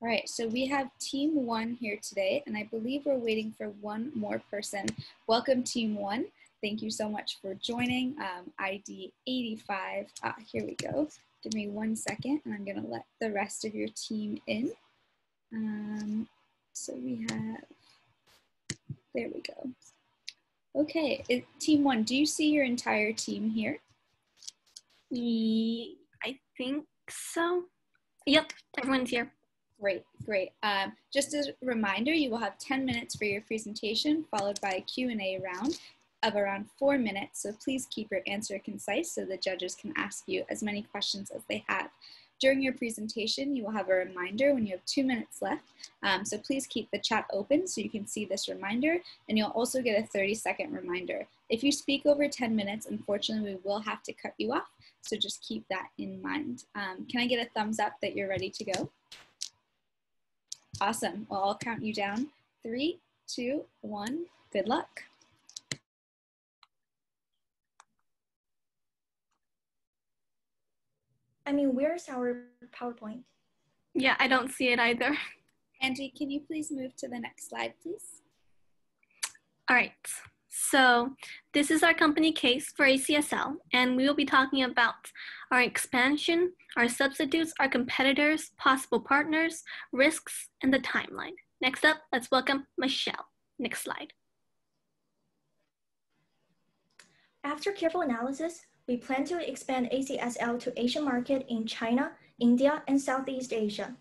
All right, so we have Team 1 here today, and I believe we're waiting for one more person. Welcome, Team 1. Thank you so much for joining. ID 85. Here we go. Give me 1 second, and I'm going to let the rest of your team in. So we have, there we go. Okay, Team 1, do you see your entire team here? I think so. Yep, everyone's here. Great, great. Just as a reminder, you will have 10 minutes for your presentation, followed by a Q&A round of around 4 minutes. So please keep your answer concise so the judges can ask you as many questions as they have. During your presentation, you will have a reminder when you have 2 minutes left. So please keep the chat open so you can see this reminder, and you'll also get a 30-second reminder. If you speak over 10 minutes, unfortunately, we will have to cut you off. So just keep that in mind. Can I get a thumbs up that you're ready to go? Awesome. Well, I'll count you down. 3, 2, 1. Good luck. Where's our PowerPoint? Yeah, I don't see it either. Angie, can you please move to the next slide, please? All right. So this is our company case for ACSL, and we will be talking about our expansion, our substitutes, our competitors, possible partners, risks, and the timeline. Next up, let's welcome Michelle. Next slide. After careful analysis, we plan to expand ACSL to Asian market in China, India, and Southeast Asia.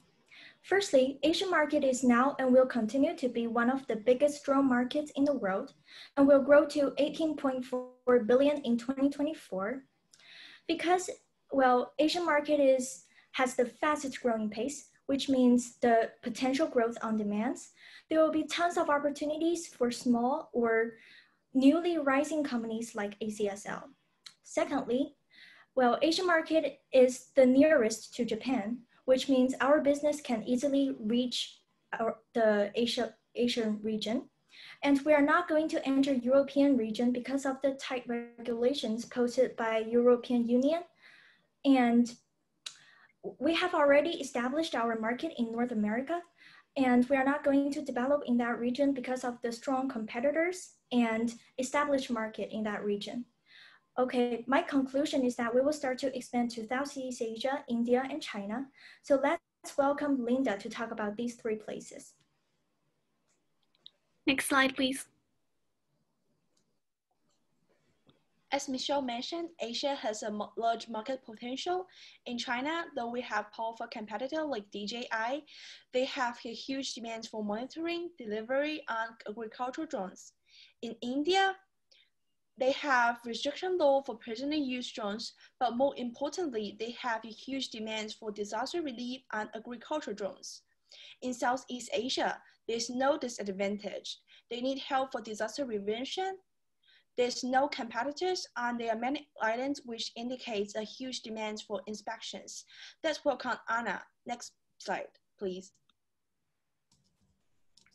Firstly, Asian market is now and will continue to be one of the biggest drone markets in the world and will grow to 18.4 billion in 2024. Because, well, Asian market has the fastest growing pace, which means the potential growth on demands. There will be tons of opportunities for small or newly rising companies like ACSL. Secondly, well, Asian market is the nearest to Japan, which means our business can easily reach the Asian region. And we are not going to enter European region because of the tight regulations posted by European Union. And we have already established our market in North America, and we are not going to develop in that region because of the strong competitors and established market in that region. Okay, my conclusion is that we will start to expand to Southeast Asia, India, and China. So let's welcome Linda to talk about these 3 places. Next slide, please. As Michelle mentioned, Asia has a large market potential. In China, though we have powerful competitors like DJI, they have a huge demand for monitoring, delivery, and agricultural drones. In India, they have restriction law for personal use drones, but more importantly, they have a huge demand for disaster relief and agricultural drones. In Southeast Asia, there's no disadvantage. They need help for disaster prevention. There's no competitors, and there are many islands, which indicates a huge demand for inspections. Let's welcome Anna. Next slide, please.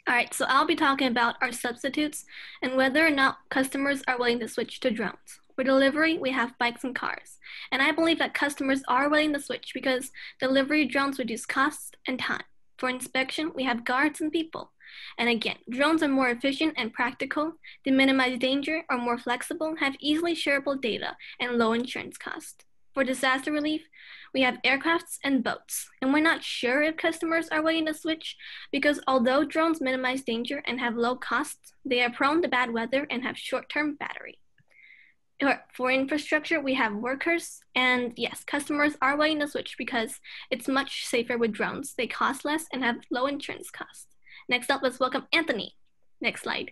All right, so I'll be talking about our substitutes and whether or not customers are willing to switch to drones. For delivery, we have bikes and cars. And I believe that customers are willing to switch because delivery drones reduce costs and time. For inspection, we have guards and people. And again, drones are more efficient and practical, they minimize danger, are more flexible, have easily shareable data, and low insurance costs. For disaster relief, we have aircrafts and boats, and we're not sure if customers are willing to switch because although drones minimize danger and have low costs, they are prone to bad weather and have short-term battery. For infrastructure, we have workers, and yes, customers are willing to switch because it's much safer with drones. They cost less and have low insurance costs. Next up, let's welcome Anthony. Next slide.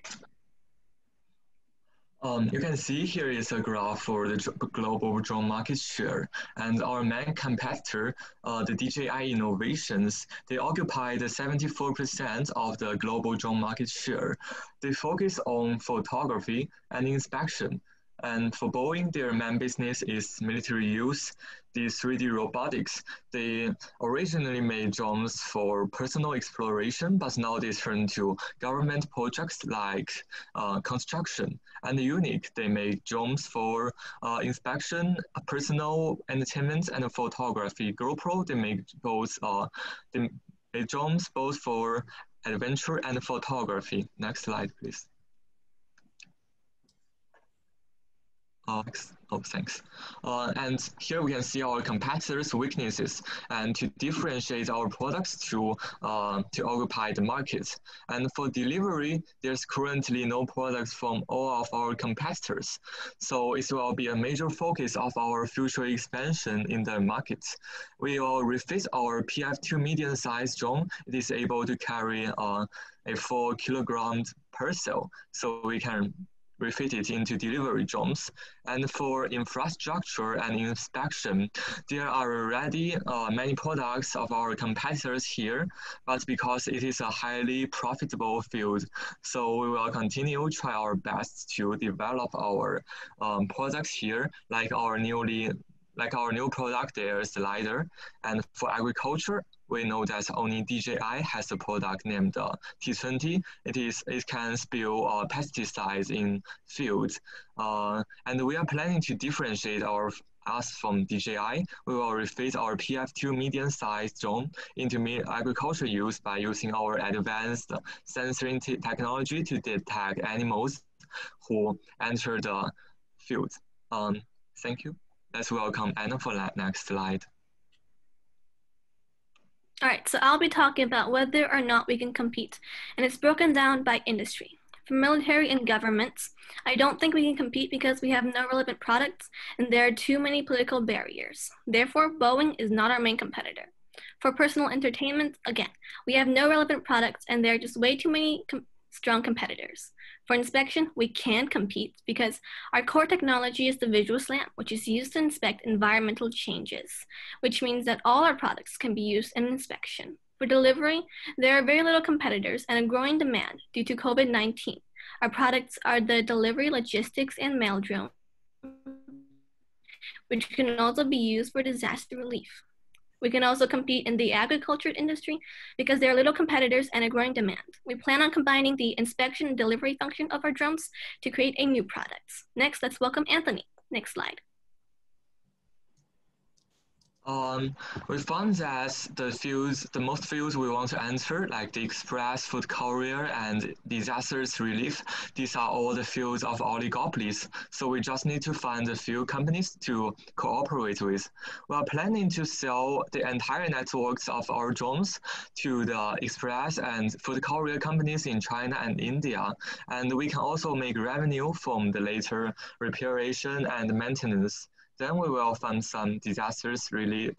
You can see here is a graph for the global drone market share, and our main competitor, the DJI Innovations, they occupy the 74% of the global drone market share. They focus on photography and inspection. And for Boeing, their main business is military use. The 3D robotics, they originally made drones for personal exploration, but now they turn to government projects like construction. And Unique, they make drones for inspection, personal entertainment, and photography. GoPro, they make both drones both for adventure and photography. Next slide, please. Thanks. And here we can see our competitors' weaknesses and to differentiate our products to occupy the market. And for delivery, there's currently no products from all of our competitors. So it will be a major focus of our future expansion in the market. We will refit our PF2 medium-sized drone. It is able to carry a 4 kilograms parcel, so we can refit it into delivery drones. And for infrastructure and inspection, there are already many products of our competitors here, but because it is a highly profitable field, so we will continue try our best to develop our products here, like our new product, there's LiDAR. And for agriculture, we know that only DJI has a product named T20. It can spill pesticides in fields. And we are planning to differentiate us from DJI. We will refit our PF2 medium-sized drone into agriculture use by using our advanced sensoring technology to detect animals who enter the field. Thank you. Let's welcome Anna for that next slide. All right, so I'll be talking about whether or not we can compete, and it's broken down by industry. For military and governments, I don't think we can compete because we have no relevant products and there are too many political barriers. Therefore, Boeing is not our main competitor. For personal entertainment, again, we have no relevant products and there are just way too many strong competitors. For inspection, we can compete because our core technology is the visual slant, which is used to inspect environmental changes, which means that all our products can be used in inspection. For delivery, there are very little competitors and a growing demand due to COVID-19. Our products are the delivery, logistics, and mail drone, which can also be used for disaster relief. We can also compete in the agriculture industry because there are little competitors and a growing demand. We plan on combining the inspection and delivery function of our drones to create a new product. Next, let's welcome Anthony. Next slide. We found that the most fields we want to enter, like the express, food courier, and disasters relief, these are all the fields of oligopolies. So we just need to find a few companies to cooperate with. We are planning to sell the entire networks of our drones to the express and food courier companies in China and India. And we can also make revenue from the later reparation and maintenance. Then we will fund some disasters really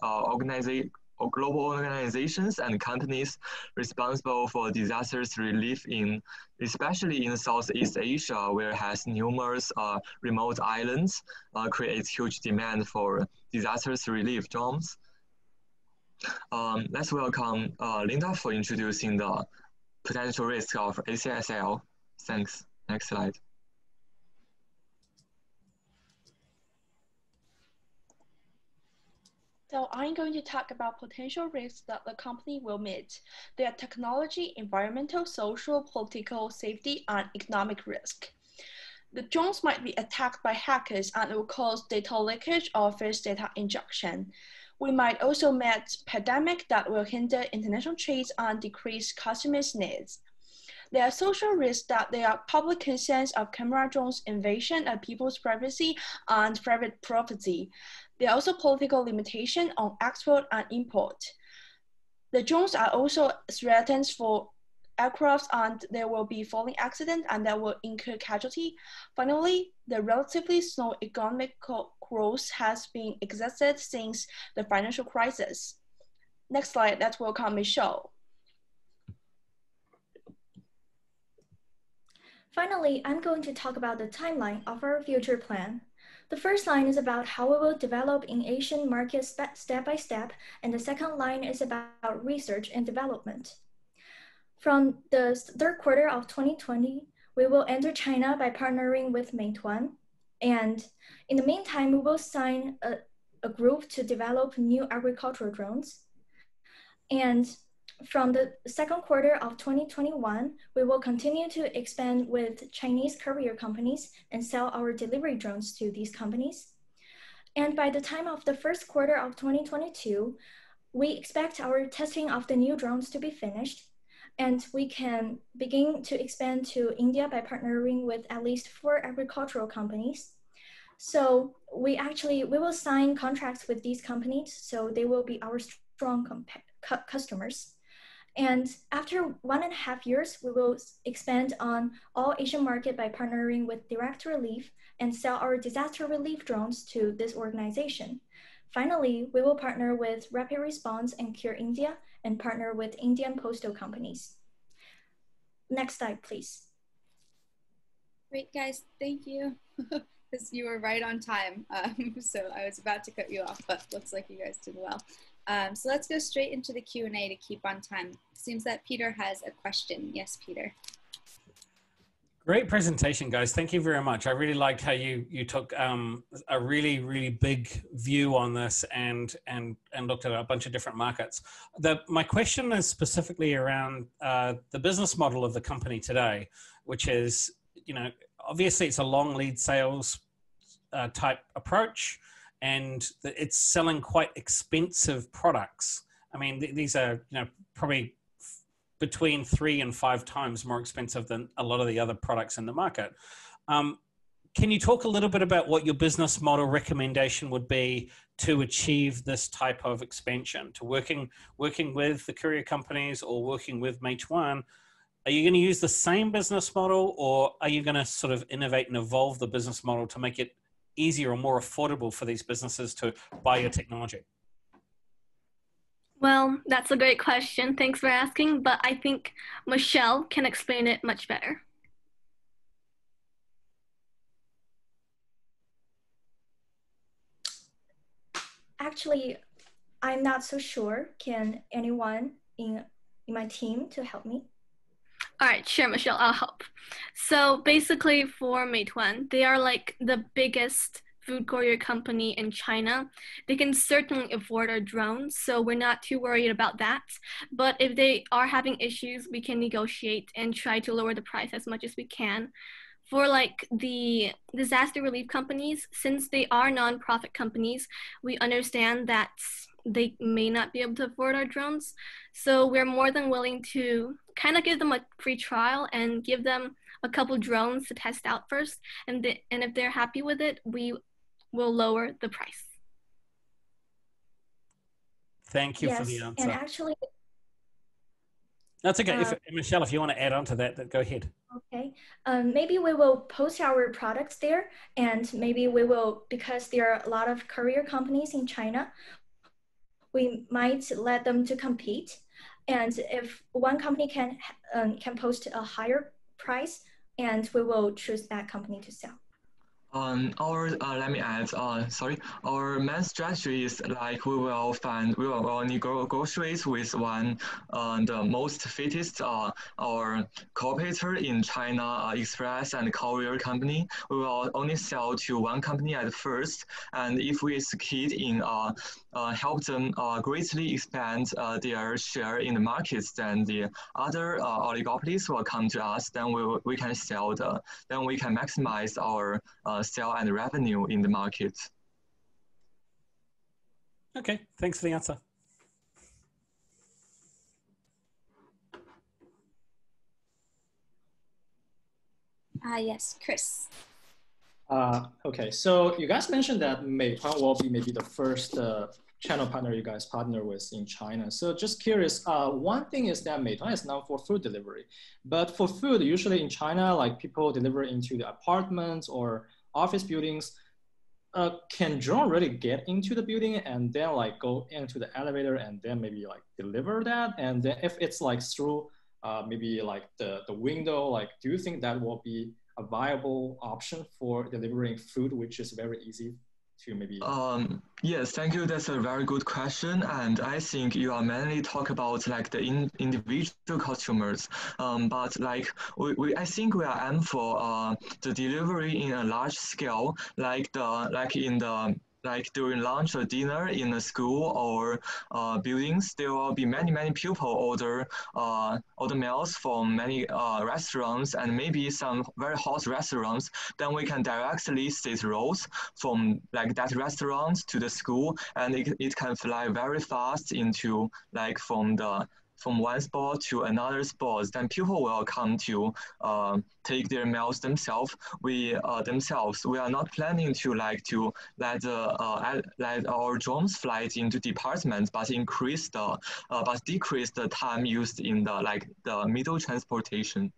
global organizations and companies responsible for disasters relief especially in Southeast Asia, where it has numerous remote islands, creates huge demand for disasters relief drones. Let's welcome Linda for introducing the potential risk of ACSL. Thanks. Next slide. So I'm going to talk about potential risks that the company will meet. They are technology, environmental, social, political, safety, and economic risk. The drones might be attacked by hackers and it will cause data leakage or false data injection. We might also meet pandemic that will hinder international trade and decrease customers' needs. There are social risks that there are public concerns of camera drones invasion of people's privacy and private property. There are also political limitations on export and import. The drones are also threatened for aircraft and there will be falling accidents and that will incur casualty. Finally, the relatively slow economic growth has been existed since the financial crisis. Next slide, let's welcome Michelle. Finally, I'm going to talk about the timeline of our future plan. The first line is about how we will develop in Asian markets step by step, and the second line is about research and development. From the third quarter of 2020, we will enter China by partnering with Meituan. And in the meantime, we will sign a group to develop new agricultural drones. And from the second quarter of 2021, we will continue to expand with Chinese courier companies and sell our delivery drones to these companies. And by the time of the first quarter of 2022, we expect our testing of the new drones to be finished, and we can begin to expand to India by partnering with at least 4 agricultural companies. So we will sign contracts with these companies, so they will be our strong customers. And after 1.5 years, we will expand on all Asian market by partnering with Direct Relief and sell our disaster relief drones to this organization. Finally, we will partner with Rapid Response and Cure India and partner with Indian postal companies. Next slide, please. Great, guys, thank you. Because you were right on time. So I was about to cut you off, but looks like you guys did well. So let's go straight into the Q&A to keep on time. Seems that Peter has a question. Yes, Peter. Great presentation, guys. Thank you very much. I really liked how you took a really big view on this and looked at a bunch of different markets. My question is specifically around the business model of the company today, which is, obviously it's a long lead sales type approach, and it's selling quite expensive products. I mean, these are probably between 3 and 5 times more expensive than a lot of the other products in the market. Can you talk a little bit about what your business model recommendation would be to achieve this type of expansion, to working with the courier companies or working with Meituan? Are you going to use the same business model, or are you going to sort of innovate and evolve the business model to make it easier or more affordable for these businesses to buy your technology? Well, that's a great question. Thanks for asking, but I think Michelle can explain it much better. Actually, I'm not so sure. Can anyone in my team to help me? All right, sure, Michelle, I'll help. So basically for Meituan, they are like the biggest food courier company in China. They can certainly afford our drones, so we're not too worried about that. But if they are having issues, we can negotiate and try to lower the price as much as we can. For like the disaster relief companies, since they are nonprofit companies, we understand that they may not be able to afford our drones. So we're more than willing to kind of give them a free trial and give them a couple drones to test out first. And if they're happy with it, we will lower the price. Thank you for the answer. And actually, that's okay. Michelle, if you want to add on to that, go ahead. Okay, maybe we will post our products there, and maybe we will, because there are a lot of courier companies in China, we might let them to compete. And if one company can post a higher price, and we will choose that company to sell. Let me add, our main strategy is like we will negotiate with the most fittest, our cooperator in China, Express and Courier company. We will only sell to one company at first, and if we succeed in help them greatly expand their share in the markets, then the other oligopolies will come to us. Then we can sell then we can maximize our sale and revenue in the market. Okay, thanks for the answer. Yes, Chris. Okay, so you guys mentioned that Meituan will be maybe the first channel partner you guys partner with in China. So just curious, one thing is that Meituan is known for food delivery, but for food, usually in China, like people deliver into the apartments or office buildings. Can drone really get into the building and then like go into the elevator and then maybe like deliver that? And then if it's like through maybe like the window, like do you think that will be a viable option for delivering food, which is very easy to maybe? Yes, thank you. That's a very good question. And I think you are mainly talk about like the individual customers. But like I think we are aiming for the delivery in a large scale, like in the like during lunch or dinner in a school or buildings, there will be many pupil order meals from many restaurants and maybe some very hot restaurants. Then we can directly set routes from like that restaurant to the school, and it can fly very fast into like from one spot to another spot. Then people will come to take their meals themselves. We are not planning to let our drones fly into departments, but decrease the time used in the middle transportation.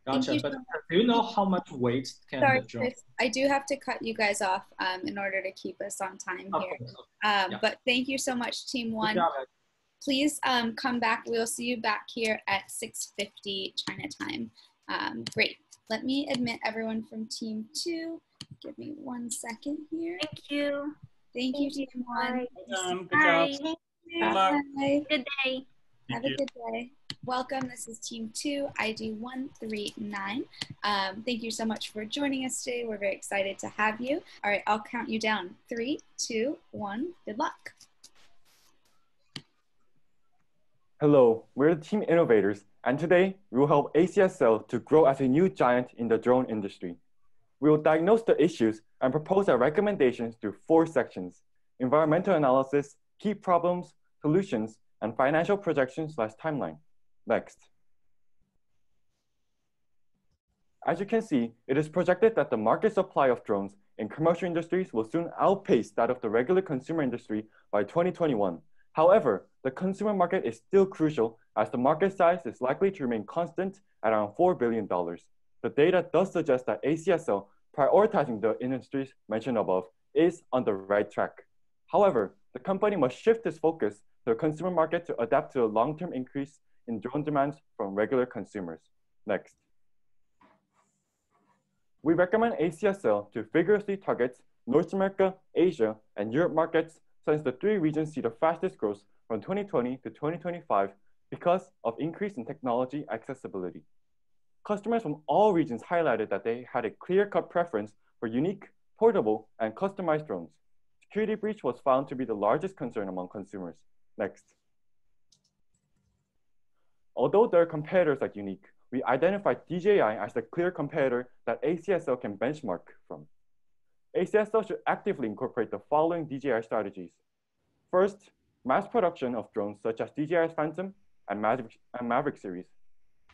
Gotcha. But do you know how much weight can the drone? Chris, I do have to cut you guys off in order to keep us on time here. Yeah. But thank you so much, Team 1. Please come back. We'll see you back here at 6:50 China time. Great. Let me admit everyone from Team 2. Give me 1 second here. Thank you. Thank you, Team 1. Good Bye. job. Good luck. Bye. Good day. Have a good day. Welcome. This is Team 2, ID 139. Thank you so much for joining us today. We're very excited to have you. All right, I'll count you down. 3, 2, 1. Good luck. Hello, we're the Team Innovators, and today we will help ACSL to grow as a new giant in the drone industry. We will diagnose the issues and propose our recommendations through 4 sections: environmental analysis, key problems, solutions, and financial projections/timeline. Next. As you can see, it is projected that the market supply of drones in commercial industries will soon outpace that of the regular consumer industry by 2021. However, the consumer market is still crucial as the market size is likely to remain constant at around $4 billion. The data does suggest that ACSL, prioritizing the industries mentioned above, is on the right track. However, the company must shift its focus to the consumer market to adapt to a long-term increase in drone demands from regular consumers. Next. We recommend ACSL to vigorously target North America, Asia, and Europe markets, since the 3 regions see the fastest growth from 2020 to 2025 because of increase in technology accessibility. Customers from all regions highlighted that they had a clear-cut preference for unique, portable, and customized drones. Security breach was found to be the largest concern among consumers. Next. Although there are competitors like Unique, we identified DJI as the clear competitor that ACSL can benchmark from. ACSL should actively incorporate the following DJI strategies. First, mass production of drones such as DJI's Phantom and Maverick series.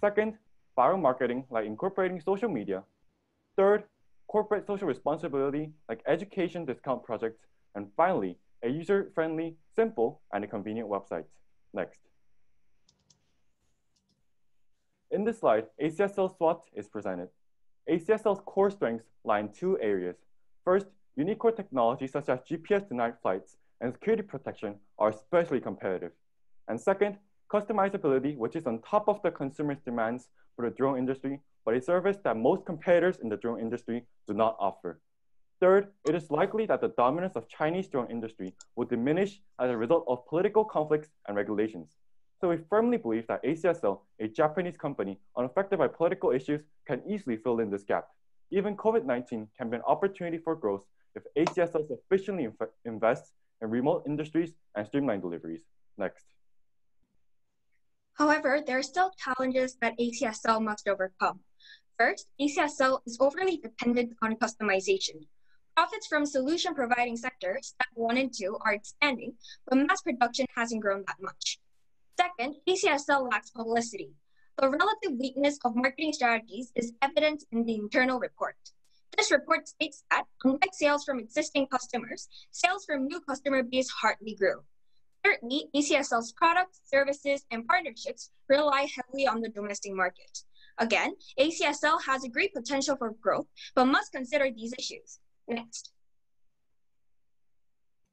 Second, viral marketing like incorporating social media. Third, corporate social responsibility like education discount projects. And finally, a user-friendly, simple, and a convenient website. Next. In this slide, ACSL Swot is presented. ACSL's core strengths lie in 2 areas. First, unique core technologies such as GPS-denied flights and security protection are especially competitive. And second, customizability, which is on top of the consumer's demands for the drone industry, but a service that most competitors in the drone industry do not offer. Third, it is likely that the dominance of Chinese drone industry will diminish as a result of political conflicts and regulations. So we firmly believe that ACSL, a Japanese company unaffected by political issues, can easily fill in this gap. Even COVID-19 can be an opportunity for growth if ACSL sufficiently invests in remote industries and streamline deliveries. Next. However, there are still challenges that ACSL must overcome. First, ACSL is overly dependent on customization. Profits from solution providing sectors, step 1 and 2, are expanding, but mass production hasn't grown that much. Second, ACSL lacks publicity. The relative weakness of marketing strategies is evident in the internal report. This report states that, unlike sales from existing customers, sales from new customer base hardly grew. Thirdly, ACSL's products, services, and partnerships rely heavily on the domestic market. Again, ACSL has a great potential for growth, but must consider these issues. Next.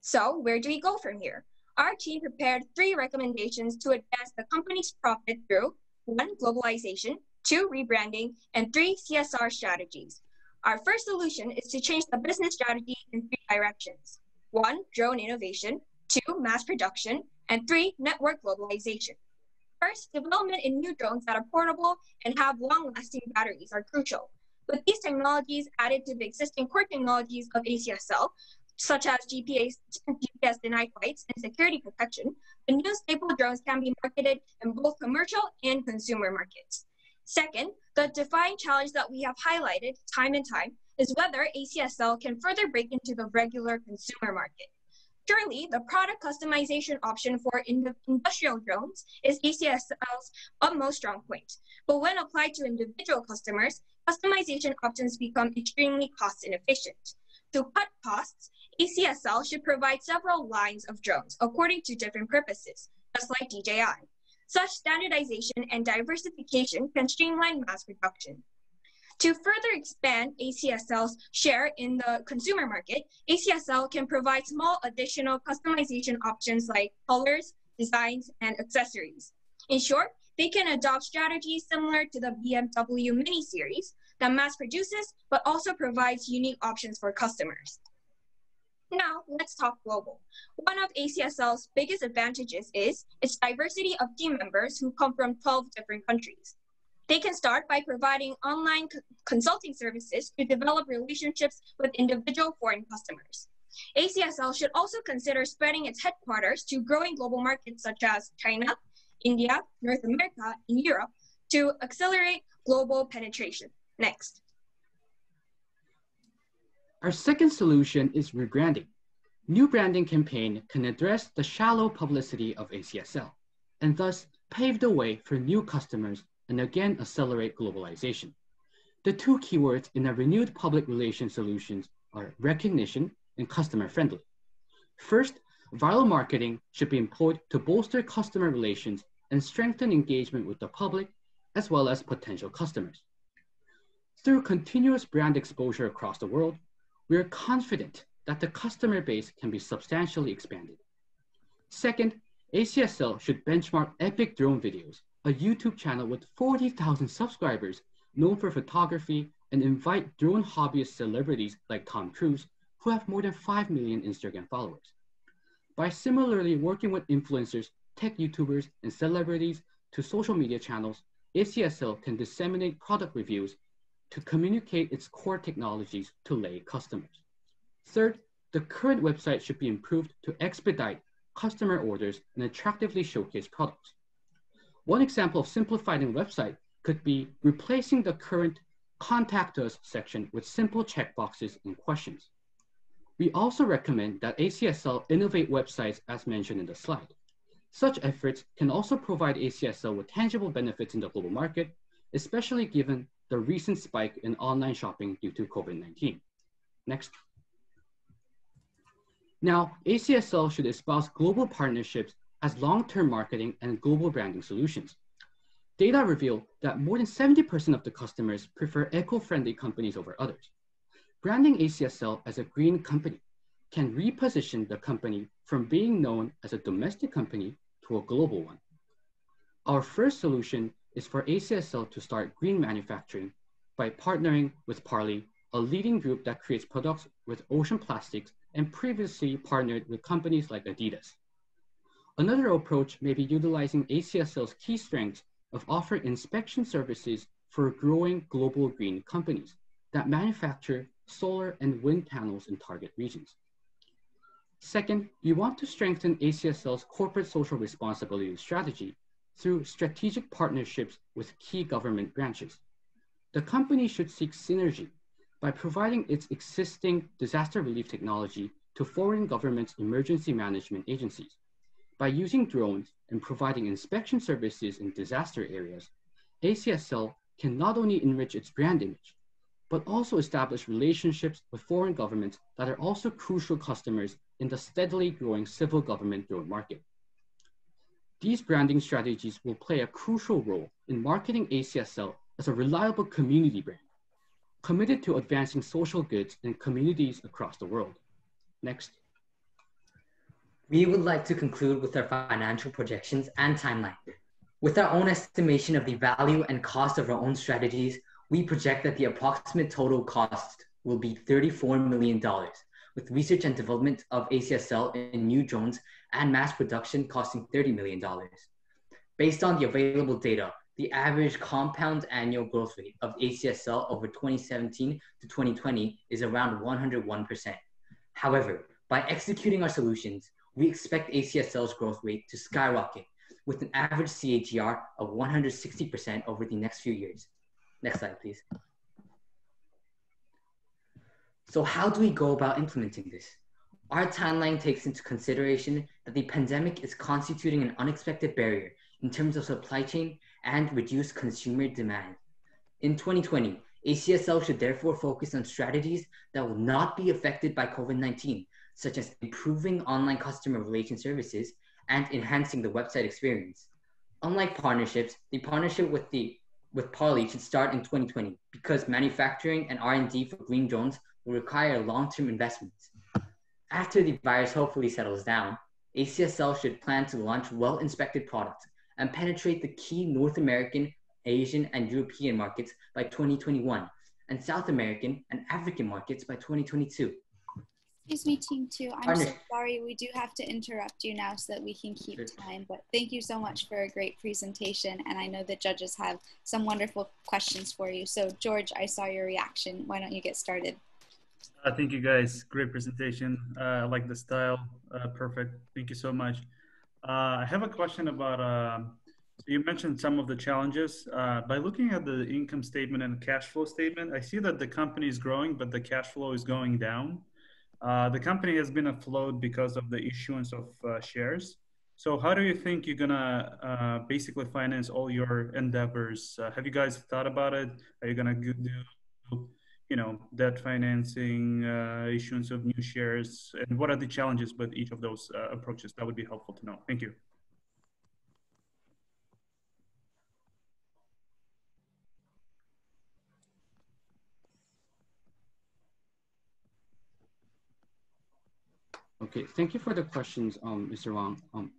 So, where do we go from here? Our team prepared 3 recommendations to advance the company's profit through 1, globalization, 2, rebranding, and 3, CSR strategies. Our first solution is to change the business strategy in 3 directions. 1, drone innovation, 2, mass production, and 3, network globalization. First, development in new drones that are portable and have long-lasting batteries are crucial. With these technologies added to the existing core technologies of ACSL, such as GPS denied flights and security protection, the new stable drones can be marketed in both commercial and consumer markets. Second, the defining challenge that we have highlighted time and time is whether ACSL can further break into the regular consumer market. Surely, the product customization option for industrial drones is ACSL's utmost strong point. But when applied to individual customers, customization options become extremely cost inefficient. To cut costs, ACSL should provide several lines of drones according to different purposes, just like DJI. Such standardization and diversification can streamline mass production. To further expand ACSL's share in the consumer market, ACSL can provide small additional customization options like colors, designs, and accessories. In short, they can adopt strategies similar to the BMW Mini Series that mass produces, but also provides unique options for customers. Now, let's talk global. One of ACSL's biggest advantages is its diversity of team members who come from 12 different countries. They can start by providing online consulting services to develop relationships with individual foreign customers. ACSL should also consider spreading its headquarters to growing global markets such as China, India, North America, and Europe to accelerate global penetration. Next. Our second solution is rebranding. New branding campaign can address the shallow publicity of ACSL and thus pave the way for new customers and again accelerate globalization. The two keywords in our renewed public relations solutions are recognition and customer friendly. First, viral marketing should be employed to bolster customer relations and strengthen engagement with the public as well as potential customers. Through continuous brand exposure across the world, we are confident that the customer base can be substantially expanded. Second, ACSL should benchmark epic drone videos, a YouTube channel with 40,000 subscribers known for photography, and invite drone hobbyist celebrities like Tom Cruise, who have more than 5 million Instagram followers. By similarly working with influencers, tech YouTubers, and celebrities to social media channels, ACSL can disseminate product reviews to communicate its core technologies to lay customers. Third, the current website should be improved to expedite customer orders and attractively showcase products. One example of simplifying a website could be replacing the current Contact Us section with simple checkboxes and questions. We also recommend that ACSL innovate websites as mentioned in the slide. Such efforts can also provide ACSL with tangible benefits in the global market, especially given the recent spike in online shopping due to COVID-19. Next. Now, ACSL should espouse global partnerships as long-term marketing and global branding solutions. Data reveal that more than 70% of the customers prefer eco-friendly companies over others. Branding ACSL as a green company can reposition the company from being known as a domestic company to a global one. Our first solution is for ACSL to start green manufacturing by partnering with Parley, a leading group that creates products with ocean plastics and previously partnered with companies like Adidas. Another approach may be utilizing ACSL's key strengths of offering inspection services for growing global green companies that manufacture solar and wind panels in target regions. Second, we want to strengthen ACSL's corporate social responsibility strategy through strategic partnerships with key government branches. The company should seek synergy by providing its existing disaster relief technology to foreign governments' emergency management agencies. By using drones and providing inspection services in disaster areas, ACSL can not only enrich its brand image, but also establish relationships with foreign governments that are also crucial customers in the steadily growing civil government drone market. These branding strategies will play a crucial role in marketing ACSL as a reliable community brand, committed to advancing social goods in communities across the world. Next. We would like to conclude with our financial projections and timeline. With our own estimation of the value and cost of our own strategies, we project that the approximate total cost will be $34 million, with research and development of ACSL in new drones and mass production costing $30 million. Based on the available data, the average compound annual growth rate of ACSL over 2017 to 2020 is around 101%. However, By executing our solutions, we expect ACSL's growth rate to skyrocket with an average CAGR of 160% over the next few years. Next slide, please. So how do we go about implementing this? Our timeline takes into consideration that the pandemic is constituting an unexpected barrier in terms of supply chain and reduced consumer demand. In 2020, ACSL should therefore focus on strategies that will not be affected by COVID-19, such as improving online customer relation services and enhancing the website experience. Unlike partnerships, the partnership with Parley should start in 2020 because manufacturing and R&D for green drones will require long-term investments. After the virus hopefully settles down, ACSL should plan to launch well-inspected products and penetrate the key North American, Asian, and European markets by 2021, and South American and African markets by 2022. Excuse me, Team 2. I'm so sorry. We do have to interrupt you now so that we can keep time. But thank you so much for a great presentation. And I know the judges have some wonderful questions for you. So George, I saw your reaction. Why don't you get started? Thank you, guys. Great presentation. I like the style. Perfect. Thank you so much. I have a question about, so you mentioned some of the challenges. By looking at the income statement and cash flow statement, I see that the company is growing, but the cash flow is going down. The company has been afloat because of the issuance of shares. So how do you think you're gonna basically finance all your endeavors? Have you guys thought about it? Are you gonna do, debt financing, issuance of new shares? And what are the challenges with each of those approaches? That would be helpful to know. Thank you. Okay, thank you for the questions, Mr. Wang.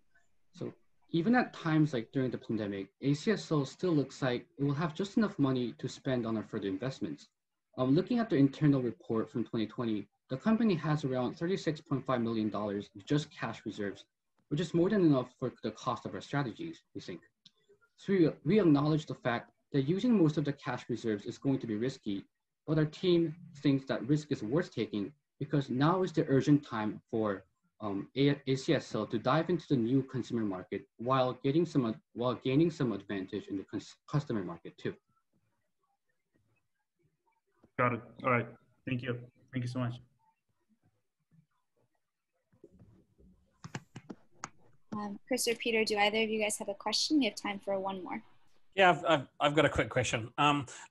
So even at times like during the pandemic, ACSL still looks like it will have just enough money to spend on our further investments. Looking at the internal report from 2020, the company has around $36.5 million of just cash reserves, which is more than enough for the cost of our strategies, we think. So we acknowledge the fact that using most of the cash reserves is going to be risky, but our team thinks that risk is worth taking because now is the urgent time for ACSL to dive into the new consumer market while gaining some advantage in the customer market too. Got it. All right. Thank you. Thank you so much. Chris or Peter, do either of you guys have a question? We have time for one more. Yeah, I've got a quick question.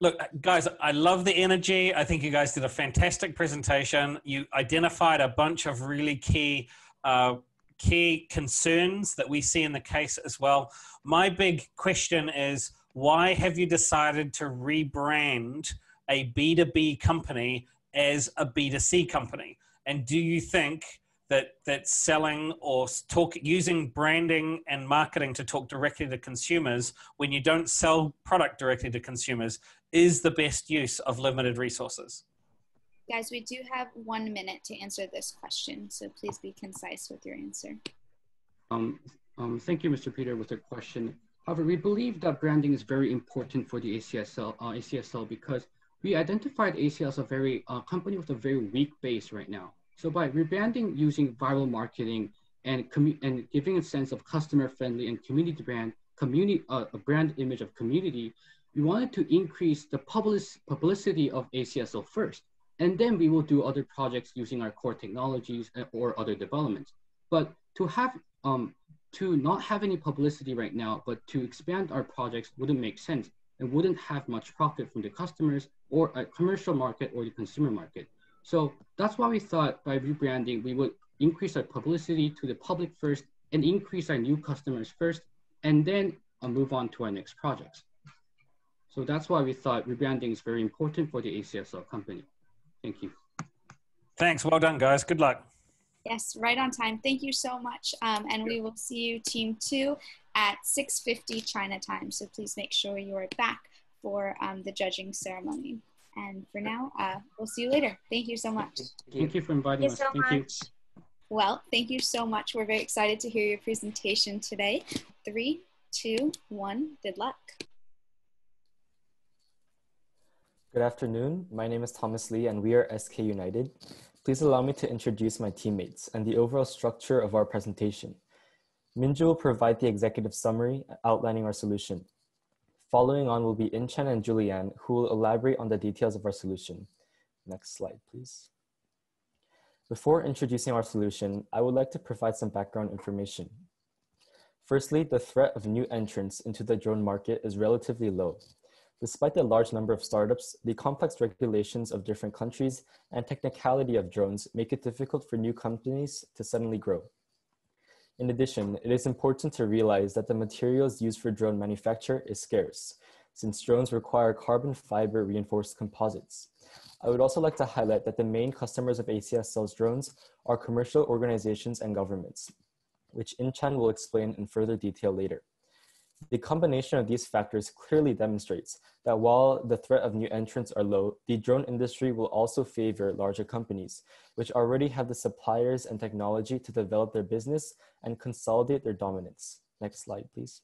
Look, guys, I love the energy. I think you guys did a fantastic presentation. You identified a bunch of really key concerns that we see in the case as well. My big question is, why have you decided to rebrand a B2B company as a B2C company? And do you think that selling or using branding and marketing to talk directly to consumers when you don't sell product directly to consumers is the best use of limited resources? Guys, we do have 1 minute to answer this question, so please be concise with your answer. Thank you, Mr. Peter, with the question. However, we believe that branding is very important for the ACSL because we identified ACSL as a very company with a very weak base right now. So by rebranding using viral marketing and giving a sense of customer-friendly and community brand, a brand image of community, we wanted to increase the publicity of ACSL first, and then we will do other projects using our core technologies or other developments. But to not have any publicity right now, but to expand our projects wouldn't make sense and wouldn't have much profit from the customers or a commercial market or the consumer market. So that's why we thought by rebranding, we would increase our publicity to the public first and increase our new customers first, and then move on to our next projects. So that's why we thought rebranding is very important for the ACSL company. Thank you. Thanks. Well done, guys. Good luck. Yes, right on time. Thank you so much. And we will see you, Team 2, at 6:50 China time. So please make sure you are back for the judging ceremony. And for now, we'll see you later. Thank you so much. Thank you for inviting us. Thank you so much. Well, thank you so much. We're very excited to hear your presentation today. 3, 2, 1, good luck. Good afternoon. My name is Thomas Lee and we are SK United. Please please allow me to introduce my teammates and the overall structure of our presentation. Minju will provide the executive summary outlining our solution. Following on will be Inchen and Julianne, who will elaborate on the details of our solution. Next slide, please. Before introducing our solution, I would like to provide some background information. Firstly, the threat of new entrants into the drone market is relatively low. Despite the large number of startups, the complex regulations of different countries and technicality of drones make it difficult for new companies to suddenly grow. In addition, it is important to realize that the materials used for drone manufacture is scarce, since drones require carbon fiber reinforced composites. I would also like to highlight that the main customers of ACSL's drones are commercial organizations and governments, which Inchan will explain in further detail later. The combination of these factors clearly demonstrates that while the threat of new entrants are low, the drone industry will also favor larger companies, which already have the suppliers and technology to develop their business and consolidate their dominance. Next slide, please.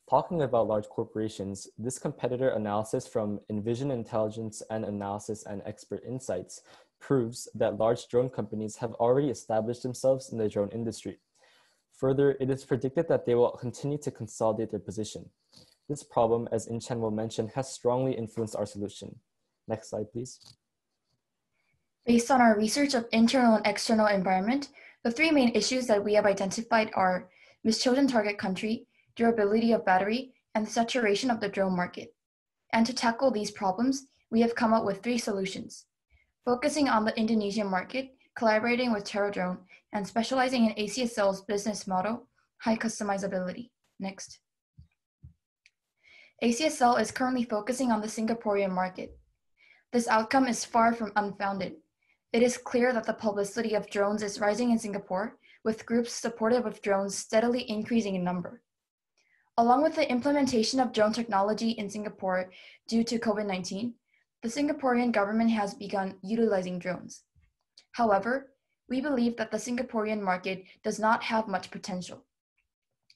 Talking about large corporations, this competitor analysis from Envision Intelligence and Analysis and Expert Insights proves that large drone companies have already established themselves in the drone industry. Further, it is predicted that they will continue to consolidate their position. This problem, as Inchan will mention, has strongly influenced our solution. Next slide, please. Based on our research of internal and external environment, the three main issues that we have identified are mischosen target country, durability of battery, and the saturation of the drone market. And to tackle these problems, we have come up with three solutions. Focusing on the Indonesian market, collaborating with TerraDrone, and specializing in ACSL's business model, high customizability. Next. ACSL is currently focusing on the Singaporean market. This outcome is far from unfounded. It is clear that the publicity of drones is rising in Singapore, with groups supportive of drones steadily increasing in number. Along with the implementation of drone technology in Singapore due to COVID-19, the Singaporean government has begun utilizing drones. However, we believe that the Singaporean market does not have much potential.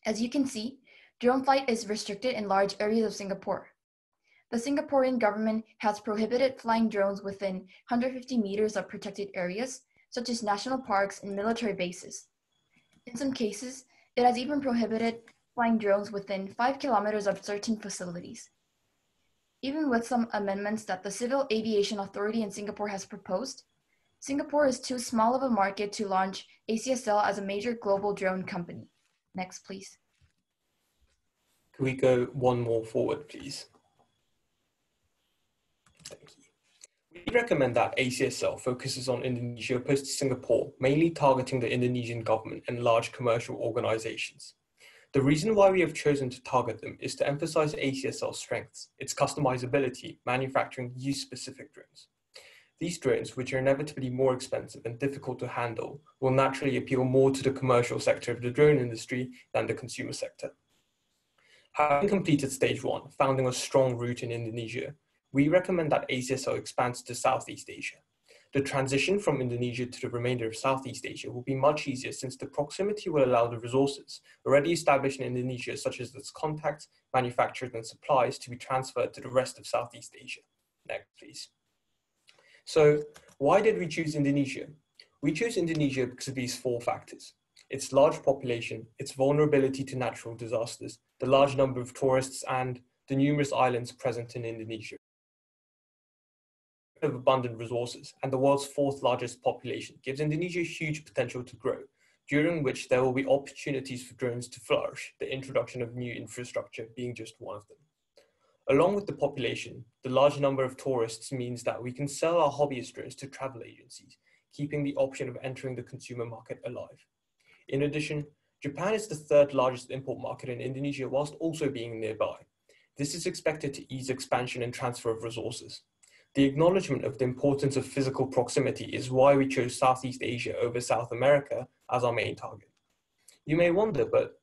As you can see, drone flight is restricted in large areas of Singapore. The Singaporean government has prohibited flying drones within 150 meters of protected areas, such as national parks and military bases. In some cases, it has even prohibited flying drones within 5 kilometers of certain facilities. Even with some amendments that the Civil Aviation Authority in Singapore has proposed, Singapore is too small of a market to launch ACSL as a major global drone company. Next, please. Can we go one more forward, please? Thank you. We recommend that ACSL focuses on Indonesia opposed to Singapore, mainly targeting the Indonesian government and large commercial organizations. The reason why we have chosen to target them is to emphasize ACSL's strengths, its customizability, manufacturing use-specific drones. These drones, which are inevitably more expensive and difficult to handle, will naturally appeal more to the commercial sector of the drone industry than the consumer sector. Having completed stage 1, founding a strong root in Indonesia, we recommend that ACSL expands to Southeast Asia. The transition from Indonesia to the remainder of Southeast Asia will be much easier since the proximity will allow the resources already established in Indonesia, such as its contacts, manufacturers, and supplies, to be transferred to the rest of Southeast Asia. Next, please. So, why did we choose Indonesia? We chose Indonesia because of these 4 factors. Its large population, its vulnerability to natural disasters, the large number of tourists, and the numerous islands present in Indonesia. Of abundant resources and the world's 4th largest population gives Indonesia huge potential to grow, during which there will be opportunities for drones to flourish, the introduction of new infrastructure being just one of them. Along with the population, the large number of tourists means that we can sell our hobbyist drones to travel agencies, keeping the option of entering the consumer market alive. In addition, Japan is the 3rd largest import market in Indonesia, whilst also being nearby. This is expected to ease expansion and transfer of resources. The acknowledgement of the importance of physical proximity is why we chose Southeast Asia over South America as our main target. You may wonder, but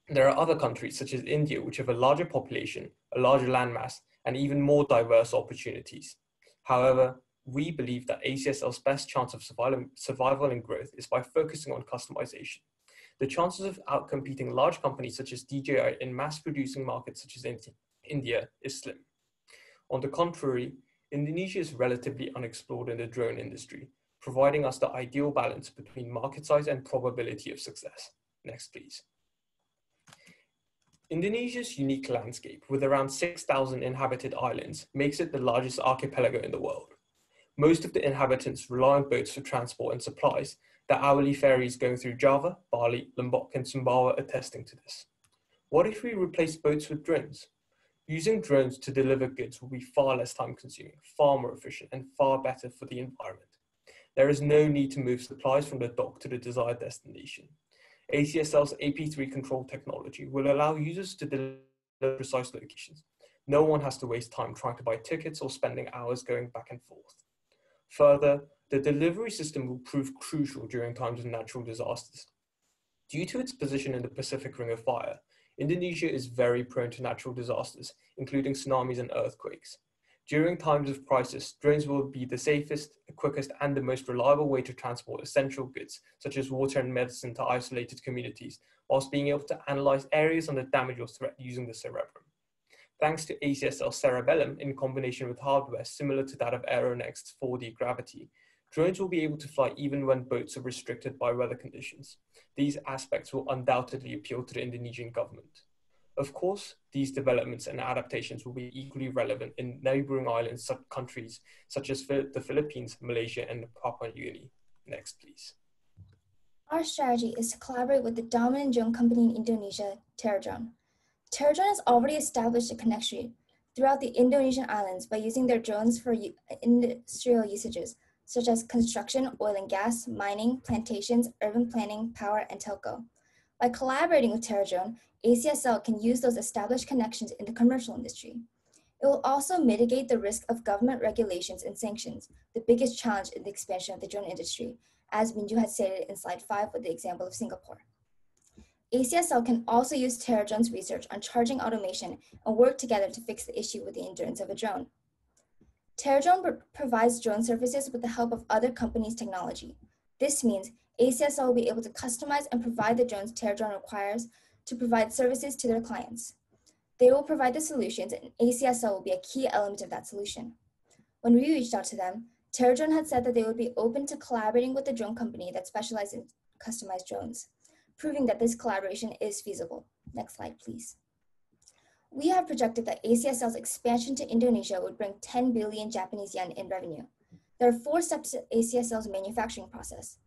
there are other countries such as India, which have a larger population, a larger landmass, and even more diverse opportunities. However, we believe that ACSL's best chance of survival and growth is by focusing on customization. The chances of outcompeting large companies such as DJI in mass-producing markets such as India is slim. On the contrary, Indonesia is relatively unexplored in the drone industry, providing us the ideal balance between market size and probability of success. Next, please. Indonesia's unique landscape, with around 6,000 inhabited islands, makes it the largest archipelago in the world. Most of the inhabitants rely on boats for transport and supplies. The hourly ferries going through Java, Bali, Lombok, and Sumbawa attesting to this. What if we replace boats with drones? Using drones to deliver goods will be far less time-consuming, far more efficient, and far better for the environment. There is no need to move supplies from the dock to the desired destination. ACSL's AP3 control technology will allow users to deliver precise locations. No one has to waste time trying to buy tickets or spending hours going back and forth. Further, the delivery system will prove crucial during times of natural disasters. Due to its position in the Pacific Ring of Fire, Indonesia is very prone to natural disasters, including tsunamis and earthquakes. During times of crisis, drones will be the safest, the quickest, and the most reliable way to transport essential goods, such as water and medicine, to isolated communities, whilst being able to analyze areas under damage or threat using the cerebrum. Thanks to ACSL Cerebellum, in combination with hardware similar to that of Aeronext's 4D Gravity, drones will be able to fly even when boats are restricted by weather conditions. These aspects will undoubtedly appeal to the Indonesian government. Of course, these developments and adaptations will be equally relevant in neighboring islands, countries such as the Philippines, Malaysia, and Papua New Guinea. Next, please. Our strategy is to collaborate with the dominant drone company in Indonesia, TerraDrone. TerraDrone has already established a connection throughout the Indonesian islands by using their drones for industrial usages, such as construction, oil and gas, mining, plantations, urban planning, power, and telco. By collaborating with TerraDrone, ACSL can use those established connections in the commercial industry. It will also mitigate the risk of government regulations and sanctions, the biggest challenge in the expansion of the drone industry, as Minju had stated in slide 5 with the example of Singapore. ACSL can also use TerraDrone's research on charging automation and work together to fix the issue with the endurance of a drone. TerraDrone provides drone services with the help of other companies' technology. This means ACSL will be able to customize and provide the drones TerraDrone requires to provide services to their clients. They will provide the solutions, and ACSL will be a key element of that solution. When we reached out to them, TerraDrone had said that they would be open to collaborating with a drone company that specializes in customized drones, proving that this collaboration is feasible. Next slide, please. We have projected that ACSL's expansion to Indonesia would bring 10 billion Japanese yen in revenue. There are 4 steps to ACSL's manufacturing process.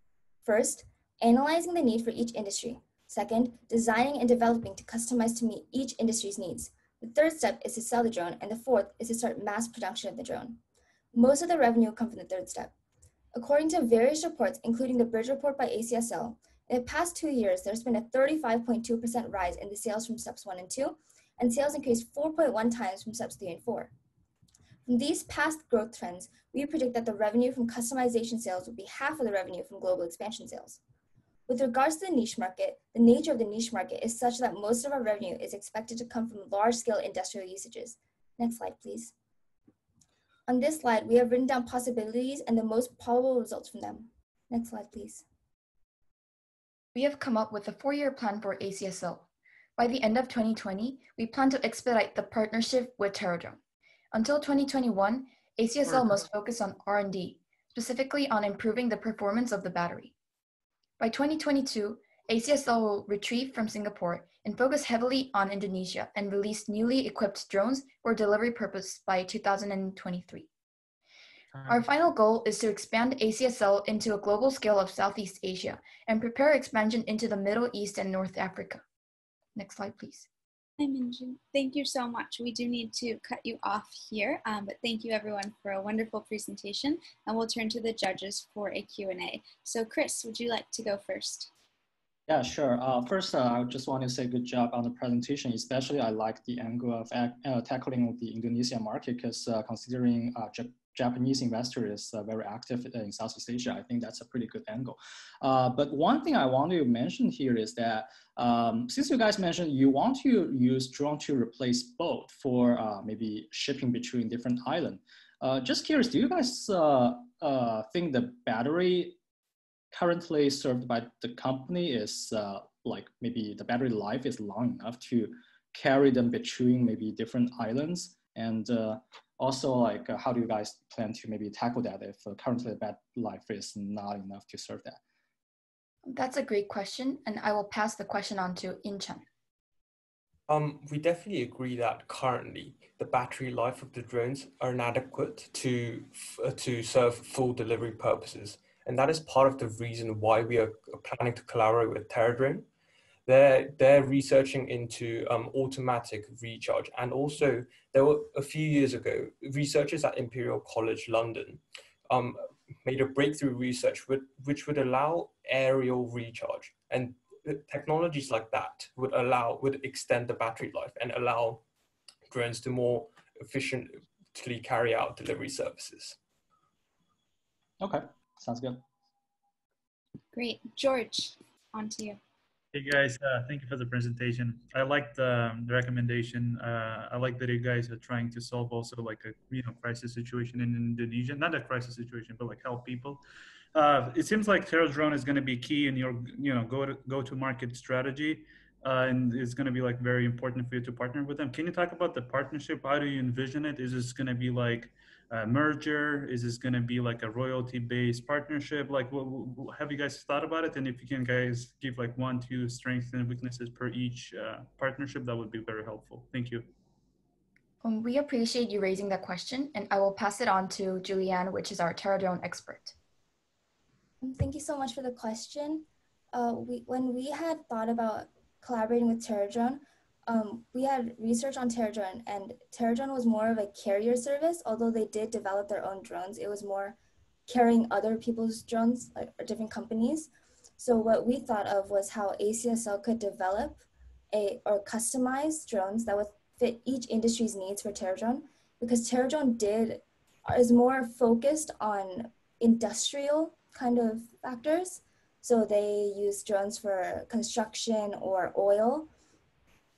First, analyzing the need for each industry. Second, designing and developing to customize to meet each industry's needs. The third step is to sell the drone, and the fourth is to start mass production of the drone. Most of the revenue will come from the third step. According to various reports, including the Bridge Report by ACSL, in the past 2 years, there's been a 35.2% rise in the sales from steps 1 and 2, and sales increased 4.1 times from steps 3 and 4. From these past growth trends, we predict that the revenue from customization sales will be half of the revenue from global expansion sales. With regards to the niche market, the nature of the niche market is such that most of our revenue is expected to come from large-scale industrial usages. Next slide, please. On this slide, we have written down possibilities and the most probable results from them. Next slide, please. We have come up with a 4-year plan for ACSL. By the end of 2020, we plan to expedite the partnership with TerraDrone. Until 2021, ACSL must focus on R&D, specifically on improving the performance of the battery. By 2022, ACSL will retreat from Singapore and focus heavily on Indonesia and release newly equipped drones for delivery purpose by 2023. Our final goal is to expand ACSL into a global scale of Southeast Asia and prepare expansion into the Middle East and North Africa. Next slide, please. Hi, Minju. Thank you so much. We do need to cut you off here, but thank you everyone for a wonderful presentation, and we'll turn to the judges for a Q&A. So Chris, would you like to go first? Yeah, sure. First, I just want to say good job on the presentation. Especially, I like the angle of tackling the Indonesian market because considering Japanese investor is very active in Southeast Asia, I think that's a pretty good angle. But one thing I want to mention here is that since you guys mentioned you want to use drone to replace boat for maybe shipping between different islands, just curious, do you guys think the battery currently served by the company is like maybe the battery life is long enough to carry them between maybe different islands And also, like, how do you guys plan to maybe tackle that if currently the battery life is not enough to serve that? That's a great question, and I will pass the question on to Inchan. We definitely agree that currently the battery life of the drones are inadequate to serve full delivery purposes. And that is part of the reason why we are planning to collaborate with TerraDrone. They're researching into automatic recharge. And also, there were a few years ago, researchers at Imperial College London made a breakthrough research which would allow aerial recharge. And technologies like that would extend the battery life and allow drones to more efficiently carry out delivery services. Okay, sounds good. Great. George, on to you. Hey guys, thank you for the presentation. I liked the recommendation. I like that you guys are trying to solve also like a crisis situation in Indonesia, not a crisis situation, but like help people. It seems like TerraDrone is going to be key in your go to market strategy, and it's going to be like very important for you to partner with them. Can you talk about the partnership? How do you envision it? Is this going to be like a merger? Is this going to be like a royalty-based partnership? Like, have you guys thought about it? And if you can guys give like 1, 2 strengths and weaknesses per each partnership, that would be very helpful. Thank you. We appreciate you raising that question, and I will pass it on to Julianne, which is our TerraDrone expert. Thank you so much for the question. When we had thought about collaborating with TerraDrone, we had research on TerraDrone, and TerraDrone was more of a carrier service. Although they did develop their own drones, it was more carrying other people's drones, like different companies. So what we thought of was how ACSL could develop or customize drones that would fit each industry's needs for TerraDrone, because TerraDrone is more focused on industrial kind of factors. So they use drones for construction or oil.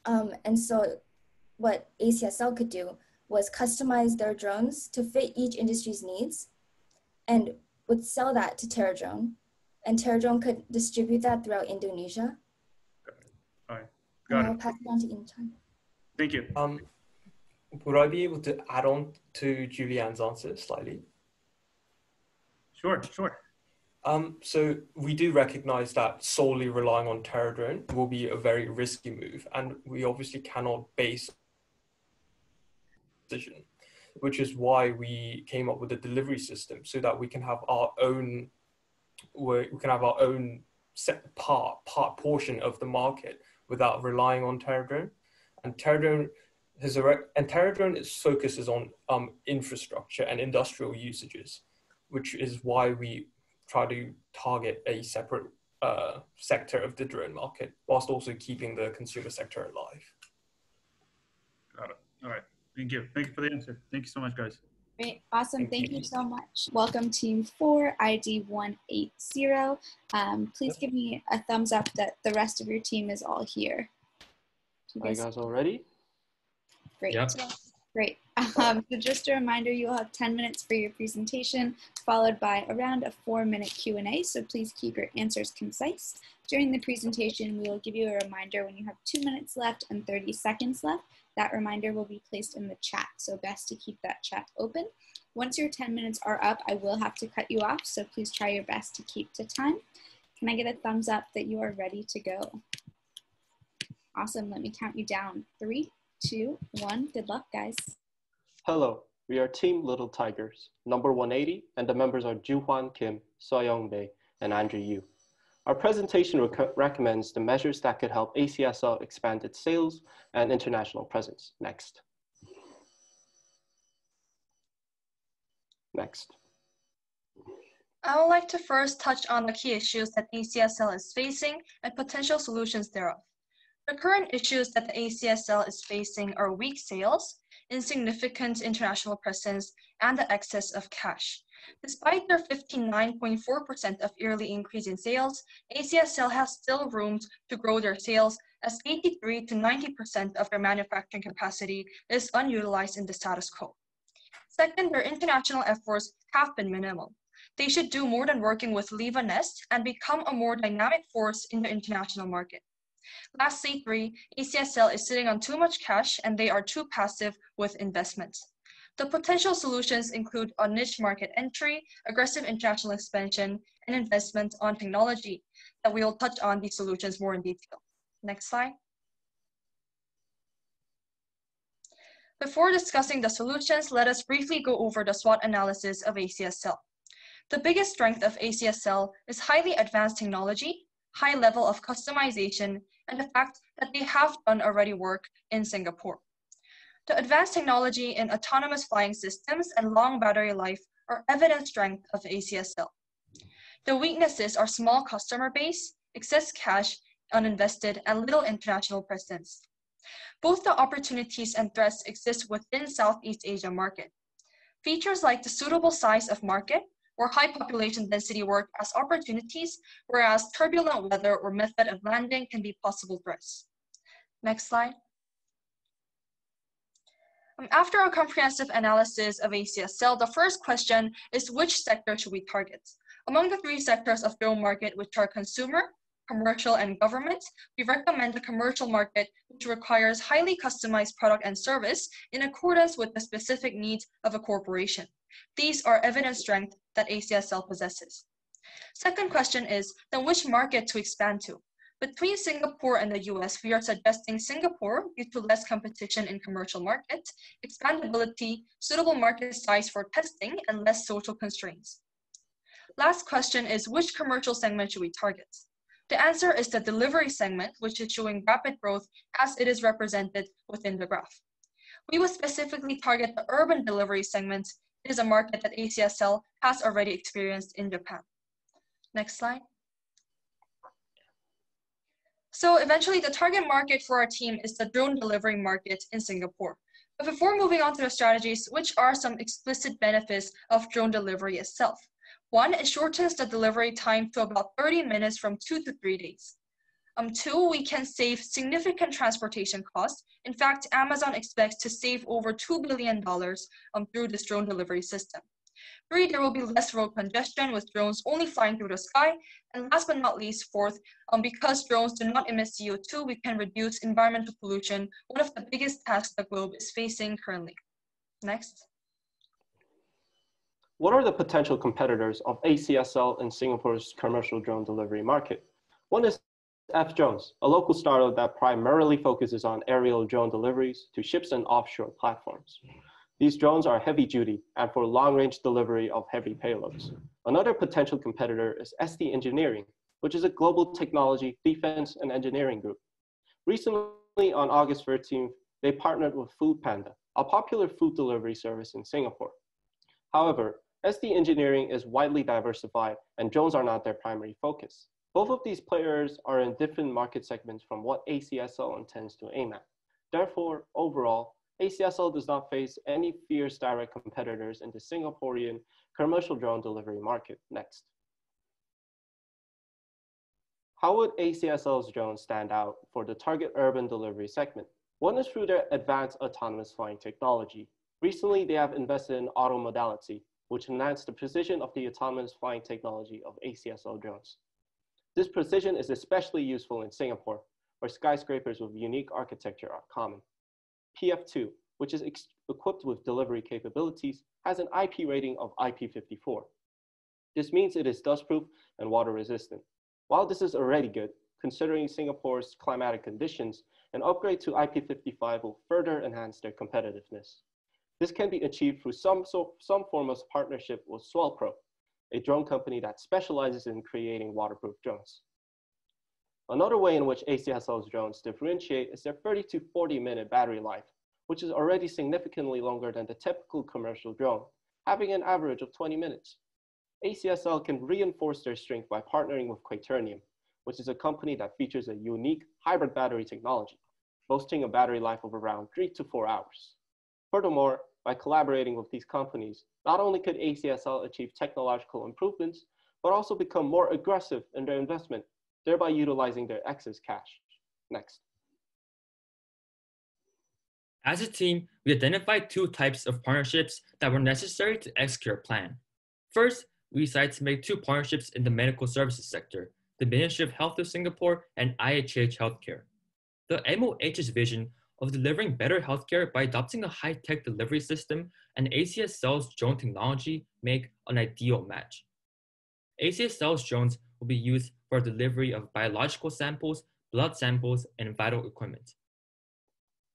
And so what ACSL could do was customize their drones to fit each industry's needs and would sell that to TerraDrone. And TerraDrone could distribute that throughout Indonesia. All right, got it. I'll pass it on to Inchan. Thank you. Would I be able to add on to Julianne's answer slightly? Sure. So we do recognize that solely relying on TerraDrone will be a very risky move, and we obviously cannot base decision, which is why we came up with a delivery system so that we can have our own set portion of the market without relying on TerraDrone. And TerraDrone focuses on infrastructure and industrial usages, which is why we try to target a separate sector of the drone market, whilst also keeping the consumer sector alive. Got it. All right. Thank you. Thank you for the answer. Thank you so much, guys. Great. Awesome. Thank you so much. Welcome team 4, ID 180. Please give me a thumbs up that the rest of your team is all here. Are you guys all ready? Great. Yep. Great. So just a reminder, you'll have 10 minutes for your presentation, followed by around a 4-minute Q&A. So please keep your answers concise. During the presentation, we will give you a reminder when you have 2 minutes left and 30 seconds left. That reminder will be placed in the chat, so best to keep that chat open. Once your 10 minutes are up, I will have to cut you off, so please try your best to keep to time. Can I get a thumbs up that you are ready to go? Awesome. Let me count you down. 3, 2, 1. Good luck, guys. Hello, we are Team Little Tigers, number 180, and the members are Ju-Hwan Kim, So-Young Bae, and Andrew Yu. Our presentation recommends the measures that could help ACSL expand its sales and international presence. Next. I would like to first touch on the key issues that ACSL is facing and potential solutions thereof. The current issues that the ACSL is facing are weak sales, insignificant international presence, and the excess of cash. Despite their 59.4% of yearly increase in sales, ACSL has still room to grow their sales as 83 to 90% of their manufacturing capacity is unutilized in the status quo. Second, their international efforts have been minimal. They should do more than working with Leave a Nest and become a more dynamic force in the international market. Lastly, 3, ACSL is sitting on too much cash and they are too passive with investments. The potential solutions include a niche market entry, aggressive international expansion, and investment on technology that we will touch on these solutions more in detail. Next slide. Before discussing the solutions, let us briefly go over the SWOT analysis of ACSL. The biggest strength of ACSL is highly advanced technology, high level of customization, and the fact that they have done already work in Singapore. The advanced technology in autonomous flying systems and long battery life are evident strength of ACSL. The weaknesses are small customer base, excess cash, uninvested, and little international presence. Both the opportunities and threats exist within Southeast Asia market. Features like the suitable size of market or high population density work as opportunities, whereas turbulent weather or method of landing can be possible threats. Next slide. After a comprehensive analysis of ACSL, the first question is which sector should we target? Among the 3 sectors of drone market, which are consumer, commercial, and government, we recommend the commercial market, which requires highly customized product and service in accordance with the specific needs of a corporation. These are evident strength that ACSL possesses. Second question is, then which market to expand to? Between Singapore and the US, we are suggesting Singapore due to less competition in commercial market, expandability, suitable market size for testing, and less social constraints. Last question is, which commercial segment should we target? The answer is the delivery segment, which is showing rapid growth as it is represented within the graph. We will specifically target the urban delivery segment. It is a market that ACSL has already experienced in Japan. Next slide. So eventually the target market for our team is the drone delivery market in Singapore. But before moving on to the strategies, which are some explicit benefits of drone delivery itself? 1, it shortens the delivery time to about 30 minutes from 2 to 3 days. 2, we can save significant transportation costs. In fact, Amazon expects to save over $2 billion through this drone delivery system. 3, there will be less road congestion with drones only flying through the sky. And last but not least, 4th, because drones do not emit CO2, we can reduce environmental pollution, one of the biggest tasks the globe is facing currently. Next. What are the potential competitors of ACSL in Singapore's commercial drone delivery market? One is F Drones, a local startup that primarily focuses on aerial drone deliveries to ships and offshore platforms. These drones are heavy duty and for long-range delivery of heavy payloads. Another potential competitor is ST Engineering, which is a global technology, defense, and engineering group. Recently, on August 13th, they partnered with Foodpanda, a popular food delivery service in Singapore. However, ST Engineering is widely diversified and drones are not their primary focus. Both of these players are in different market segments from what ACSL intends to aim at. Therefore, overall, ACSL does not face any fierce direct competitors in the Singaporean commercial drone delivery market. Next. How would ACSL's drones stand out for the target urban delivery segment? One is through their advanced autonomous flying technology. Recently, they have invested in auto modality, which enhanced the precision of the autonomous flying technology of ACSL drones. This precision is especially useful in Singapore, where skyscrapers with unique architecture are common. PF2, which is equipped with delivery capabilities, has an IP rating of IP54. This means it is dustproof and water resistant. While this is already good, considering Singapore's climatic conditions, an upgrade to IP55 will further enhance their competitiveness. This can be achieved through some form of partnership with Swot, a drone company that specializes in creating waterproof drones. Another way in which ACSL's drones differentiate is their 30 to 40 minute battery life, which is already significantly longer than the typical commercial drone, having an average of 20 minutes. ACSL can reinforce their strength by partnering with Quaternium, which is a company that features a unique hybrid battery technology, boasting a battery life of around 3 to 4 hours. Furthermore, by collaborating with these companies, not only could ACSL achieve technological improvements, but also become more aggressive in their investment, thereby utilizing their excess cash. Next. As a team, we identified 2 types of partnerships that were necessary to execute our plan. First, we decided to make 2 partnerships in the medical services sector, the Ministry of Health of Singapore, and IHH Healthcare. The MOH's vision of delivering better healthcare by adopting a high-tech delivery system and ACSL's drone technology make an ideal match. ACSL's drones will be used for delivery of biological samples, blood samples, and vital equipment.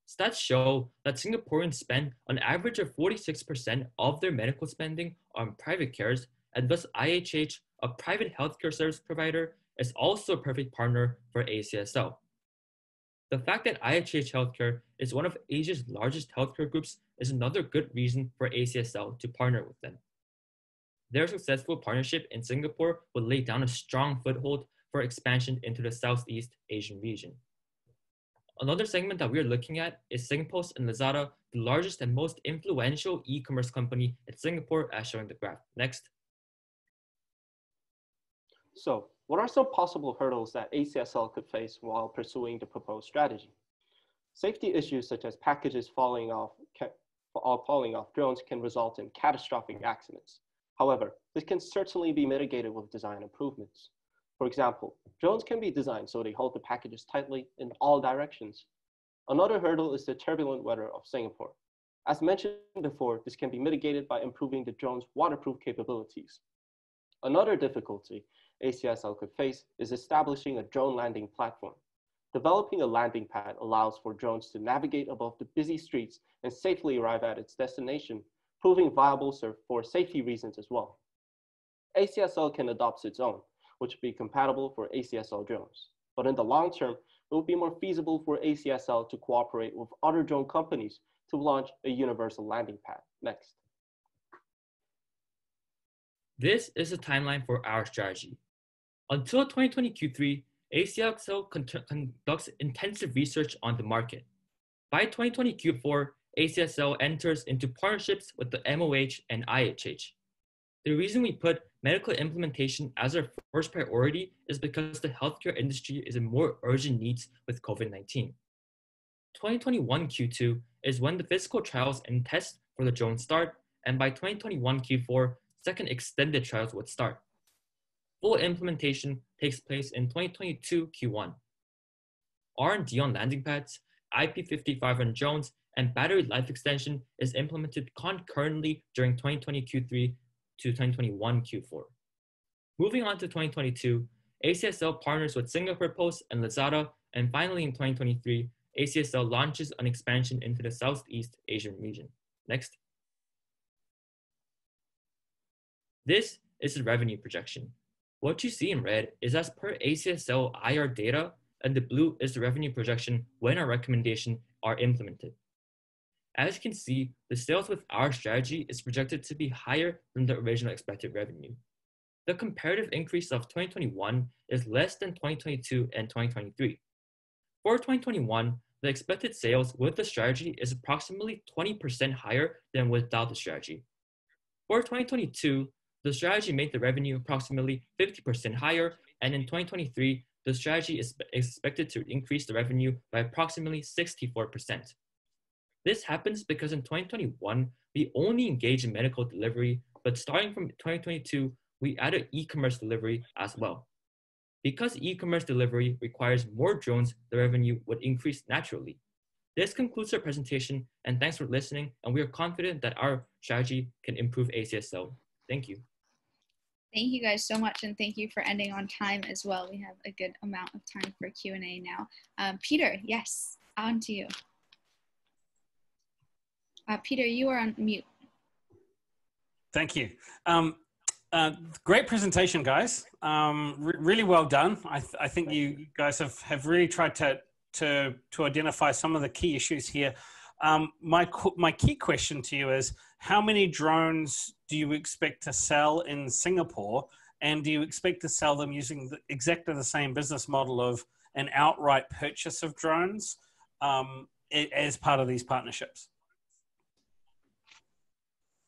Stats show that Singaporeans spend an average of 46% of their medical spending on private cares, and thus IHH, a private healthcare service provider, is also a perfect partner for ACSL. The fact that IHH Healthcare is one of Asia's largest healthcare groups is another good reason for ACSL to partner with them. Their successful partnership in Singapore will lay down a strong foothold for expansion into the Southeast Asian region. Another segment that we're looking at is Singpost and Lazada, the largest and most influential e-commerce company in Singapore, as shown in the graph. Next. So, what are some possible hurdles that ACSL could face while pursuing the proposed strategy? Safety issues such as packages falling off drones can result in catastrophic accidents. However, this can certainly be mitigated with design improvements. For example, drones can be designed so they hold the packages tightly in all directions. Another hurdle is the turbulent weather of Singapore. As mentioned before, this can be mitigated by improving the drone's waterproof capabilities. Another difficulty ACSL could face is establishing a drone landing platform. Developing a landing pad allows for drones to navigate above the busy streets and safely arrive at its destination, proving viable for safety reasons as well. ACSL can adopt its own, which will be compatible for ACSL drones. But in the long term, it will be more feasible for ACSL to cooperate with other drone companies to launch a universal landing pad. Next. This is a timeline for our strategy. Until 2020 Q3, ACSL conducts intensive research on the market. By 2020 Q4, ACSL enters into partnerships with the MOH and IHH. The reason we put medical implementation as our first priority is because the healthcare industry is in more urgent needs with COVID-19. 2021 Q2 is when the physical trials and tests for the drone start, and by 2021 Q4, second extended trials would start. Full implementation takes place in 2022 Q1. R&D on landing pads, IP55 on drones, and battery life extension is implemented concurrently during 2020 Q3 to 2021 Q4. Moving on to 2022, ACSL partners with Singapore Post and Lazada, and finally in 2023, ACSL launches an expansion into the Southeast Asian region. Next. This is the revenue projection. What you see in red is as per ACSL IR data, and the blue is the revenue projection when our recommendations are implemented. As you can see, the sales with our strategy is projected to be higher than the original expected revenue. The comparative increase of 2021 is less than 2022 and 2023. For 2021, the expected sales with the strategy is approximately 20% higher than without the strategy. For 2022, the strategy made the revenue approximately 50% higher, and in 2023, the strategy is expected to increase the revenue by approximately 64%. This happens because in 2021, we only engaged in medical delivery, but starting from 2022, we added e-commerce delivery as well. Because e-commerce delivery requires more drones, the revenue would increase naturally. This concludes our presentation, and thanks for listening, and we are confident that our strategy can improve ACSL. Thank you. Thank you guys so much, and thank you for ending on time as well. We have a good amount of time for Q&A now. Peter, yes, on to you. Peter, you are on mute. Thank you. Great presentation, guys. Really well done. I think you guys have really tried to identify some of the key issues here. My key question to you is, how many drones do you expect to sell in Singapore, and do you expect to sell them using exactly the same business model of an outright purchase of drones as part of these partnerships?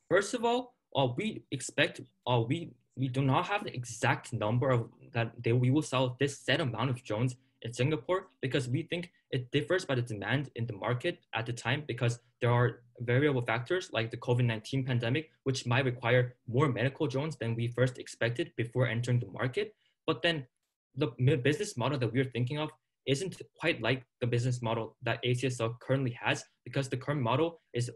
First of all, we expect, we do not have the exact number of that we will sell this set amount of drones in Singapore, because we think it differs by the demand in the market at the time, because there are variable factors like the COVID-19 pandemic, which might require more medical drones than we first expected before entering the market. But then the business model that we're thinking of isn't quite like the business model that ACSL currently has, because the current model has the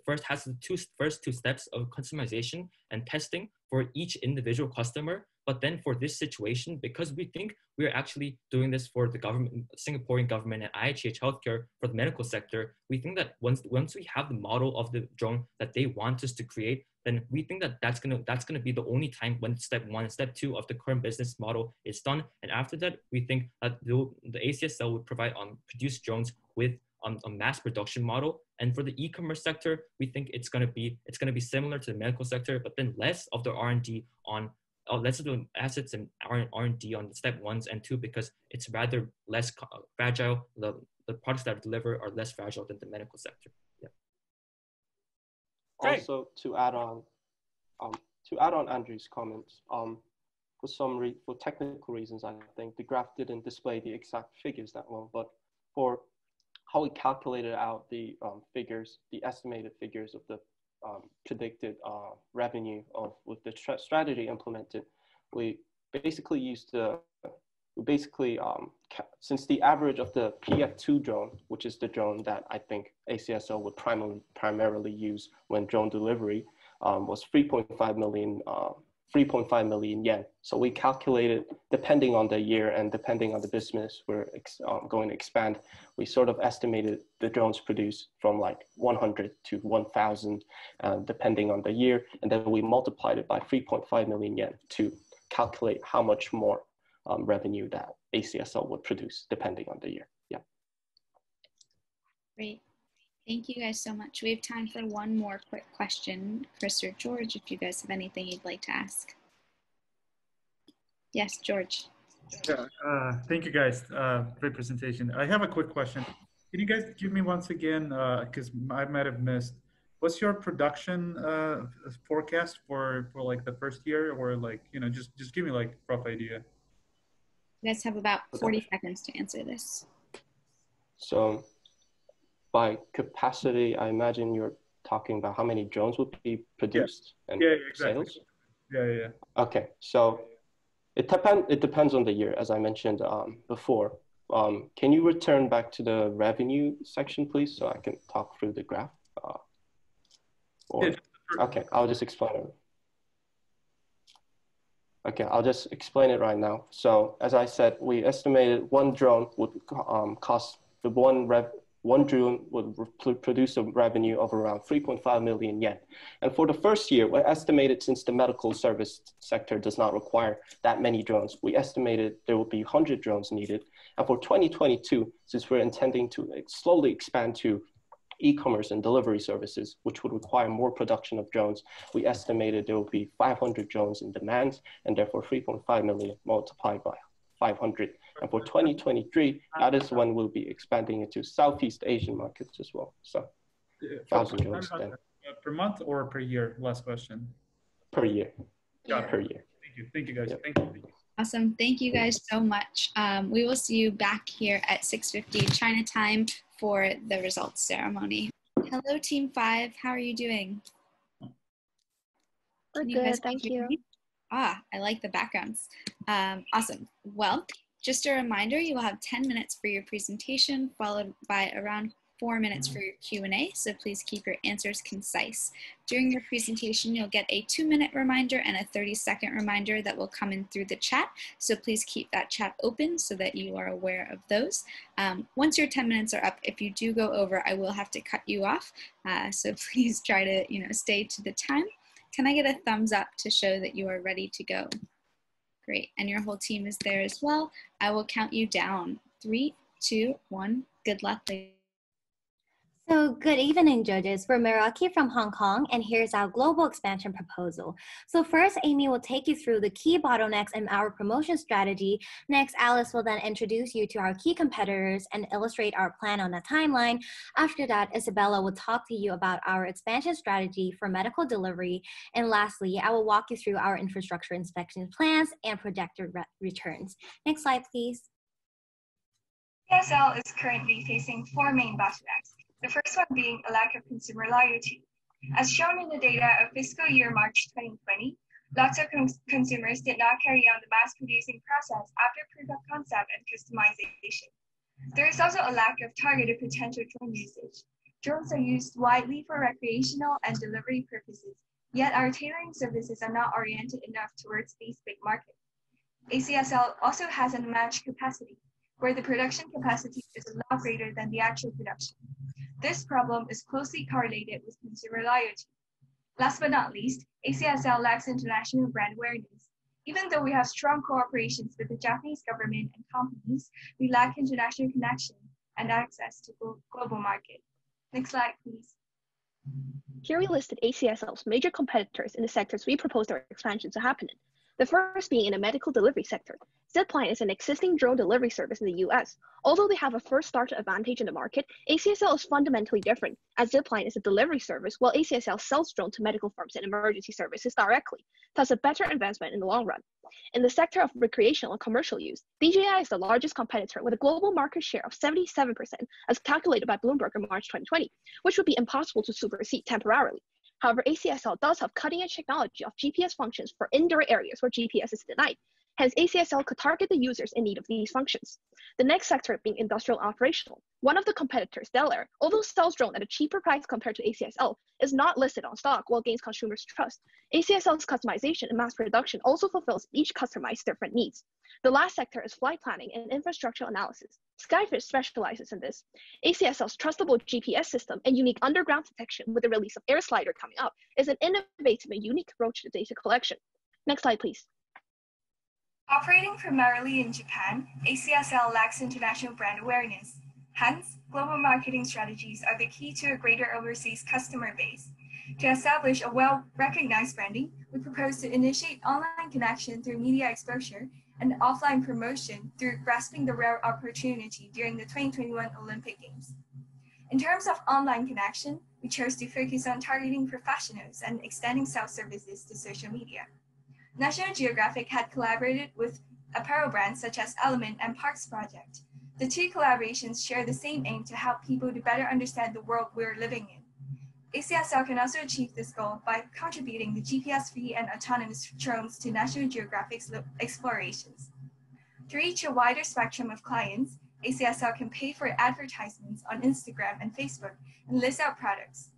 first two steps of customization and testing for each individual customer. But then for this situation, because we think we're actually doing this for the government, Singaporean government and IHH Healthcare for the medical sector, we think that once we have the model of the drone that they want us to create, then we think that that's gonna be the only time when step 1 and step 2 of the current business model is done. And after that, we think that the ACSL would provide produce drones with a mass production model. And for the e-commerce sector, we think it's gonna be similar to the medical sector, but then less of the R&D on less of the assets and R&D on step 1 and 2, because it's rather less fragile. The products that are delivered are less fragile than the medical sector. Yeah. Also, to add on Andrew's comments, for technical reasons, I think the graph didn't display the exact figures that well, but for how we calculated out the figures, the estimated figures of the predicted revenue with the strategy implemented, we basically used since the average of the PF2 drone, which is the drone that I think ACSL would primarily use when drone delivery, was 3.5 million yen. So we calculated, depending on the year and depending on the business we're going to expand, we sort of estimated the drones produced from like 100 to 1,000, depending on the year. And then we multiplied it by 3.5 million yen to calculate how much more revenue that ACSL would produce depending on the year. Yeah. Great. Thank you guys so much. We have time for one more quick question. Chris or George, if you guys have anything you'd like to ask. Yes, George. Yeah, thank you guys. Great presentation. I have a quick question. Can you guys give me once again, because I might have missed, what's your production forecast for like the first year, or like, you know, just give me like rough idea. You guys have about 40 seconds to answer this. So by capacity, I imagine you're talking about how many drones would be produced and exactly. sales? Yeah. Okay, so it depends on the year, as I mentioned before. Can you return back to the revenue section, please, so I can talk through the graph? Okay, I'll just explain it. Okay, I'll just explain it right now. So as I said, we estimated one drone would cost, one drone would produce a revenue of around 3.5 million yen. And for the first year, we estimated, since the medical service sector does not require that many drones, we estimated there would be 100 drones needed. And for 2022, since we're intending to slowly expand to e-commerce and delivery services, which would require more production of drones, we estimated there would be 500 drones in demand, and therefore 3.5 million multiplied by 500. And for 2023, that is when we'll be expanding into Southeast Asian markets as well. So 1,000 drones then. Per month or per year? Last question. Per year. Got it. Per year. Thank you guys. Yep. Thank you. Awesome. Thank you guys so much. We will see you back here at 6:50 China time for the results ceremony. Hello, Team 5. How are you doing? We're good, thank you. Ah, I like the backgrounds. Awesome. Well, just a reminder, you will have 10 minutes for your presentation, followed by around 4 minutes for your Q&A, so please keep your answers concise. During your presentation, you'll get a 2-minute reminder and a 30-second reminder that will come in through the chat, so please keep that chat open so that you are aware of those. Once your 10 minutes are up, if you do go over, I will have to cut you off, so please try to stay to the time. Can I get a thumbs up to show that you are ready to go? Great, and your whole team is there as well. I will count you down. 3, 2, 1, good luck, ladies. So good evening, judges. We're Meraki from Hong Kong, and here's our global expansion proposal. So first, Amy will take you through the key bottlenecks in our promotion strategy. Next, Alice will then introduce you to our key competitors and illustrate our plan on a timeline. After that, Isabella will talk to you about our expansion strategy for medical delivery. And lastly, I will walk you through our infrastructure inspection plans and projected returns. Next slide, please. ASL is currently facing 4 main bottlenecks. The first one being a lack of consumer loyalty. As shown in the data of fiscal year March 2020, Lots of consumers did not carry on the mass-producing process after proof of concept and customization. There is also a lack of targeted potential drone usage. Drones are used widely for recreational and delivery purposes, yet our tailoring services are not oriented enough towards these big markets. ACSL also has an unmatched capacity, where the production capacity is a lot greater than the actual production. This problem is closely correlated with consumer loyalty. Last but not least, ACSL lacks international brand awareness. Even though we have strong cooperations with the Japanese government and companies, we lack international connection and access to global market. Next slide, please. Here we listed ACSL's major competitors in the sectors we proposed our expansion to happen in. The first being in the medical delivery sector. Zipline is an existing drone delivery service in the US. Although they have a first starter advantage in the market, ACSL is fundamentally different, as Zipline is a delivery service while ACSL sells drones to medical firms and emergency services directly, thus a better investment in the long run. In the sector of recreational and commercial use, DJI is the largest competitor with a global market share of 77% as calculated by Bloomberg in March 2020, which would be impossible to supersede temporarily. However, ACSL does have cutting-edge technology of GPS functions for indoor areas where GPS is denied. Hence, ACSL could target the users in need of these functions. The next sector being industrial operational. One of the competitors, Deere, although sells drone at a cheaper price compared to ACSL, is not listed on stock while gains consumers' trust. ACSL's customization and mass production also fulfills each customer's different needs. The last sector is flight planning and infrastructure analysis. Skyfish specializes in this. ACSL's trustable GPS system and unique underground detection with the release of Air Slider coming up is an innovative and unique approach to data collection. Next slide, please. Operating primarily in Japan, ACSL lacks international brand awareness. Hence, global marketing strategies are the key to a greater overseas customer base. To establish a well-recognized branding, we propose to initiate online connection through media exposure and offline promotion through grasping the rare opportunity during the 2021 Olympic Games. In terms of online connection, we chose to focus on targeting professionals and extending sales services to social media. National Geographic had collaborated with apparel brands such as Element and Parks Project. The two collaborations share the same aim to help people to better understand the world we're living in. ACSL can also achieve this goal by contributing the GPS-free and autonomous drones to National Geographic's explorations. To reach a wider spectrum of clients, ACSL can pay for advertisements on Instagram and Facebook and list out products.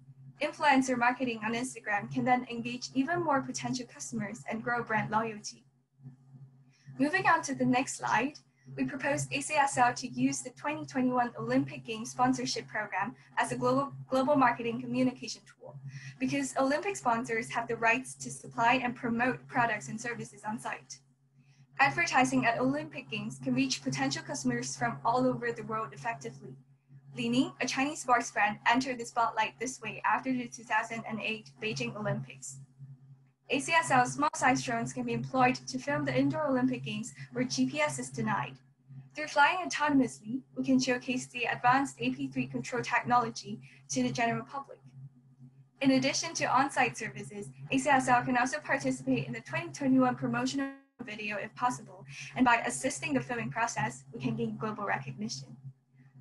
Influencer marketing on Instagram can then engage even more potential customers and grow brand loyalty. Moving on to the next slide, we propose ACSL to use the 2021 Olympic Games sponsorship program as a global marketing communication tool, because Olympic sponsors have the rights to supply and promote products and services on site. Advertising at Olympic Games can reach potential customers from all over the world effectively. Li Ning, a Chinese sports brand, entered the spotlight this way after the 2008 Beijing Olympics. ACSL small-sized drones can be employed to film the indoor Olympic Games where GPS is denied. Through flying autonomously, we can showcase the advanced AP3 control technology to the general public. In addition to on-site services, ACSL can also participate in the 2021 promotional video if possible, and by assisting the filming process, we can gain global recognition.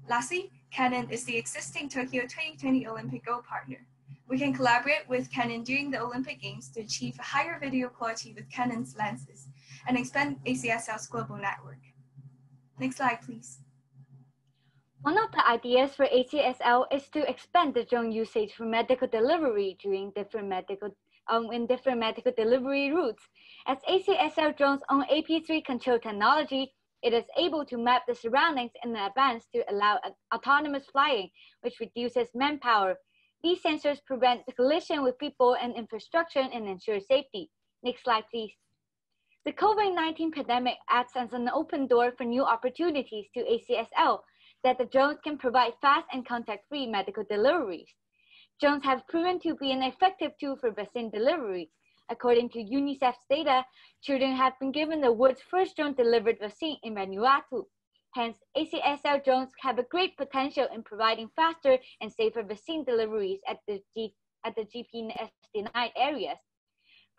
Lastly, Canon is the existing Tokyo 2020 Olympic Gold partner. We can collaborate with Canon during the Olympic Games to achieve a higher video quality with Canon's lenses and expand ACSL's global network. Next slide, please. One of the ideas for ACSL is to expand the drone usage for medical delivery during different medical delivery routes. As ACSL drones own AP3 control technology, it is able to map the surroundings in advance to allow autonomous flying, which reduces manpower. These sensors prevent the collision with people and infrastructure and ensure safety. Next slide, please. The COVID-19 pandemic acts as an open door for new opportunities to ACSL that the drones can provide fast and contact-free medical deliveries. Drones have proven to be an effective tool for vaccine delivery. According to UNICEF's data, children have been given the world's first drone-delivered vaccine in Vanuatu. Hence, ACSL drones have a great potential in providing faster and safer vaccine deliveries at the GPS-denied areas.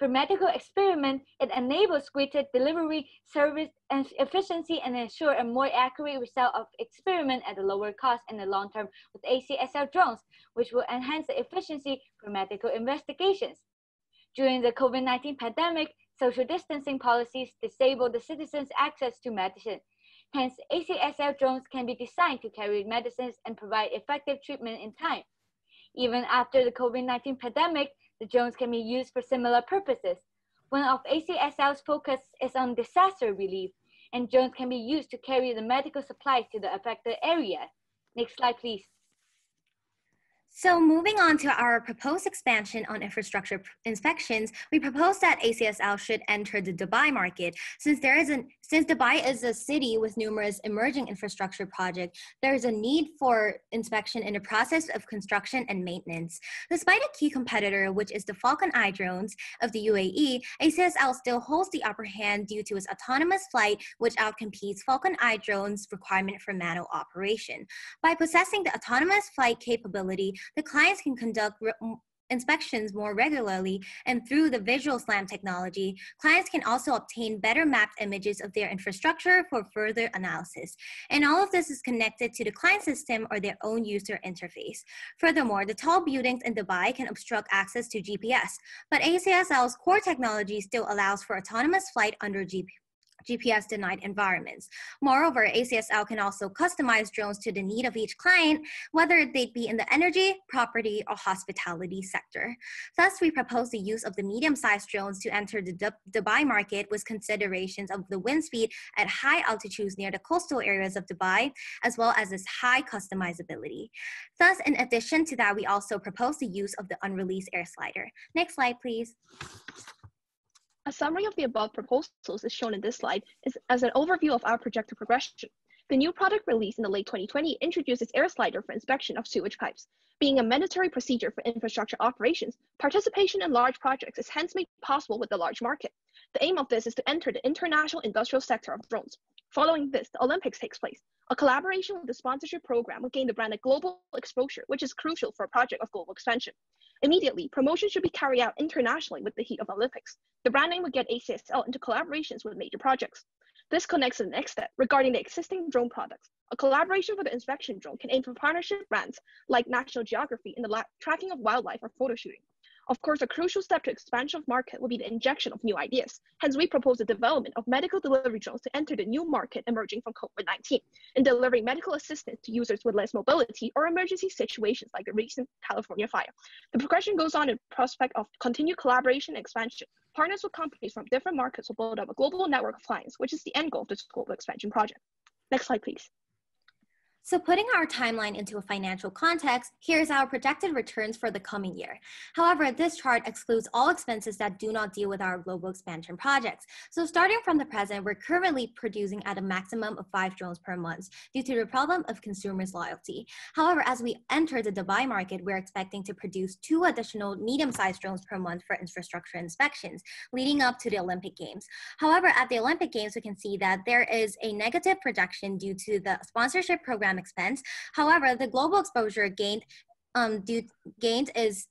For medical experiment, it enables greater delivery, service, and efficiency and ensure a more accurate result of experiment at a lower cost in the long term with ACSL drones, which will enhance the efficiency for medical investigations. During the COVID-19 pandemic, social distancing policies disable the citizens' access to medicine. Hence, ACSL drones can be designed to carry medicines and provide effective treatment in time. Even after the COVID-19 pandemic, the drones can be used for similar purposes. One of ACSL's focus is on disaster relief, and drones can be used to carry the medical supplies to the affected area. Next slide, please. So moving on to our proposed expansion on infrastructure inspections, we propose that ACSL should enter the Dubai market. Since Dubai is a city with numerous emerging infrastructure projects, there is a need for inspection in the process of construction and maintenance. Despite a key competitor, which is the Falcon Eye drones of the UAE, ACSL still holds the upper hand due to its autonomous flight, which outcompetes Falcon Eye drones' requirement for manual operation. By possessing the autonomous flight capability, the clients can conduct inspections more regularly, and through the visual SLAM technology, clients can also obtain better mapped images of their infrastructure for further analysis. And all of this is connected to the client system or their own user interface. Furthermore, the tall buildings in Dubai can obstruct access to GPS, but ACSL's core technology still allows for autonomous flight under GPS-denied environments. Moreover, ACSL can also customize drones to the need of each client, whether they be in the energy, property, or hospitality sector. Thus, we propose the use of the medium-sized drones to enter the Dubai market with considerations of the wind speed at high altitudes near the coastal areas of Dubai, as well as its high customizability. Thus, in addition to that, we also propose the use of the unreleased air slider. Next slide, please. A summary of the above proposals is shown in this slide as an overview of our projected progression. The new product released in the late 2020 introduces air slider for inspection of sewage pipes. Being a mandatory procedure for infrastructure operations, participation in large projects is hence made possible with the large market. The aim of this is to enter the international industrial sector of drones. Following this, the Olympics takes place. A collaboration with the sponsorship program will gain the brand a global exposure, which is crucial for a project of global expansion. Immediately, promotion should be carried out internationally with the heat of Olympics. The brand name will get ACSL into collaborations with major projects. This connects to the next step regarding the existing drone products. A collaboration for the inspection drone can aim for partnership brands like National Geography in the tracking of wildlife or photo shooting. Of course, a crucial step to expansion of market will be the injection of new ideas. Hence, we propose the development of medical delivery drones to enter the new market emerging from COVID-19 in delivering medical assistance to users with less mobility or emergency situations like the recent California fire. The progression goes on in prospect of continued collaboration and expansion. Partners with companies from different markets will build up a global network of clients, which is the end goal of this global expansion project. Next slide, please. So putting our timeline into a financial context, here's our projected returns for the coming year. However, this chart excludes all expenses that do not deal with our global expansion projects. So starting from the present, we're currently producing at a maximum of 5 drones per month due to the problem of consumers' loyalty. However, as we enter the Dubai market, we're expecting to produce 2 additional medium-sized drones per month for infrastructure inspections, leading up to the Olympic Games. However, at the Olympic Games, we can see that there is a negative projection due to the sponsorship program expense. However, the global exposure gained is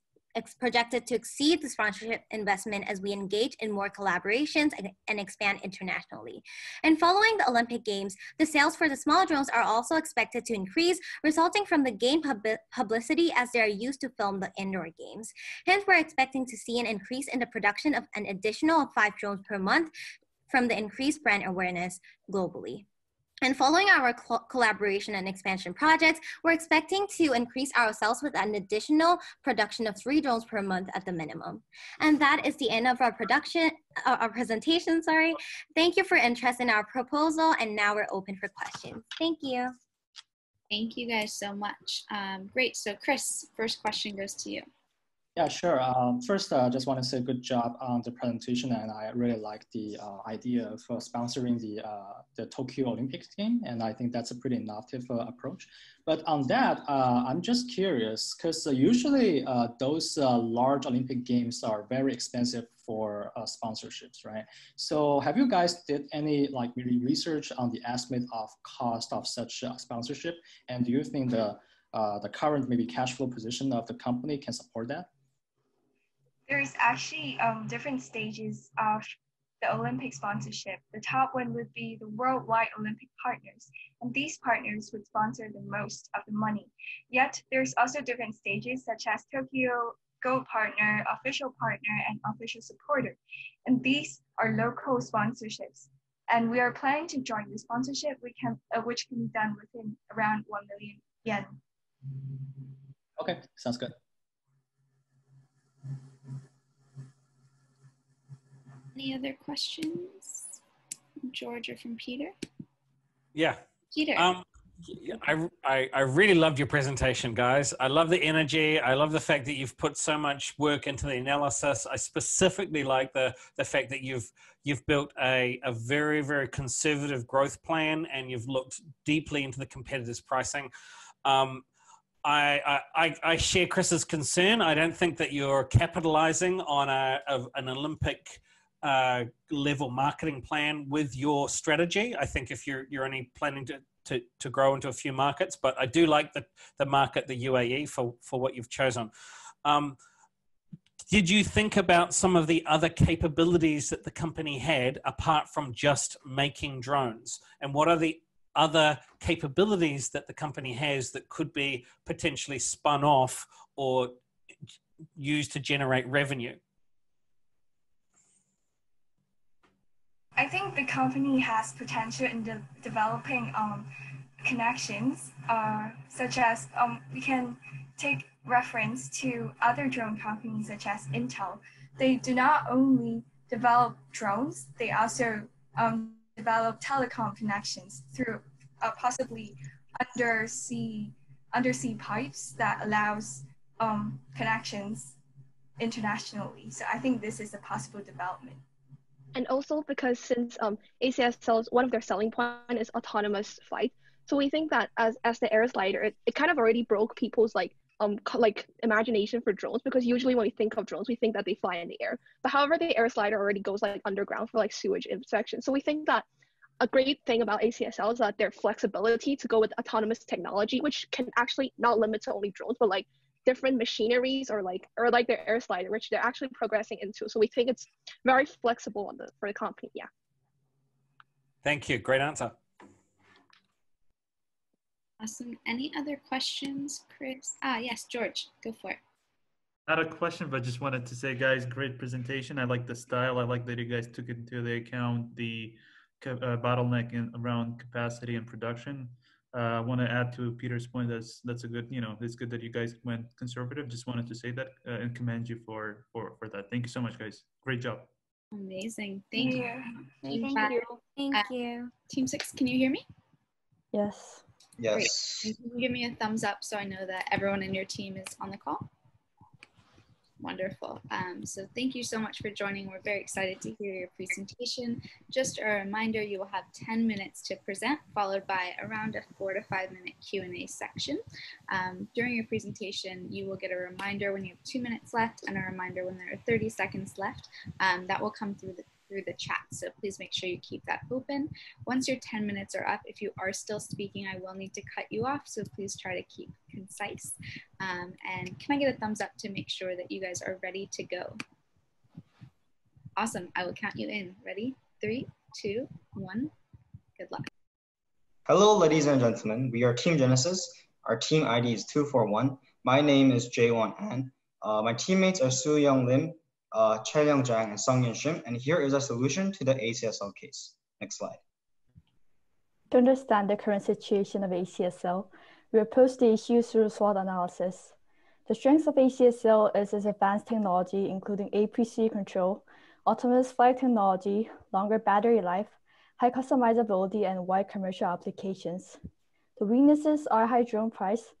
projected to exceed the sponsorship investment as we engage in more collaborations and expand internationally. And following the Olympic Games, the sales for the small drones are also expected to increase, resulting from the gained publicity as they are used to film the indoor games. Hence, we're expecting to see an increase in the production of an additional 5 drones per month from the increased brand awareness globally. And following our collaboration and expansion projects, we're expecting to increase our sales with an additional production of 3 drones per month at the minimum. And that is the end of our presentation. Thank you for interest in our proposal, and now we're open for questions. Thank you. Thank you guys so much. Great, so Chris, first question goes to you. Yeah, sure. First, I just want to say good job on the presentation, and I really like the idea of sponsoring the Tokyo Olympics game, and I think that's a pretty innovative approach. But on that, I'm just curious, because usually those large Olympic games are very expensive for sponsorships, right? So have you guys did any research on the estimate of cost of such sponsorship, and do you think the current maybe cash flow position of the company can support that? There's actually different stages of the Olympic sponsorship. The top one would be the worldwide Olympic partners, and these partners would sponsor the most of the money. Yet there's also different stages such as Tokyo Gold Partner, Official Partner, and Official Supporter. And these are local sponsorships. And we are planning to join the sponsorship, which can be done within around 1 million yen. Okay, sounds good. Any other questions from George or from Peter? Yeah. Peter. I really loved your presentation, guys. I love the energy. I love the fact that you've put so much work into the analysis. I specifically like the fact that you've built a very, very conservative growth plan, and you've looked deeply into the competitors' pricing. I share Chris's concern. I don't think that you're capitalizing on an Olympic level marketing plan with your strategy. I think if you're only planning to grow into a few markets, but I do like the market, the UAE, for what you've chosen. Did you think about some of the other capabilities that the company had apart from just making drones? And what are the other capabilities that the company has that could be potentially spun off or used to generate revenue? I think the company has potential in developing connections, such as we can take reference to other drone companies such as Intel. They do not only develop drones, they also develop telecom connections through possibly undersea pipes that allows connections internationally. So I think this is a possible development. And also because since ACSL's one of their selling point is autonomous flight, so we think that as the air slider, it kind of already broke people's like imagination for drones, because usually when we think of drones, we think that they fly in the air. But however, the air slider already goes like underground for like sewage inspection. So we think that a great thing about ACSL is that their flexibility to go with autonomous technology, which can actually not limit to only drones, but like different machineries or like their air slider, which they're actually progressing into. So we think it's very flexible for the company. Yeah. Thank you. Great answer. Awesome. Any other questions, Chris? Yes, George, go for it. Not a question, but just wanted to say, guys, great presentation. I like the style. I like that you guys took into the account the bottleneck around capacity and production. I want to add to Peter's point. That's a good, it's good that you guys went conservative. Just wanted to say that and commend you for that. Thank you so much, guys. Great job. Amazing. Thank you. Thank you. Thank you. Team 6, can you hear me? Yes. Yes. Great. Can you give me a thumbs up so I know that everyone in your team is on the call? Wonderful. So thank you so much for joining. We're very excited to hear your presentation. Just a reminder, you will have 10 minutes to present, followed by around a 4 to 5 minute Q&A section. During your presentation, you will get a reminder when you have 2 minutes left and a reminder when there are 30 seconds left. That will come through the chat, so please make sure you keep that open. Once your 10 minutes are up, if you are still speaking, I will need to cut you off, so please try to keep concise. And can I get a thumbs up to make sure that you guys are ready to go? Awesome, I will count you in. Ready? 3, 2, 1, good luck. Hello, ladies and gentlemen. We are Team Genesis. Our team ID is 241. My name is Jaewon An. My teammates are Soo-young Lim, Chae-young Jang, and Sung-Yun Shim, and here is a solution to the ACSL case. Next slide. To understand the current situation of ACSL, we approach the issue through SWOT analysis. The strengths of ACSL is its advanced technology, including APC control, autonomous flight technology, longer battery life, high customizability, and wide commercial applications. The weaknesses are high drone price,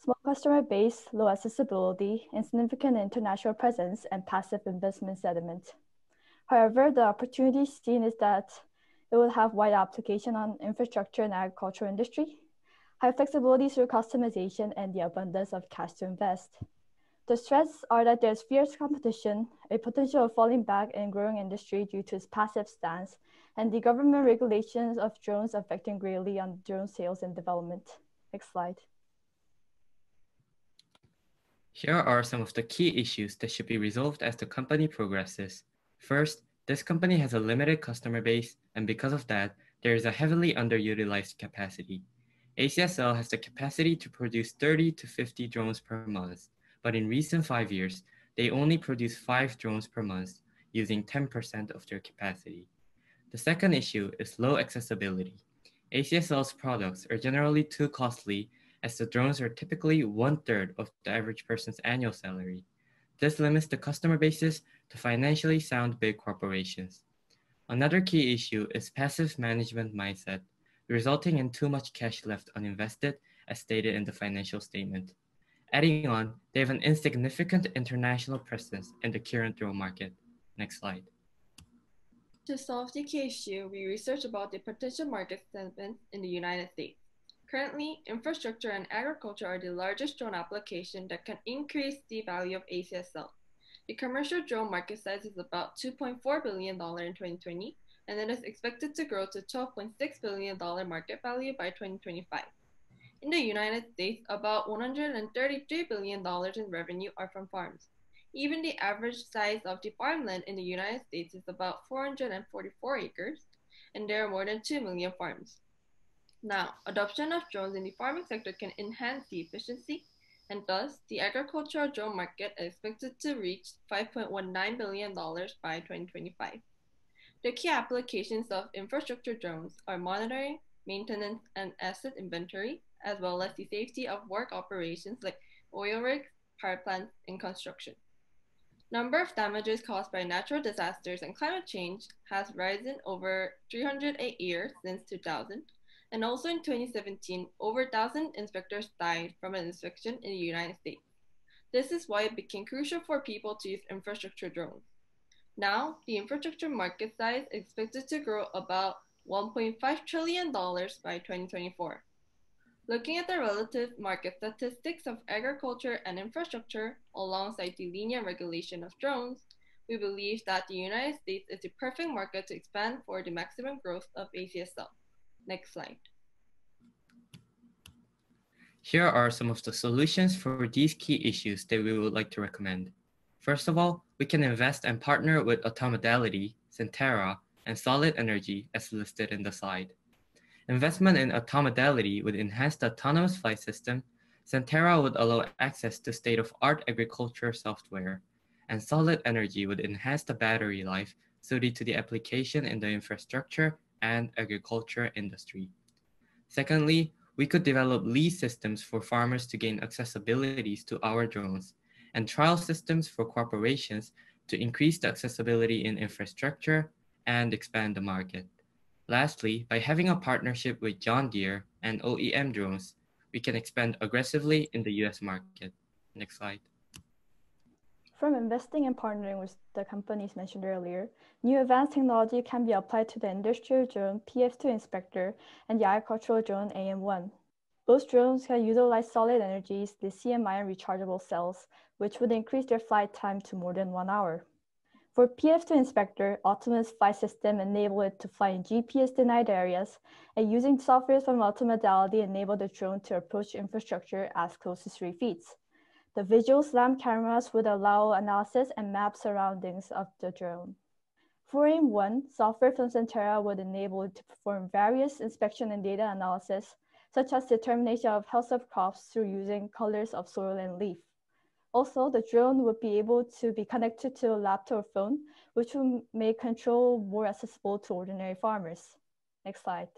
small customer base, low accessibility, insignificant international presence, and passive investment sentiment. However, the opportunity seen is that it will have wide application on infrastructure and agricultural industry, high flexibility through customization, and the abundance of cash to invest. The threats are that there's fierce competition, a potential of falling back in growing industry due to its passive stance, and the government regulations of drones affecting greatly on drone sales and development. Next slide. Here are some of the key issues that should be resolved as the company progresses. First, this company has a limited customer base, and because of that, there is a heavily underutilized capacity. ACSL has the capacity to produce 30 to 50 drones per month, but in recent 5 years, they only produce 5 drones per month, using 10% of their capacity. The second issue is low accessibility. ACSL's products are generally too costly as the drones are typically 1/3 of the average person's annual salary. This limits the customer bases to financially sound big corporations. Another key issue is passive management mindset, resulting in too much cash left uninvested as stated in the financial statement. Adding on, they have an insignificant international presence in the current drone market. Next slide. To solve the key issue, we researched about the potential market segments in the United States. Currently, infrastructure and agriculture are the largest drone application that can increase the value of ACSL. The commercial drone market size is about $2.4 billion in 2020, and it is expected to grow to $12.6 billion market value by 2025. In the United States, about $133 billion in revenue are from farms. Even the average size of the farmland in the United States is about 444 acres, and there are more than 2 million farms. Now, adoption of drones in the farming sector can enhance the efficiency, and thus, the agricultural drone market is expected to reach $5.19 billion by 2025. The key applications of infrastructure drones are monitoring, maintenance, and asset inventory, as well as the safety of work operations like oil rigs, power plants, and construction. Number of damages caused by natural disasters and climate change has risen over 308 years since 2000, and also in 2017, over 1,000 inspectors died from an inspection in the United States. This is why it became crucial for people to use infrastructure drones. Now, the infrastructure market size is expected to grow about $1.5 trillion by 2024. Looking at the relative market statistics of agriculture and infrastructure alongside the lenient regulation of drones, we believe that the United States is the perfect market to expand for the maximum growth of ACSL. Next slide. Here are some of the solutions for these key issues that we would like to recommend. First of all, we can invest and partner with Automodality, Centera, and Solid Energy as listed in the slide. Investment in Automodality would enhance the autonomous flight system, Centera would allow access to state-of-art agriculture software, and Solid Energy would enhance the battery life suited to the application in the infrastructure and agriculture industry. Secondly, we could develop lease systems for farmers to gain accessibilities to our drones, and trial systems for corporations to increase the accessibility in infrastructure and expand the market. Lastly, by having a partnership with John Deere and OEM drones, we can expand aggressively in the US market. Next slide. From investing and partnering with the companies mentioned earlier, new advanced technology can be applied to the industrial drone PF2 inspector and the agricultural drone AM1. Both drones can utilize Solid Energy's lithium-ion rechargeable cells, which would increase their flight time to more than 1 hour. For PF2 inspector, autonomous flight system enable it to fly in GPS-denied areas, and using software from Automodality enable the drone to approach infrastructure as close as 3 feet. The visual SLAM cameras would allow analysis and map surroundings of the drone. For AIM-1, software from Centera would enable it to perform various inspection and data analysis, such as determination of health of crops through using colors of soil and leaf. Also, the drone would be able to be connected to a laptop or phone, which will make control more accessible to ordinary farmers. Next slide.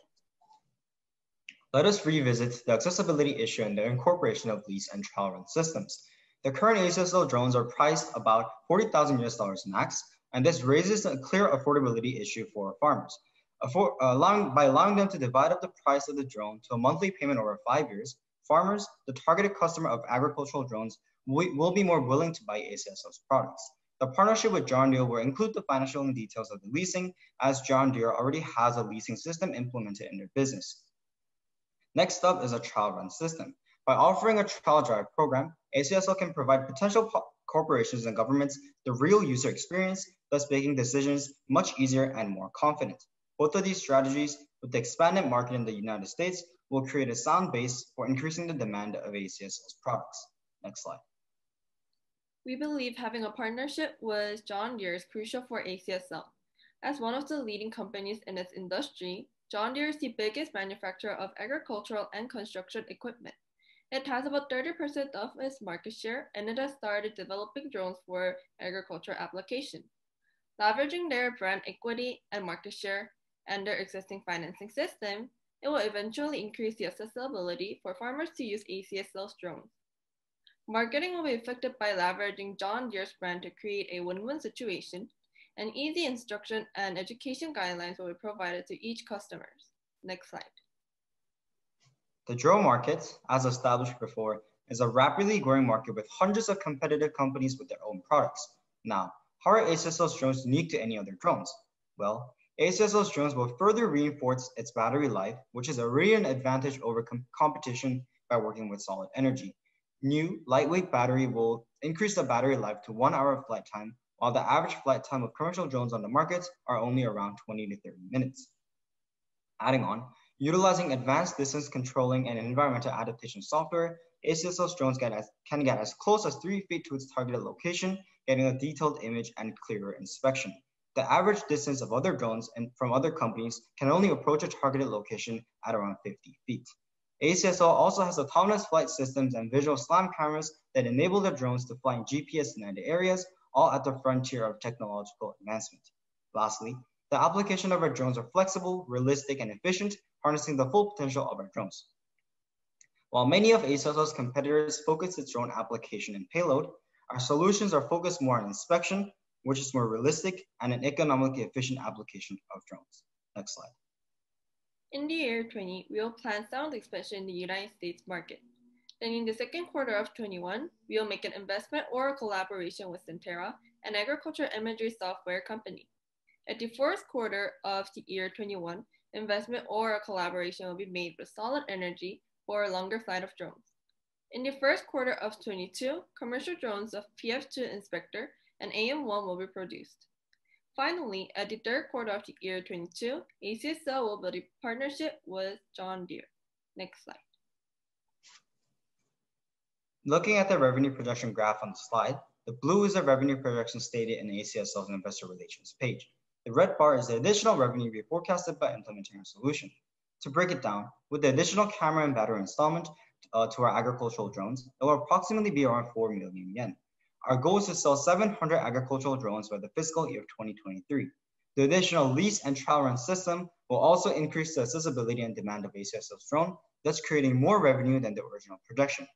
Let us revisit the accessibility issue and the incorporation of lease and trial run systems. The current ACSL drones are priced about $40,000 max, and this raises a clear affordability issue for farmers. By allowing them to divide up the price of the drone to a monthly payment over 5 years, farmers, the targeted customer of agricultural drones, will be more willing to buy ACSL's products. The partnership with John Deere will include the financial details of the leasing, as John Deere already has a leasing system implemented in their business. Next up is a trial run system. By offering a trial drive program, ACSL can provide potential corporations and governments the real user experience, thus making decisions much easier and more confident. Both of these strategies, with the expanded market in the United States, will create a sound base for increasing the demand of ACSL's products. Next slide. We believe having a partnership with John Deere is crucial for ACSL. As one of the leading companies in its industry, John Deere is the biggest manufacturer of agricultural and construction equipment. It has about 30% of its market share, and it has started developing drones for agriculture application. Leveraging their brand equity and market share and their existing financing system, it will eventually increase the accessibility for farmers to use ACSL's drones. Marketing will be affected by leveraging John Deere's brand to create a win-win situation, and easy instruction and education guidelines will be provided to each customer. Next slide. The drone market, as established before, is a rapidly growing market with hundreds of competitive companies with their own products. Now, how are ACSL's drones unique to any other drones? Well, ACSL's drones will further reinforce its battery life, which is already an advantage over competition by working with solid energy. New lightweight battery will increase the battery life to 1 hour of flight time, while the average flight time of commercial drones on the market are only around 20 to 30 minutes. Adding on, utilizing advanced distance controlling and environmental adaptation software, ACSL's drones can get as close as 3 feet to its targeted location, getting a detailed image and clearer inspection. The average distance of other drones and from other companies can only approach a targeted location at around 50 feet. ACSL also has autonomous flight systems and visual SLAM cameras that enable the drones to fly in GPS-denied areas, all at the frontier of technological advancement. Lastly, the application of our drones are flexible, realistic, and efficient, harnessing the full potential of our drones. While many of ACSL's competitors focus its drone application and payload, our solutions are focused more on inspection, which is more realistic and an economically efficient application of drones. Next slide. In the year 20, we will plan sound expansion in the United States market. Then in the second quarter of 21, we will make an investment or a collaboration with Centera, an agriculture imagery software company. At the fourth quarter of the year 21, investment or a collaboration will be made with Solid Energy for a longer flight of drones. In the first quarter of 22, commercial drones of PF2 Inspector and AM1 will be produced. Finally, at the third quarter of the year 22, ACSL will build a partnership with John Deere. Next slide. Looking at the revenue projection graph on the slide, the blue is the revenue projection stated in ACSL's investor relations page. The red bar is the additional revenue we forecasted by implementing our solution. To break it down, with the additional camera and battery installment to our agricultural drones, it will approximately be around 4 million yen. Our goal is to sell 700 agricultural drones by the fiscal year of 2023. The additional lease and trial run system will also increase the accessibility and demand of ACSL's drone, thus creating more revenue than the original projection.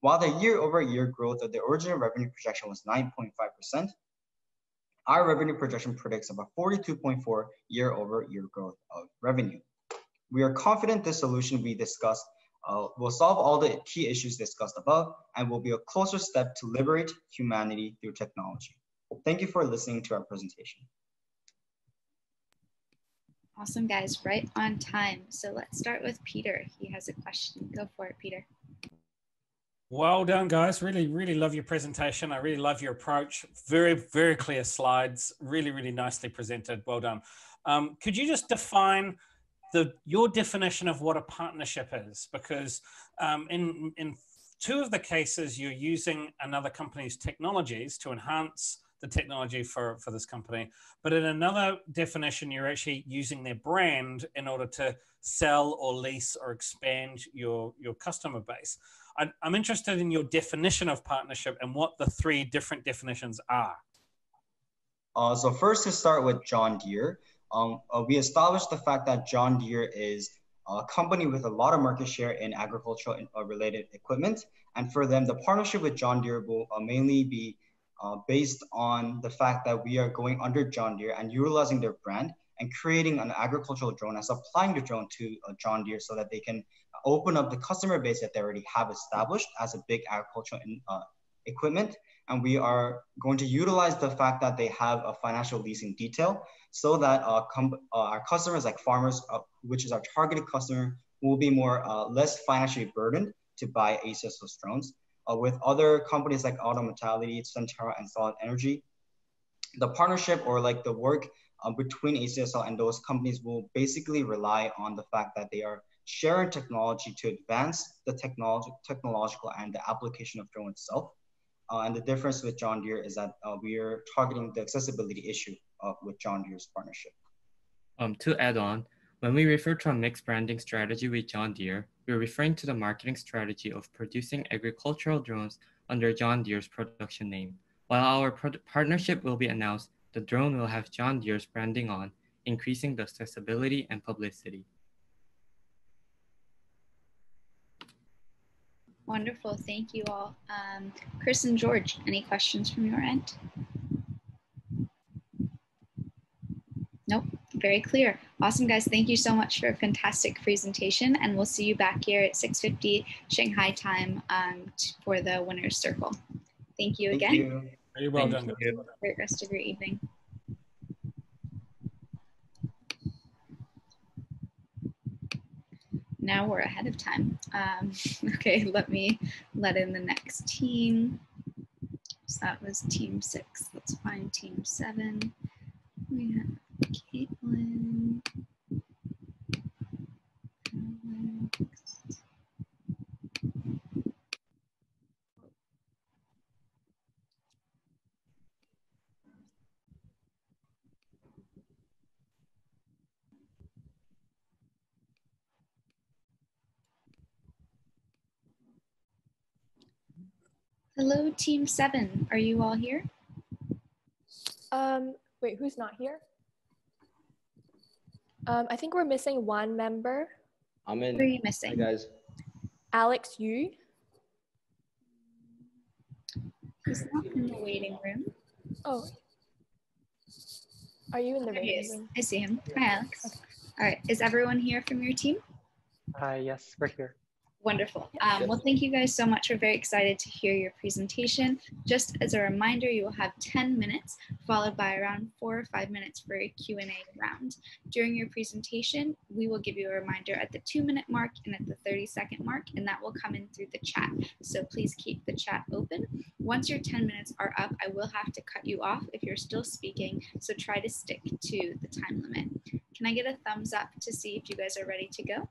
While the year-over-year growth of the original revenue projection was 9.5%, our revenue projection predicts about 42.4% year-over-year growth of revenue. We are confident this solution we discussed will solve all the key issues discussed above and will be a closer step to liberate humanity through technology. Thank you for listening to our presentation. Awesome, guys, right on time. So let's start with Peter. He has a question. Go for it, Peter. Well done, guys. Really, really love your presentation. I really love your approach. Very, very clear slides. Really, really nicely presented. Well done. Could you just define your definition of what a partnership is? Because in two of the cases, you're using another company's technologies to enhance the technology for this company. But in another definition, you're actually using their brand in order to sell or lease or expand your customer base. I'm interested in your definition of partnership and what the three different definitions are. So first, to start with John Deere, we established the fact that John Deere is a company with a lot of market share in agricultural related equipment. And for them, the partnership with John Deere will mainly be based on the fact that we are going under John Deere and utilizing their brand and creating an agricultural drone and supplying the drone to John Deere so that they can open up the customer base that they already have established as a big agricultural equipment. And we are going to utilize the fact that they have a financial leasing detail so that our customers like farmers, which is our targeted customer, will be less financially burdened to buy ACSL's drones. With other companies like Auto Mortality, Centera, and Solid Energy, the partnership or like the work between ACSL and those companies will basically rely on the fact that they are sharing technology to advance the technological and the application of drone itself. And the difference with John Deere is that we are targeting the accessibility issue with John Deere's partnership. To add on, when we refer to a mixed branding strategy with John Deere, we're referring to the marketing strategy of producing agricultural drones under John Deere's production name. While our partnership will be announced The drone will have John Deere's branding on, increasing the accessibility and publicity. Wonderful, thank you all. Chris and George, any questions from your end? Nope, very clear. Awesome, guys. Thank you so much for a fantastic presentation, and we'll see you back here at 6:50 Shanghai time for the winner's circle. Thank you again. Thank you. Very well done. Great rest of your evening. Now we're ahead of time. Okay, let me let in the next team. So that was team 6. Let's find team 7. We have Caitlin. Hello, team 7. Are you all here? Wait, who's not here? I think we're missing one member. I'm in. Who are you missing? Hi, guys. Alex Yu. He's not in the waiting room. Oh. Are you in the There he waiting is. room? I see him. Hi, Alex. Okay. All right, is everyone here from your team? Hi, yes, we're here. Wonderful. Well, thank you guys so much. We're very excited to hear your presentation. Just as a reminder, you will have 10 minutes, followed by around 4 or 5 minutes for a Q&A round. During your presentation, we will give you a reminder at the 2-minute mark and at the 30-second mark, and that will come in through the chat. So please keep the chat open. Once your 10 minutes are up, I will have to cut you off if you're still speaking, so try to stick to the time limit. Can I get a thumbs up to see if you guys are ready to go?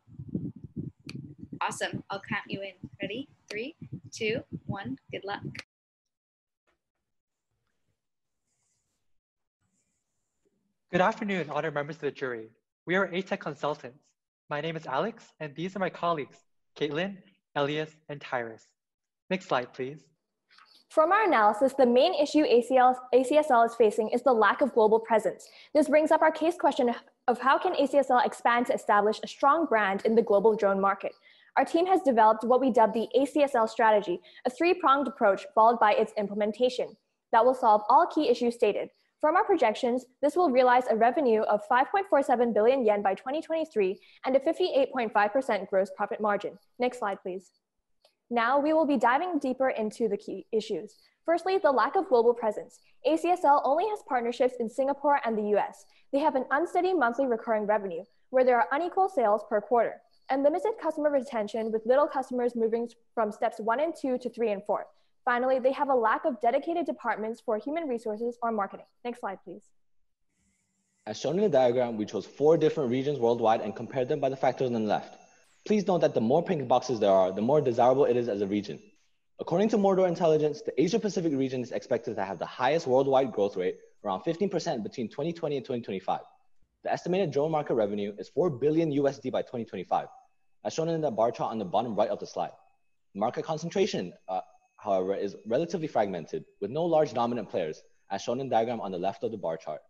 Awesome. I'll count you in. Ready? 3, 2, 1. Good luck. Good afternoon, honored members of the jury. We are ATEC consultants. My name is Alex, and these are my colleagues, Caitlin, Elias, and Tyrus. Next slide, please. From our analysis, the main issue ACSL is facing is the lack of global presence. This brings up our case question of how can ACSL expand to establish a strong brand in the global drone market. Our team has developed what we dub the Acsl Strategy, a 3-pronged approach followed by its implementation that will solve all key issues stated. From our projections, this will realize a revenue of 5.47 billion yen by 2023 and a 58.5% gross profit margin. Next slide, please. Now we will be diving deeper into the key issues. Firstly, the lack of global presence. ACSL only has partnerships in Singapore and the US. They have an unsteady monthly recurring revenue, where there are unequal sales per quarter, and limited customer retention with little customers moving from steps 1 and 2 to 3 and 4. Finally, they have a lack of dedicated departments for human resources or marketing. Next slide, please. As shown in the diagram, we chose 4 different regions worldwide and compared them by the factors on the left. Please note that the more pink boxes there are, the more desirable it is as a region. According to Mordor Intelligence, the Asia-Pacific region is expected to have the highest worldwide growth rate, around 15% between 2020 and 2025. The estimated drone market revenue is $4 billion USD by 2025, as shown in the bar chart on the bottom right of the slide. Market concentration, however, is relatively fragmented, with no large dominant players, as shown in the diagram on the left of the bar chart.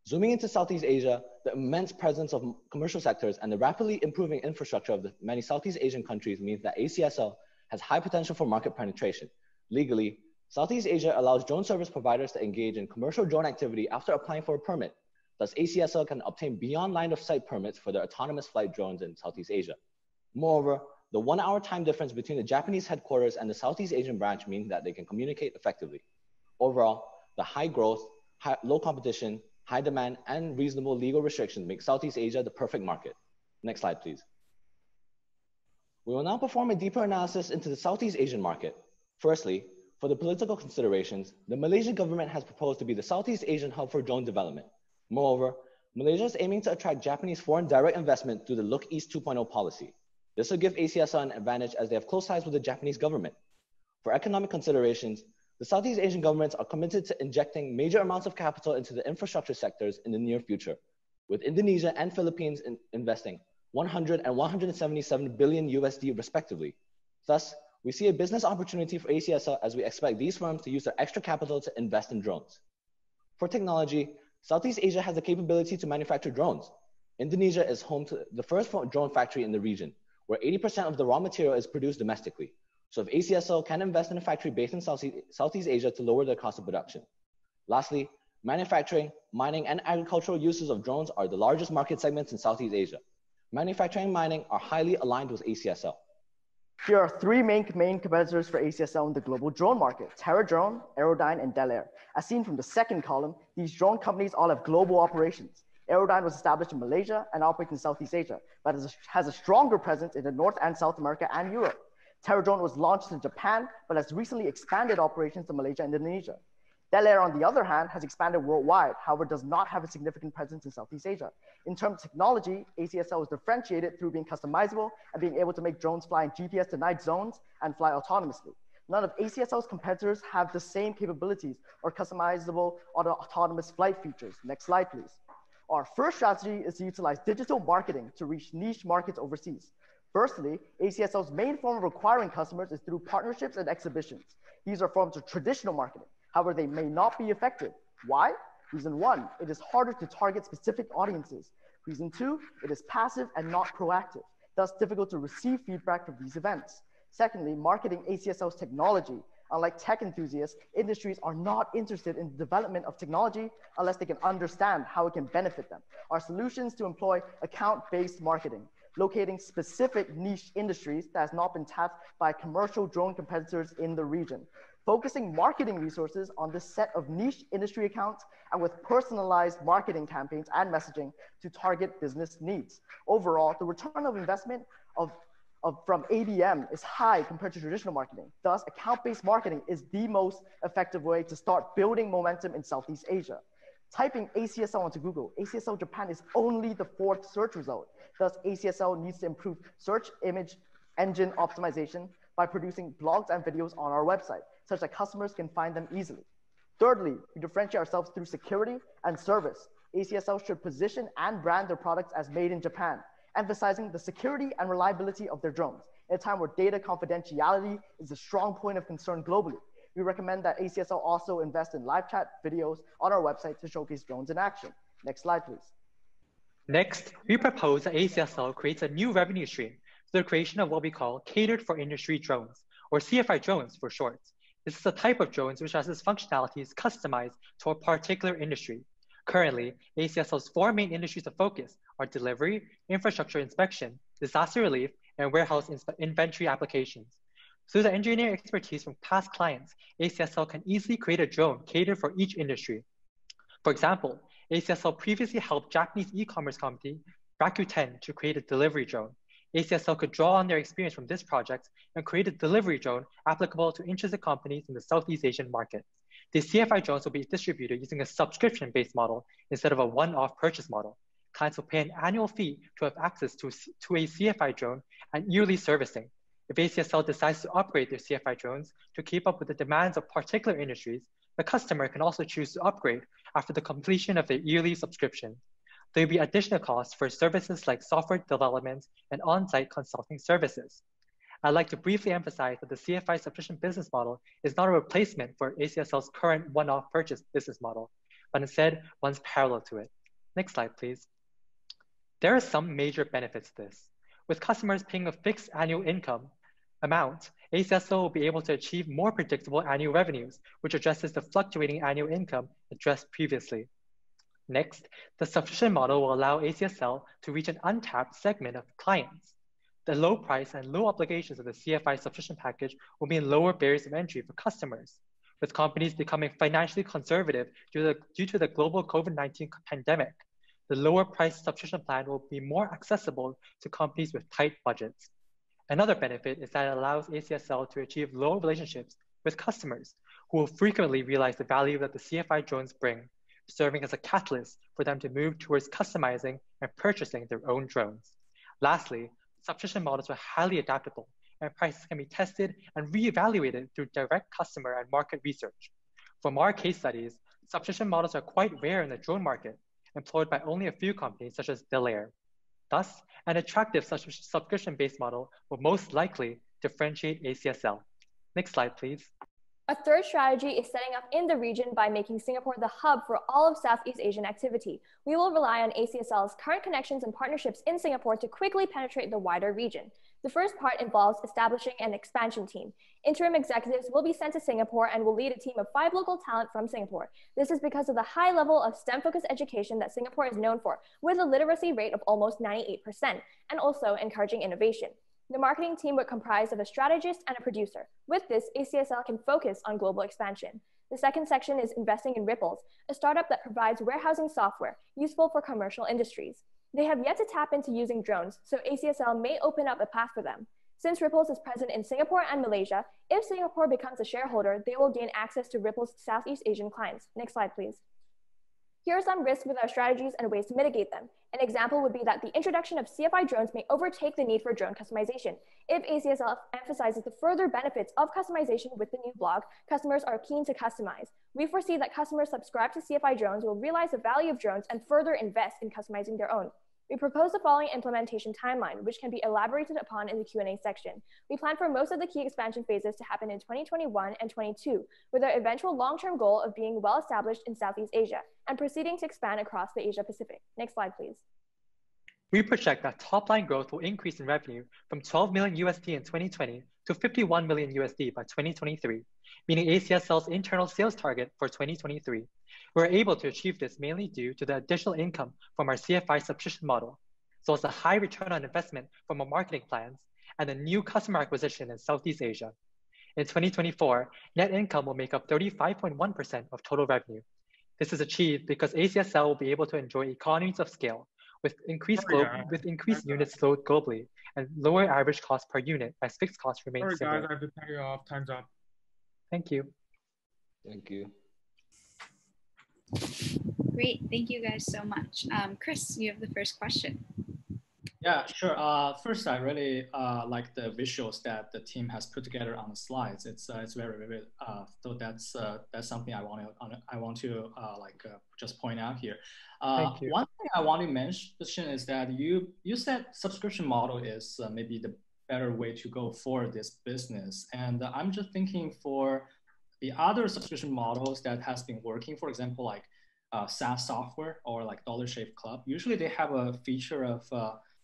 Zooming into Southeast Asia, the immense presence of commercial sectors and the rapidly improving infrastructure of the many Southeast Asian countries means that ACSL has high potential for market penetration. Legally, Southeast Asia allows drone service providers to engage in commercial drone activity after applying for a permit. Thus, ACSL can obtain beyond line of sight permits for their autonomous flight drones in Southeast Asia. Moreover, the 1-hour time difference between the Japanese headquarters and the Southeast Asian branch means that they can communicate effectively. Overall, the high growth, low competition, high demand, and reasonable legal restrictions make Southeast Asia the perfect market. Next slide, please. We will now perform a deeper analysis into the Southeast Asian market. Firstly, for the political considerations, the Malaysian government has proposed to be the Southeast Asian hub for drone development. Moreover, Malaysia is aiming to attract Japanese foreign direct investment through the Look East 2.0 policy. This will give ACSL an advantage as they have close ties with the Japanese government. For economic considerations, the Southeast Asian governments are committed to injecting major amounts of capital into the infrastructure sectors in the near future, with Indonesia and Philippines investing 100 and 177 billion USD respectively. Thus, we see a business opportunity for ACSL as we expect these firms to use their extra capital to invest in drones. For technology, Southeast Asia has the capability to manufacture drones. Indonesia is home to the first drone factory in the region, where 80% of the raw material is produced domestically. So if ACSL can invest in a factory based in Southeast Asia to lower their cost of production. Lastly, manufacturing, mining, and agricultural uses of drones are the largest market segments in Southeast Asia. Manufacturing and mining are highly aligned with ACSL. Here are three main competitors for ACSL in the global drone market: TerraDrone, Aerodyne, and Deere. As seen from the second column, these drone companies all have global operations. Aerodyne was established in Malaysia and operates in Southeast Asia, but has a stronger presence in the North and South America and Europe. TerraDrone was launched in Japan, but has recently expanded operations to Malaysia and Indonesia. Deere, on the other hand, has expanded worldwide, however, does not have a significant presence in Southeast Asia. In terms of technology, ACSL is differentiated through being customizable and being able to make drones fly in GPS-denied zones and fly autonomously. None of ACSL's competitors have the same capabilities or customizable autonomous flight features. Next slide, please. Our first strategy is to utilize digital marketing to reach niche markets overseas. Firstly, ACSL's main form of acquiring customers is through partnerships and exhibitions. These are forms of traditional marketing. However, they may not be effective. Why? Reason one, it is harder to target specific audiences. Reason two, it is passive and not proactive, thus difficult to receive feedback from these events. Secondly, marketing ACSL's technology. Unlike tech enthusiasts, industries are not interested in the development of technology unless they can understand how it can benefit them. Our solutions to employ account-based marketing, locating specific niche industries that has not been tapped by commercial drone competitors in the region. Focusing marketing resources on this set of niche industry accounts and with personalized marketing campaigns and messaging to target business needs. Overall, the return of investment from ABM is high compared to traditional marketing. Thus, account-based marketing is the most effective way to start building momentum in Southeast Asia. Typing ACSL into Google, ACSL Japan is only the 4th search result. Thus, ACSL needs to improve search image engine optimization by producing blogs and videos on our website, such that customers can find them easily. Thirdly, we differentiate ourselves through security and service. ACSL should position and brand their products as made in Japan, emphasizing the security and reliability of their drones. In a time where data confidentiality is a strong point of concern globally, we recommend that ACSL also invest in live chat videos on our website to showcase drones in action. Next slide, please. Next, we propose that ACSL creates a new revenue stream through the creation of what we call catered for industry drones, or CFI drones for short. This is a type of drones which has its functionalities customized to a particular industry. Currently, ACSL's 4 main industries of focus are delivery, infrastructure inspection, disaster relief, and warehouse inventory applications. Through the engineering expertise from past clients, ACSL can easily create a drone catered for each industry. For example, ACSL previously helped Japanese e-commerce company Rakuten to create a delivery drone. ACSL could draw on their experience from this project and create a delivery drone applicable to interested companies in the Southeast Asian market. These CFI drones will be distributed using a subscription-based model instead of a one-off purchase model. Clients will pay an annual fee to have access to a CFI drone and yearly servicing. If ACSL decides to upgrade their CFI drones to keep up with the demands of particular industries, the customer can also choose to upgrade after the completion of their yearly subscription. There will be additional costs for services like software development and on-site consulting services. I'd like to briefly emphasize that the CFI subscription business model is not a replacement for ACSL's current one-off purchase business model, but instead one's parallel to it. Next slide, please. There are some major benefits to this. With customers paying a fixed annual income amount, ACSL will be able to achieve more predictable annual revenues, which addresses the fluctuating annual income addressed previously. Next, the subscription model will allow ACSL to reach an untapped segment of clients. The low price and low obligations of the CFI subscription package will mean lower barriers of entry for customers. With companies becoming financially conservative due to the global COVID-19 pandemic, the lower price subscription plan will be more accessible to companies with tight budgets. Another benefit is that it allows ACSL to achieve low relationships with customers who will frequently realize the value that the CFI drones bring, serving as a catalyst for them to move towards customizing and purchasing their own drones. Lastly, subscription models are highly adaptable and prices can be tested and reevaluated through direct customer and market research. From our case studies, subscription models are quite rare in the drone market, employed by only a few companies such as Deere. Thus, an attractive subscription-based model will most likely differentiate ACSL. Next slide, please. A third strategy is setting up in the region by making Singapore the hub for all of Southeast Asian activity. We will rely on ACSL's current connections and partnerships in Singapore to quickly penetrate the wider region. The first part involves establishing an expansion team. Interim executives will be sent to Singapore and will lead a team of 5 local talent from Singapore. This is because of the high level of STEM-focused education that Singapore is known for, with a literacy rate of almost 98%, and also encouraging innovation. The marketing team would comprise of a strategist and a producer. With this, ACSL can focus on global expansion. The second section is investing in Ripples, a startup that provides warehousing software useful for commercial industries. They have yet to tap into using drones, so ACSL may open up a path for them. Since Ripples is present in Singapore and Malaysia, if Singapore becomes a shareholder, they will gain access to Ripples' Southeast Asian clients. Next slide, please. Here are some risks with our strategies and ways to mitigate them. An example would be that the introduction of CFI drones may overtake the need for drone customization. If ACSL emphasizes the further benefits of customization with the new blog, customers are keen to customize. We foresee that customers subscribed to CFI drones will realize the value of drones and further invest in customizing their own. We propose the following implementation timeline, which can be elaborated upon in the Q&A section. We plan for most of the key expansion phases to happen in 2021 and 22, with our eventual long-term goal of being well-established in Southeast Asia and proceeding to expand across the Asia Pacific. Next slide, please. We project that top-line growth will increase in revenue from 12 million USD in 2020 to 51 million USD by 2023, meaning ACSL's internal sales target for 2023. We're able to achieve this mainly due to the additional income from our CFI subscription model, so as a high return on investment from our marketing plans and a new customer acquisition in Southeast Asia. In 2024, net income will make up 35.1% of total revenue. This is achieved because ACSL will be able to enjoy economies of scale with increased units sold globally and lower average cost per unit as fixed costs remain similar. Sorry guys, I have to turn you off. Time's up. Thank you. Thank you. Great, thank you guys so much. Chris, you have the first question. Yeah, sure. First, I really like the visuals that the team has put together on the slides. It's very vivid. So that's something I want to just point out here. Thank you. One thing I want to mention is that you said subscription model is maybe the better way to go for this business, and I'm just thinking for the other subscription models that has been working, for example, like SaaS software or like Dollar Shave Club. Usually they have a feature of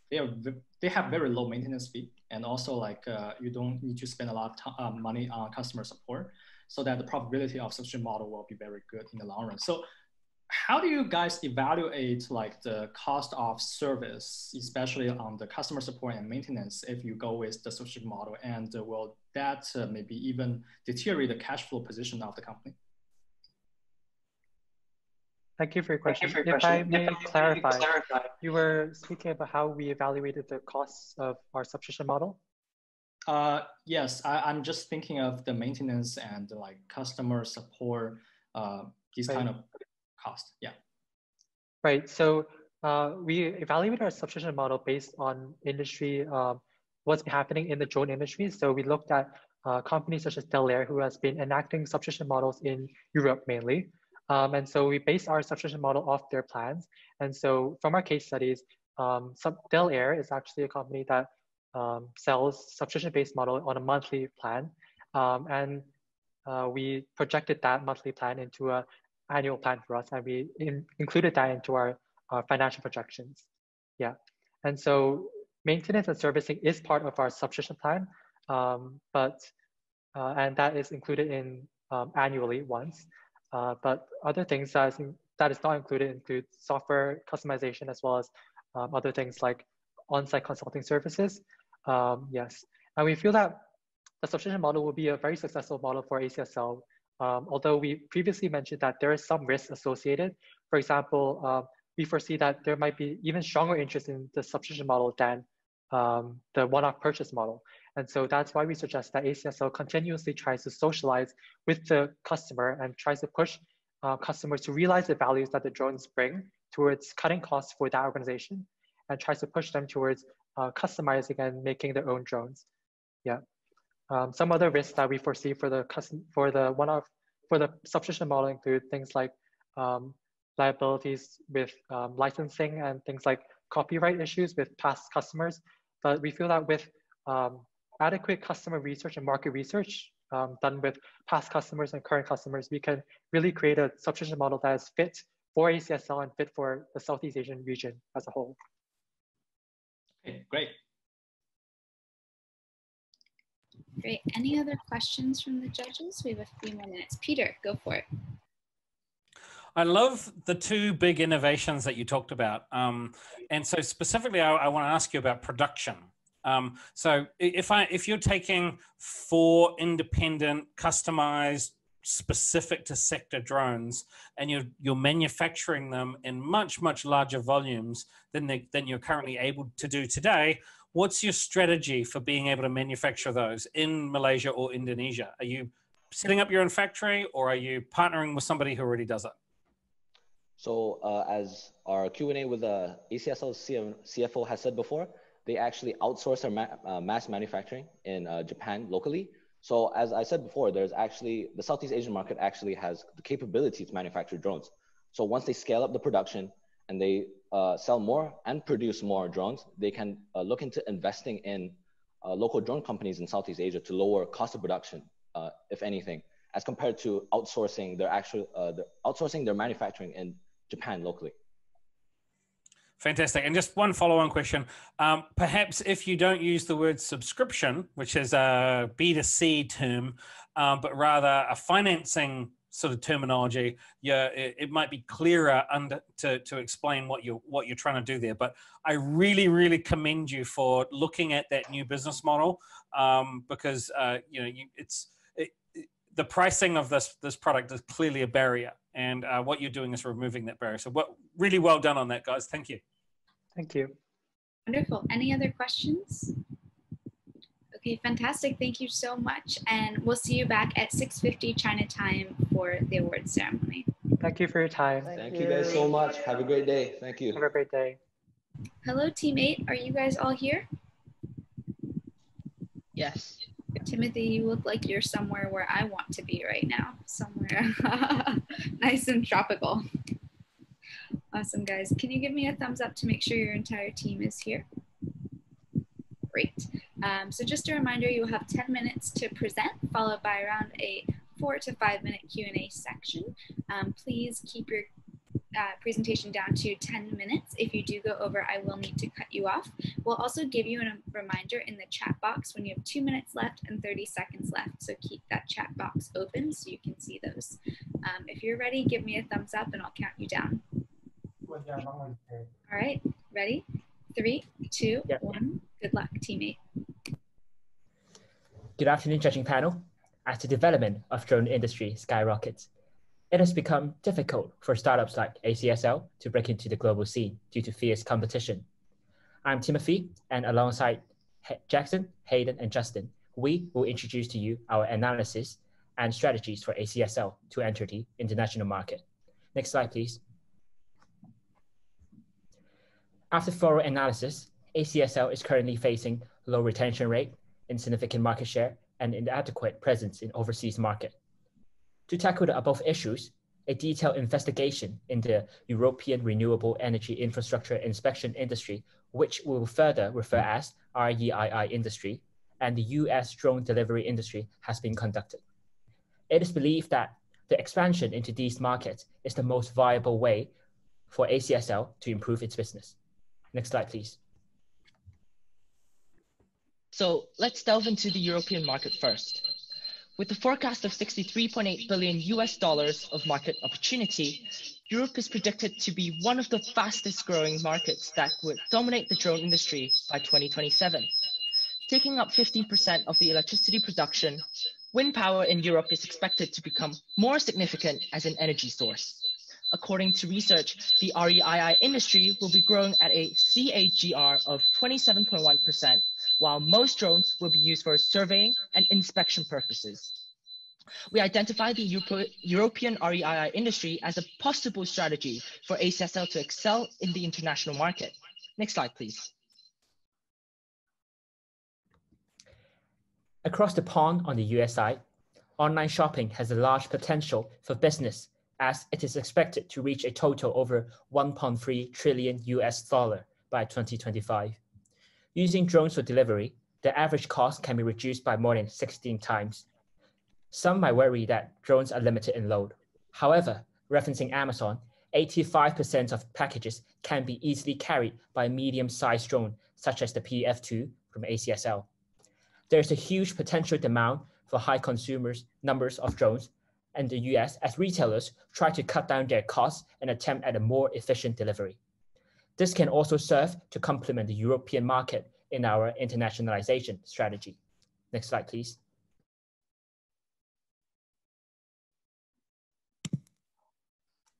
they have very low maintenance fee, and also like you don't need to spend a lot of money on customer support, so that the profitability of subscription model will be very good in the long run. So how do you guys evaluate like the cost of service, especially on the customer support and maintenance, if you go with the subscription model, and will that maybe even deteriorate the cash flow position of the company? Thank you for your question. If I may clarify, you were speaking about how we evaluated the costs of our subscription model? Yes, I'm just thinking of the maintenance and like customer support, these kind of costs. Yeah. Right. So we evaluate our subscription model based on industry, what's been happening in the drone industry. So we looked at companies such as Deere, who has been enacting subscription models in Europe mainly. And so we based our subscription model off their plans. And so from our case studies, Deere is actually a company that sells subscription-based model on a monthly plan. And we projected that monthly plan into an annual plan for us, and we included that into our financial projections. Yeah. And so maintenance and servicing is part of our subscription plan, and that is included in annually once. But other things that is not included include software customization, as well as other things like on-site consulting services. Yes, and we feel that the subscription model will be a very successful model for ACSL. Although we previously mentioned that there is some risk associated. For example, we foresee that there might be even stronger interest in the subscription model than the one-off purchase model. And so that's why we suggest that ACSL continuously tries to socialize with the customer and tries to push customers to realize the values that the drones bring towards cutting costs for that organization, and tries to push them towards customizing and making their own drones. Yeah. Some other risks that we foresee for the subscription model include things like liabilities with licensing and things like copyright issues with past customers. But we feel that with adequate customer research and market research, done with past customers and current customers, we can really create a subscription model that is fit for ACSL and fit for the Southeast Asian region as a whole. Okay, great. Great. Any other questions from the judges? We have a few more minutes. Peter, go for it. I love the two big innovations that you talked about. And so specifically, I want to ask you about production. So if you're taking 4 independent, customized, specific to sector drones, and you're manufacturing them in much, much larger volumes than you're currently able to do today, what's your strategy for being able to manufacture those in Malaysia or Indonesia? Are you setting up your own factory, or are you partnering with somebody who already does it? So as our Q&A with the ACSL CFO has said before, they actually outsource their mass manufacturing in Japan locally. So as I said before, there's actually, the Southeast Asian market actually has the capability to manufacture drones. So once they scale up the production and they sell more and produce more drones, they can look into investing in local drone companies in Southeast Asia to lower cost of production, if anything, as compared to outsourcing their manufacturing in Japan locally. Fantastic. And just one follow-on question. Perhaps if you don't use the word subscription, which is a B2C term, but rather a financing sort of terminology, it might be clearer to explain what you're trying to do there. But I really, really commend you for looking at that new business model, because the pricing of this product is clearly a barrier, and what you're doing is removing that barrier. So really well done on that, guys. Thank you. Thank you. Wonderful. Any other questions? Okay, fantastic. Thank you so much. And we'll see you back at 6:50 China time for the awards ceremony. Thank you for your time. Thank you guys so much. Have a great day. Thank you. Have a great day. Hello, Team 8. Are you guys all here? Yes. Timothy, you look like you're somewhere where I want to be right now. Somewhere nice and tropical. Awesome, guys. Can you give me a thumbs up to make sure your entire team is here? Great. So just a reminder, you will have 10 minutes to present, followed by around a 4 to 5 minute Q&A section. Please keep your presentation down to 10 minutes. If you do go over, I will need to cut you off. We'll also give you a reminder in the chat box when you have 2 minutes left and 30 seconds left. So keep that chat box open so you can see those. If you're ready, give me a thumbs up and I'll count you down. All right, ready? 3, 2, 1. Good luck, teammate. Good afternoon, judging panel. As the development of drone industry skyrockets, it has become difficult for startups like ACSL to break into the global scene due to fierce competition. I'm Timothy, and alongside Jackson, Hayden, and Justin, we will introduce to you our analysis and strategies for ACSL to enter the international market. Next slide, please. After thorough analysis, ACSL is currently facing low retention rate, insignificant market share, and inadequate presence in overseas market. To tackle the above issues, a detailed investigation in the European renewable energy infrastructure inspection industry, which we will further refer as REII industry, and the US drone delivery industry has been conducted. It is believed that the expansion into these markets is the most viable way for ACSL to improve its business. Next slide, please. So let's delve into the European market first. With a forecast of $63.8 billion of market opportunity, Europe is predicted to be one of the fastest growing markets that would dominate the drone industry by 2027. Taking up 15% of the electricity production, wind power in Europe is expected to become more significant as an energy source. According to research, the REII industry will be growing at a CAGR of 27.1%, while most drones will be used for surveying and inspection purposes. We identify the European REII industry as a possible strategy for ACSL to excel in the international market. Next slide, please. Across the pond on the US side, online shopping has a large potential for business, as it is expected to reach a total over $1.3 trillion by 2025. Using drones for delivery, the average cost can be reduced by more than 16 times. Some might worry that drones are limited in load. However, referencing Amazon, 85% of packages can be easily carried by a medium-sized drone, such as the PF2 from ACSL. There's a huge potential demand for high numbers of drones in the US as retailers try to cut down their costs and attempt at a more efficient delivery. This can also serve to complement the European market in our internationalization strategy. Next slide, please.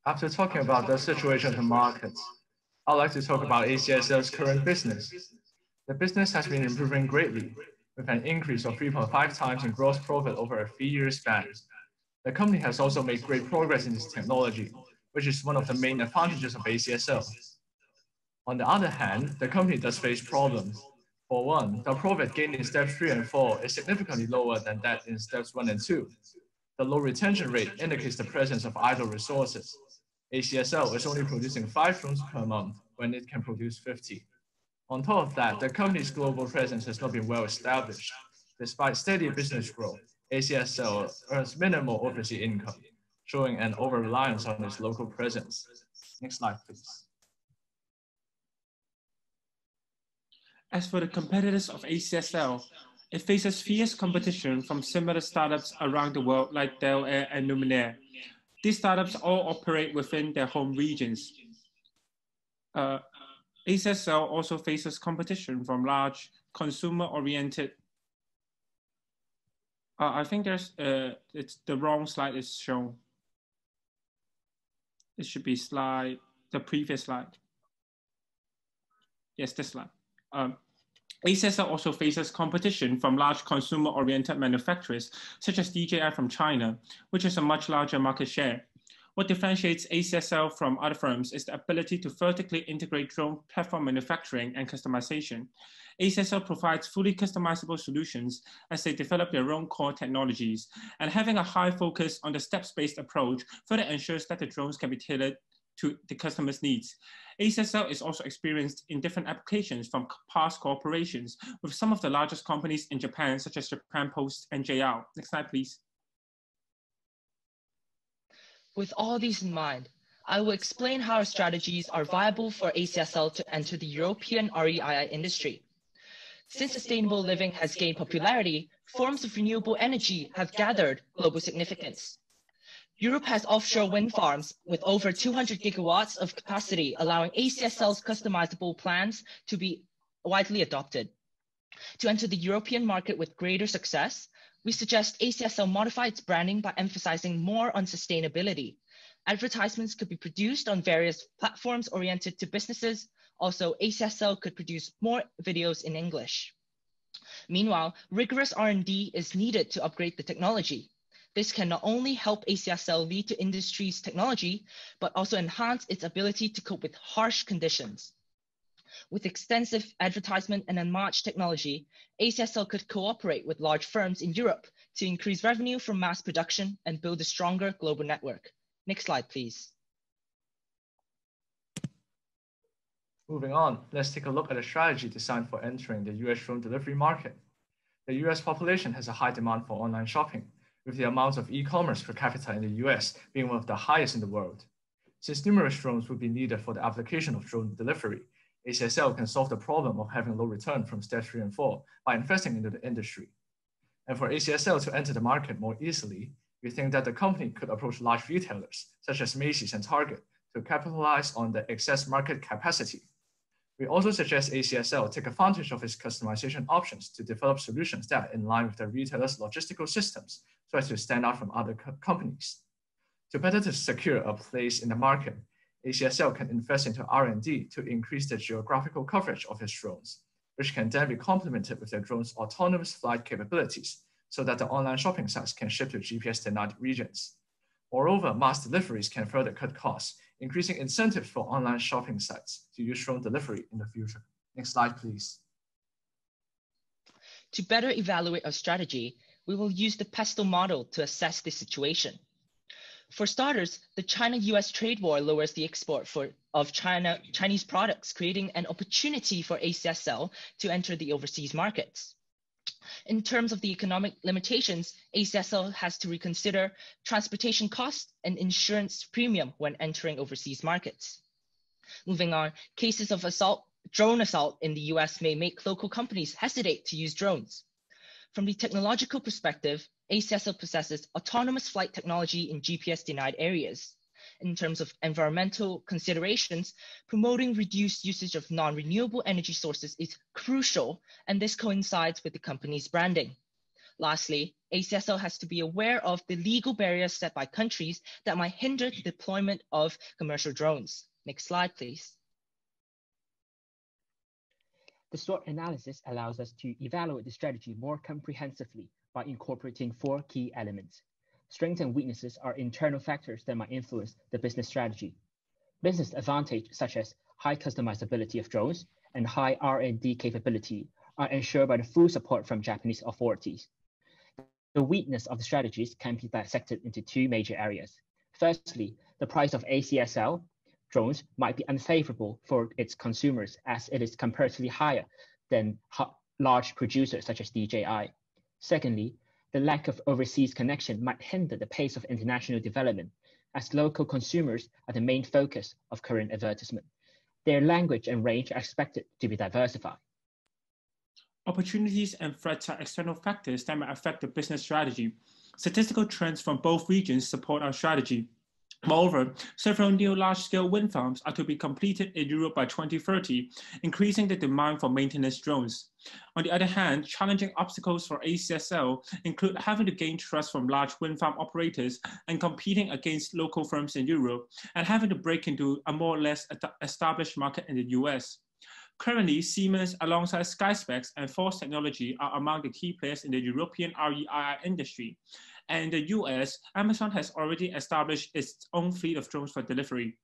After talking about the situation of the markets, I'd like to talk about ACSL's current business. The business has been improving greatly, with an increase of 3.5 times in gross profit over a 3-year span. The company has also made great progress in its technology, which is one of the main advantages of ACSL. On the other hand, the company does face problems. For one, the profit gained in steps 3 and 4 is significantly lower than that in steps 1 and 2. The low retention rate indicates the presence of idle resources. ACSL is only producing 5 drones per month when it can produce 50. On top of that, the company's global presence has not been well established. Despite steady business growth, ACSL earns minimal overseas income, showing an over-reliance on its local presence. Next slide, please. As for the competitors of ACSL, it faces fierce competition from similar startups around the world like Deere and Luminaire. These startups all operate within their home regions. ACSL also faces competition from large consumer-oriented. I think it's the wrong slide is shown. It should be the previous slide. Yes, this slide. ACSL also faces competition from large consumer-oriented manufacturers, such as DJI from China, which has a much larger market share. What differentiates ACSL from other firms is the ability to vertically integrate drone platform manufacturing and customization. ACSL provides fully customizable solutions as they develop their own core technologies, and having a high focus on the steps-based approach further ensures that the drones can be tailored to the customer's needs. ACSL is also experienced in different applications from past cooperations with some of the largest companies in Japan, such as Japan Post and JR. Next slide, please. With all these in mind, I will explain how our strategies are viable for ACSL to enter the European REII industry. Since sustainable living has gained popularity, forms of renewable energy have gathered global significance. Europe has offshore wind farms with over 200 gigawatts of capacity, allowing ACSL's customizable plans to be widely adopted. To enter the European market with greater success, we suggest ACSL modify its branding by emphasizing more on sustainability. Advertisements could be produced on various platforms oriented to businesses. Also, ACSL could produce more videos in English. Meanwhile, rigorous R&D is needed to upgrade the technology. This can not only help ACSL lead to industry's technology, but also enhance its ability to cope with harsh conditions. With extensive advertisement and unmatched technology, ACSL could cooperate with large firms in Europe to increase revenue from mass production and build a stronger global network. Next slide, please. Moving on, let's take a look at a strategy designed for entering the US drone delivery market. The US population has a high demand for online shopping, with the amount of e-commerce per capita in the US being one of the highest in the world. Since numerous drones would be needed for the application of drone delivery, ACSL can solve the problem of having low return from steps 3 and 4 by investing into the industry. And for ACSL to enter the market more easily, we think that the company could approach large retailers, such as Macy's and Target, to capitalize on the excess market capacity. We also suggest ACSL take advantage of its customization options to develop solutions that are in line with the retailer's logistical systems so as to stand out from other companies. To better secure a place in the market, ACSL can invest into R&D to increase the geographical coverage of its drones, which can then be complemented with the drone's autonomous flight capabilities so that the online shopping sites can ship to GPS-denied regions. Moreover, mass deliveries can further cut costs, increasing incentives for online shopping sites to use drone delivery in the future. Next slide, please. To better evaluate our strategy, we will use the PESTEL model to assess the situation. For starters, the China-US trade war lowers the export of Chinese products, creating an opportunity for ACSL to enter the overseas markets. In terms of the economic limitations, ACSL has to reconsider transportation costs and insurance premium when entering overseas markets. Moving on, cases of drone assault in the US may make local companies hesitate to use drones. From the technological perspective, ACSL possesses autonomous flight technology in GPS-denied areas. In terms of environmental considerations, promoting reduced usage of non-renewable energy sources is crucial, and this coincides with the company's branding. Lastly, ACSL has to be aware of the legal barriers set by countries that might hinder the deployment of commercial drones. Next slide, please. The SWOT analysis allows us to evaluate the strategy more comprehensively by incorporating 4 key elements. Strengths and weaknesses are internal factors that might influence the business strategy. Business advantage, such as high customizability of drones and high R&D capability, are ensured by the full support from Japanese authorities. The weakness of the strategies can be dissected into 2 major areas. Firstly, the price of ACSL drones might be unfavorable for its consumers as it is comparatively higher than large producers such as DJI. Secondly, the lack of overseas connection might hinder the pace of international development, as local consumers are the main focus of current advertisement. Their language and range are expected to be diversified. Opportunities and threats are external factors that might affect the business strategy. Statistical trends from both regions support our strategy. Moreover, several new large-scale wind farms are to be completed in Europe by 2030, increasing the demand for maintenance drones. On the other hand, challenging obstacles for ACSL include having to gain trust from large wind farm operators and competing against local firms in Europe, and having to break into a more or less established market in the US. Currently, Siemens, alongside SkySpecs and Force Technology, are among the key players in the European REII industry. And in the US, Amazon has already established its own fleet of drones for delivery.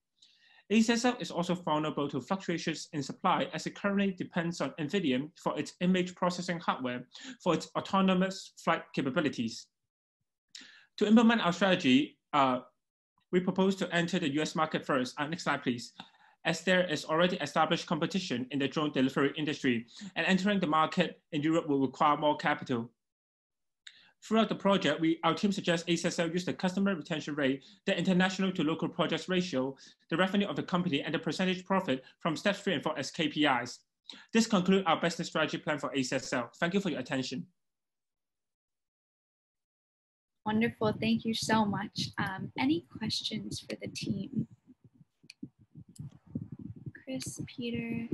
ACSL is also vulnerable to fluctuations in supply as it currently depends on NVIDIA for its image processing hardware for its autonomous flight capabilities. To implement our strategy, we propose to enter the US market first. Next slide, please. As there is already established competition in the drone delivery industry, and entering the market in Europe will require more capital. Throughout the project, our team suggests ACSL use the customer retention rate, the international to local projects ratio, the revenue of the company, and the percentage profit from steps 3 and 4 as KPIs. This concludes our business strategy plan for ACSL. Thank you for your attention. Wonderful, thank you so much. Any questions for the team? Chris, Peter,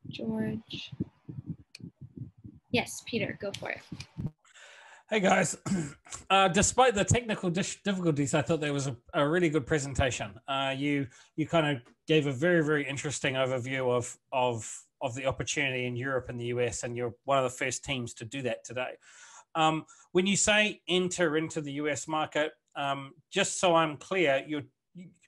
George. Yes, Peter, go for it. Hey guys, despite the technical difficulties, I thought there was a really good presentation. You kind of gave a very, very interesting overview of the opportunity in Europe and the US, and you're one of the first teams to do that today. When you say enter into the US market, just so I'm clear,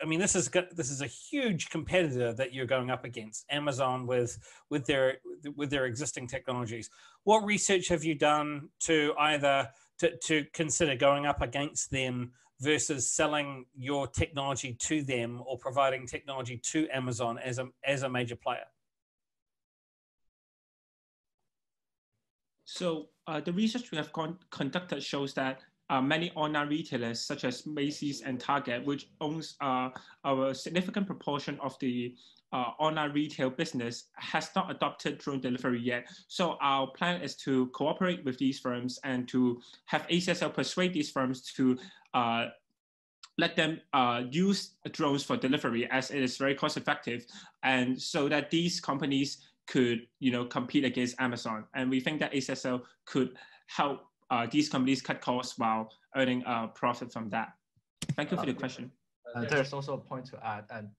this is a huge competitor that you're going up against, Amazon with their existing technologies. What research have you done to either to consider going up against them versus selling your technology to them or providing technology to Amazon as a major player? So the research we have conducted shows that many online retailers such as Macy's and Target, which owns a significant proportion of the online retail business, has not adopted drone delivery yet. So our plan is to cooperate with these firms and to have ACSL persuade these firms to let them use drones for delivery, as it is very cost effective, and so that these companies could compete against Amazon. And we think that ACSL could help these companies cut costs while earning a profit from that. Thank you for the question. There's also a point to add, and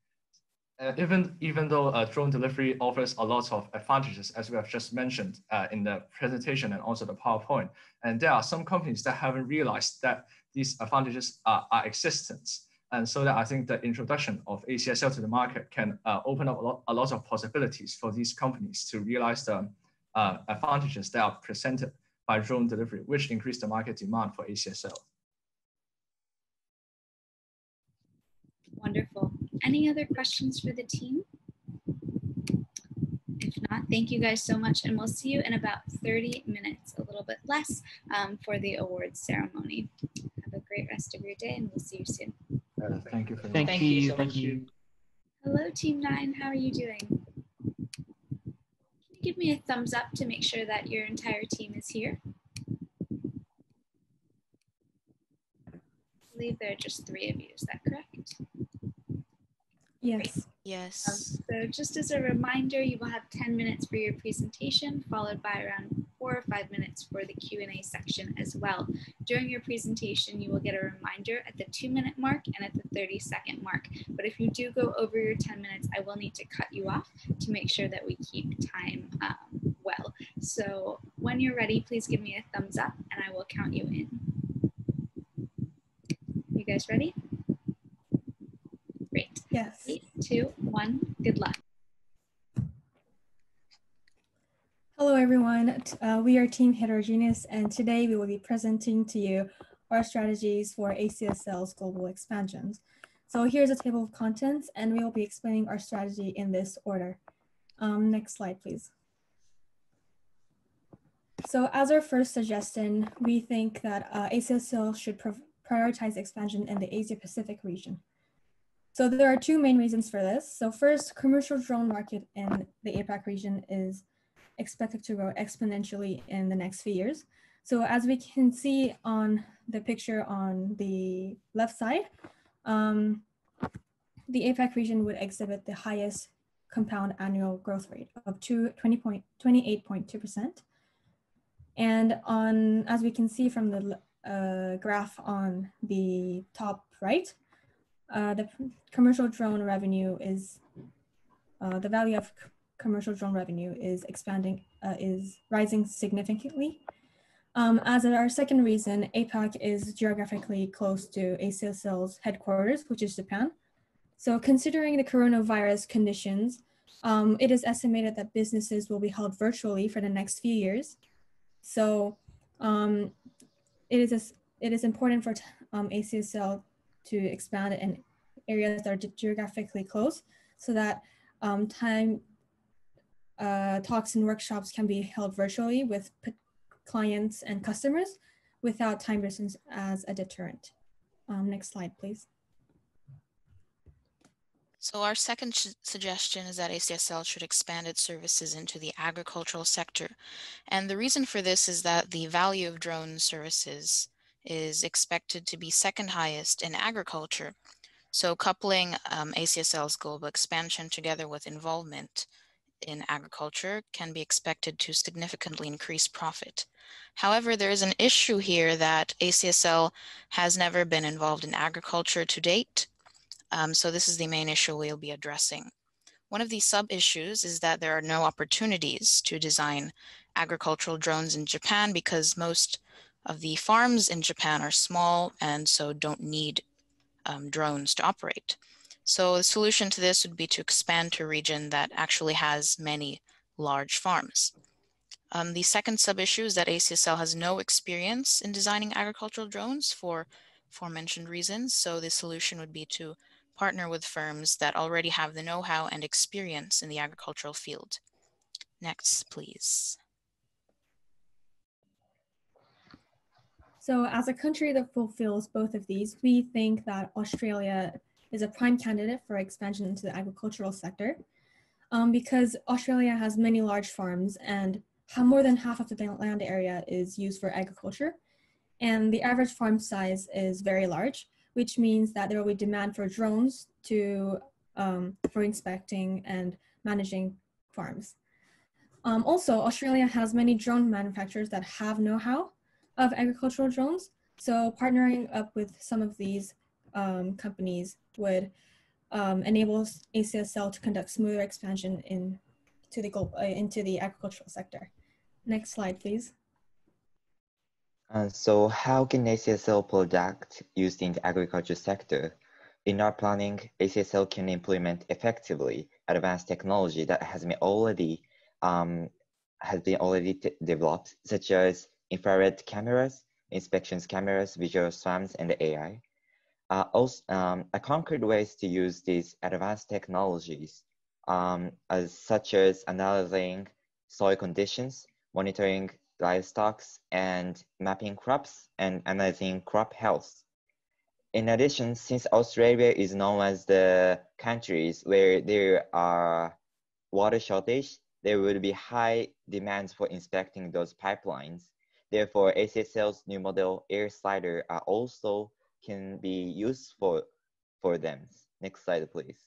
even though drone delivery offers a lot of advantages, as we have just mentioned in the presentation and also the PowerPoint, and there are some companies that haven't realized that these advantages are existent. And so that I think the introduction of ACSL to the market can open up a lot of possibilities for these companies to realize the advantages that are presented by drone delivery, which increase the market demand for ACSL. Wonderful. Any other questions for the team? If If not, thank you guys so much, and we'll see you in about 30 minutes, a little bit less, for the awards ceremony. Have a great rest of your day, and we'll see you soon. Thank you. Thank you. Thank you. Hello, Team 9. How are you doing? Can you give me a thumbs up to make sure that your entire team is here? I believe there are just 3 of you. Is that correct? Yes. Yes. So just as a reminder, you will have 10 minutes for your presentation, followed by around 4 or 5 minutes for the Q&A section as well. During your presentation, you will get a reminder at the 2-minute mark and at the 30-second mark. But if you do go over your 10 minutes, I will need to cut you off to make sure that we keep time well. So when you're ready, please give me a thumbs up and I will count you in. You guys ready? Great. Yes. 3, 2, 1, good luck. Hello, everyone. We are Team Heterogeneous, and today we will be presenting to you our strategies for ACSL's global expansions. So here's a table of contents, and we will be explaining our strategy in this order. Next slide, please. So as our first suggestion, we think that ACSL should prioritize expansion in the Asia-Pacific region. So there are 2 main reasons for this. So first, commercial drone market in the APAC region is expected to grow exponentially in the next few years. So as we can see on the picture on the left side, the APAC region would exhibit the highest compound annual growth rate of 28.2%. And as we can see from the graph on the top right, the commercial drone revenue is, the value of commercial drone revenue is rising significantly. As our second reason, APAC is geographically close to ACSL's headquarters, which is Japan. So considering the coronavirus conditions, it is estimated that businesses will be held virtually for the next few years. So it is important for ACSL to expand in areas that are geographically close so that talks and workshops can be held virtually with clients and customers without time distance as a deterrent. Next slide, please. So our second suggestion is that ACSL should expand its services into the agricultural sector. And the reason for this is that the value of drone services is expected to be second highest in agriculture. So coupling ACSL's global expansion together with involvement in agriculture can be expected to significantly increase profit. However, there is an issue here that ACSL has never been involved in agriculture to date. So this is the main issue we'll be addressing. One of the sub-issues is that there are no opportunities to design agricultural drones in Japan because most of the farms in Japan are small and so don't need drones to operate. So the solution to this would be to expand to a region that actually has many large farms. The second sub-issue is that ACSL has no experience in designing agricultural drones for aforementioned reasons. So the solution would be to partner with firms that already have the know-how and experience in the agricultural field. Next, please. So as a country that fulfills both of these, we think that Australia is a prime candidate for expansion into the agricultural sector because Australia has many large farms and more than half of the land area is used for agriculture. And the average farm size is very large, which means that there will be demand for drones for inspecting and managing farms. Also, Australia has many drone manufacturers that have know-how of agricultural drones. So partnering up with some of these companies would enable ACSL to conduct smoother expansion into the agricultural sector. Next slide, please. So how can ACSL product used in the agriculture sector? In our planning, ACSL can implement effectively advanced technology that has been already developed, such as infrared cameras, inspections cameras, visual swams, and AI. A concrete ways to use these advanced technologies such as analyzing soil conditions, monitoring livestock, and mapping crops and analyzing crop health. In addition, since Australia is known as the countries where there are water shortage, there will be high demands for inspecting those pipelines. Therefore, ACSL's new model air slider are also can be used for them. Next slide, please.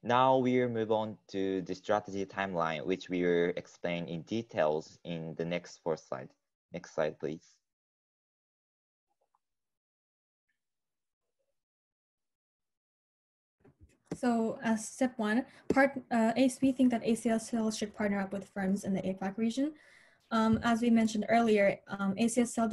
Now we'll move on to the strategy timeline, which we will explain in details in the next 4 slides. Next slide, please. So as step one, we think that ACSL should partner up with firms in the APAC region. As we mentioned earlier, ACSL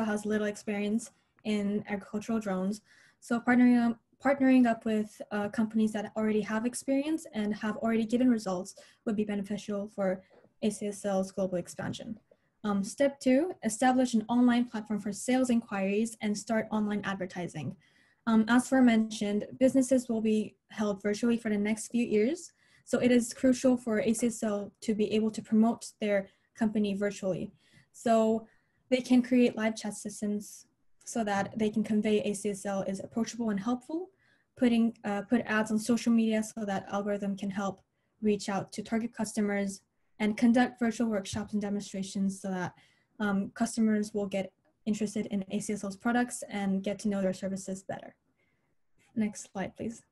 has little experience in agricultural drones. So partnering up with companies that already have experience and have already given results would be beneficial for ACSL's global expansion. Step two, establish an online platform for sales inquiries and start online advertising. As mentioned, businesses will be held virtually for the next few years. So it is crucial for ACSL to be able to promote their company virtually. So they can create live chat systems so that they can convey ACSL is approachable and helpful, put ads on social media so that algorithm can help reach out to target customers, and conduct virtual workshops and demonstrations so that customers will get interested in ACSL's products and get to know their services better. Next slide, please.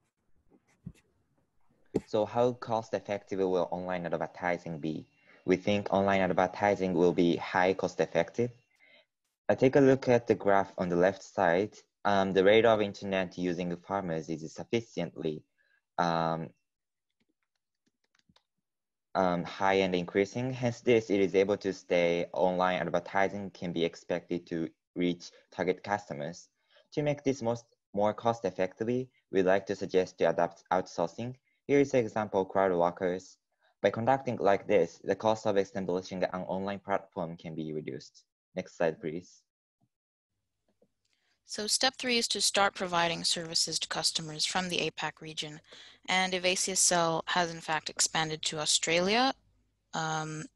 So how cost effective will online advertising be? We think online advertising will be high cost effective. Take a look at the graph on the left side. The rate of internet using farmers is sufficiently high and increasing. Hence it is able to stay online advertising can be expected to reach target customers. To make this more cost effectively, we'd like to suggest to adopt outsourcing. Here is an example of crowd workers. By conducting like this, the cost of establishing an online platform can be reduced. Next slide, please. So step 3 is to start providing services to customers from the APAC region. And if ACSL has in fact expanded to Australia, then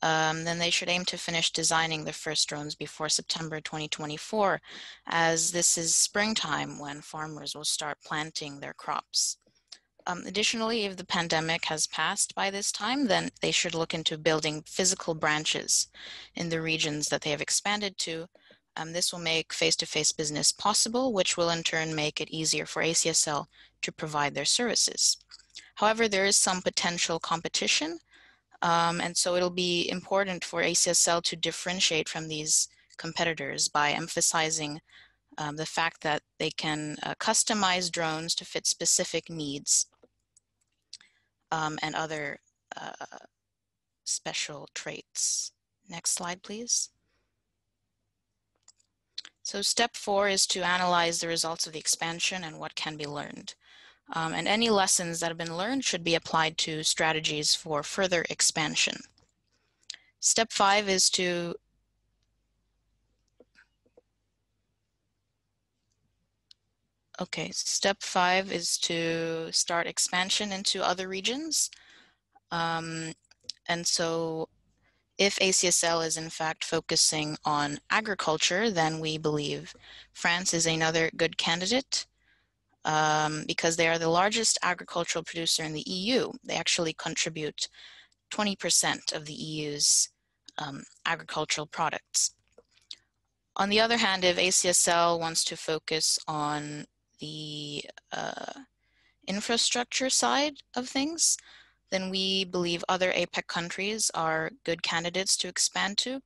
they should aim to finish designing the first drones before September 2024, as this is springtime when farmers will start planting their crops. Additionally, if the pandemic has passed by this time, then they should look into building physical branches in the regions that they have expanded to. This will make face-to-face business possible, which will in turn make it easier for ACSL to provide their services. However, there is some potential competition, and so it'll be important for ACSL to differentiate from these competitors by emphasizing the fact that they can customize drones to fit specific needs and other special traits. Next slide, please. So step 4 is to analyze the results of the expansion and what can be learned. And any lessons that have been learned should be applied to strategies for further expansion. Step 5 is to step 5 is to start expansion into other regions. And so if ACSL is in fact focusing on agriculture, then we believe France is another good candidate because they are the largest agricultural producer in the EU. They actually contribute 20% of the EU's agricultural products. On the other hand, if ACSL wants to focus on the infrastructure side of things, then we believe other APEC countries are good candidates to expand to.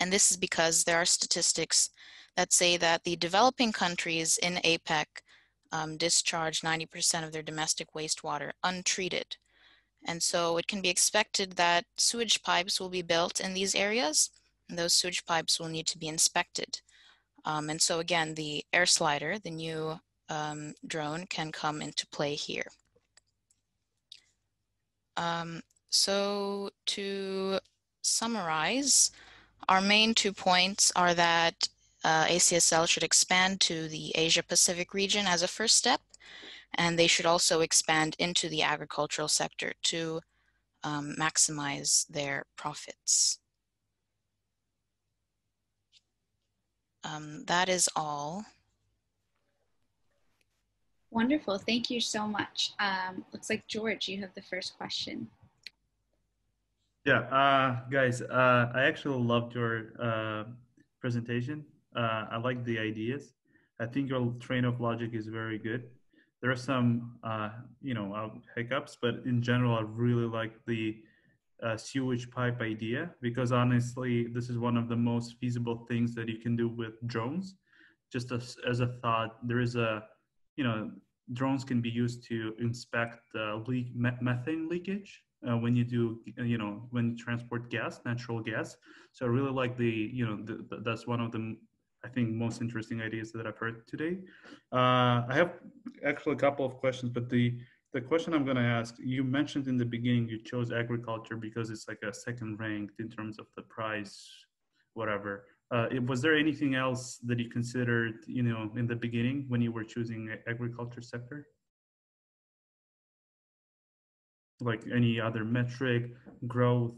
And this is because there are statistics that say that the developing countries in APEC discharge 90% of their domestic wastewater untreated. And so it can be expected that sewage pipes will be built in these areas, and those sewage pipes will need to be inspected. And so again, the air slider, the new drone, can come into play here. So to summarize, our main 2 points are that ACSL should expand to the Asia Pacific region as a first step, and they should also expand into the agricultural sector to maximize their profits. That is all. Wonderful, thank you so much. Looks like George, you have the first question. Yeah, guys, I actually loved your presentation. I like the ideas. I think your train of logic is very good. There are some, hiccups, but in general, I really like the sewage pipe idea, because honestly, this is one of the most feasible things that you can do with drones. Just as a thought, there is drones can be used to inspect methane leakage when you do, when you transport gas, natural gas. So I really like that's one of the, I think, most interesting ideas that I've heard today. I have actually a couple of questions, but the question I'm going to ask, you mentioned in the beginning you chose agriculture because it's like a second ranked in terms of the price, whatever. Was there anything else that you considered, in the beginning when you were choosing agriculture sector? Like any other metric, growth,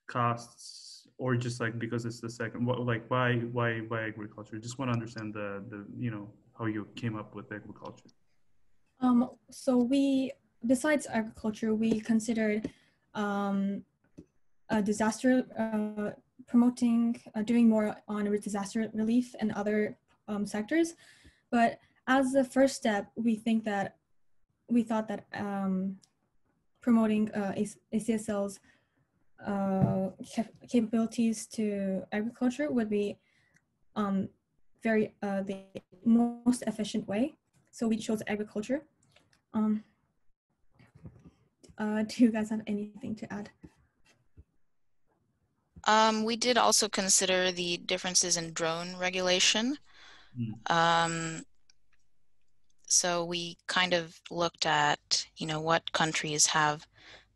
costs, or just like because it's the second? Like why agriculture? Just want to understand the how you came up with agriculture. So we, besides agriculture, we considered disaster promoting, doing more on disaster relief and other sectors. But as the first step, we thought that promoting ACSL's capabilities to agriculture would be the most efficient way. So we chose agriculture. Do you guys have anything to add? We did also consider the differences in drone regulation. So we kind of looked at, what countries have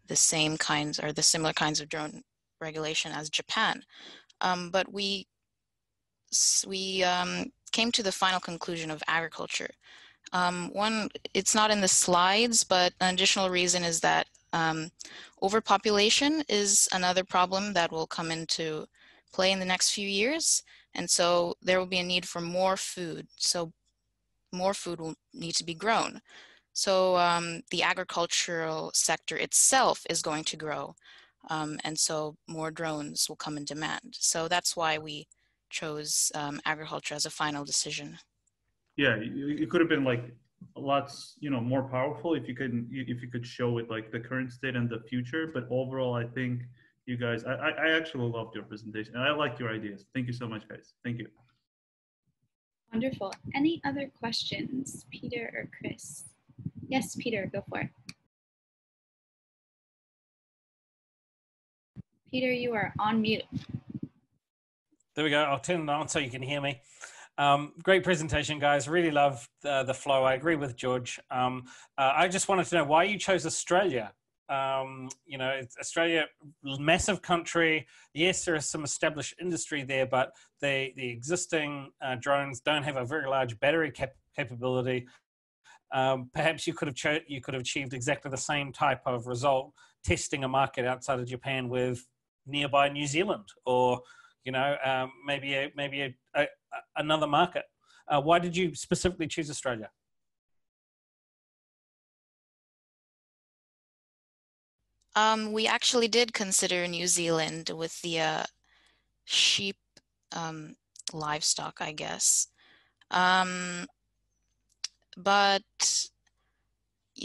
the same kinds or the similar kinds of drone regulation as Japan. But we came to the final conclusion of agriculture. One, it's not in the slides, but an additional reason is that overpopulation is another problem that will come into play in the next few years. And so there will be a need for more food. So more food will need to be grown. So the agricultural sector itself is going to grow. And so more drones will come in demand. So that's why we chose agriculture as a final decision. Yeah, it could have been like lots, more powerful if you could show it like the current state and the future. But overall, I think you guys, I actually loved your presentation and I liked your ideas. Thank you so much, guys. Thank you. Wonderful. Any other questions, Peter or Chris? Yes, Peter, go for it. Peter, you are on mute. There we go. I'll turn it on so you can hear me. Great presentation, guys. Really love the flow. I agree with George. I just wanted to know why you chose Australia. Australia, massive country. Yes, there is some established industry there, but the existing drones don't have a very large battery capability. Perhaps you could have achieved exactly the same type of result testing a market outside of Japan with nearby New Zealand, or maybe another market. Why did you specifically choose Australia? We actually did consider New Zealand with the sheep livestock, I guess. But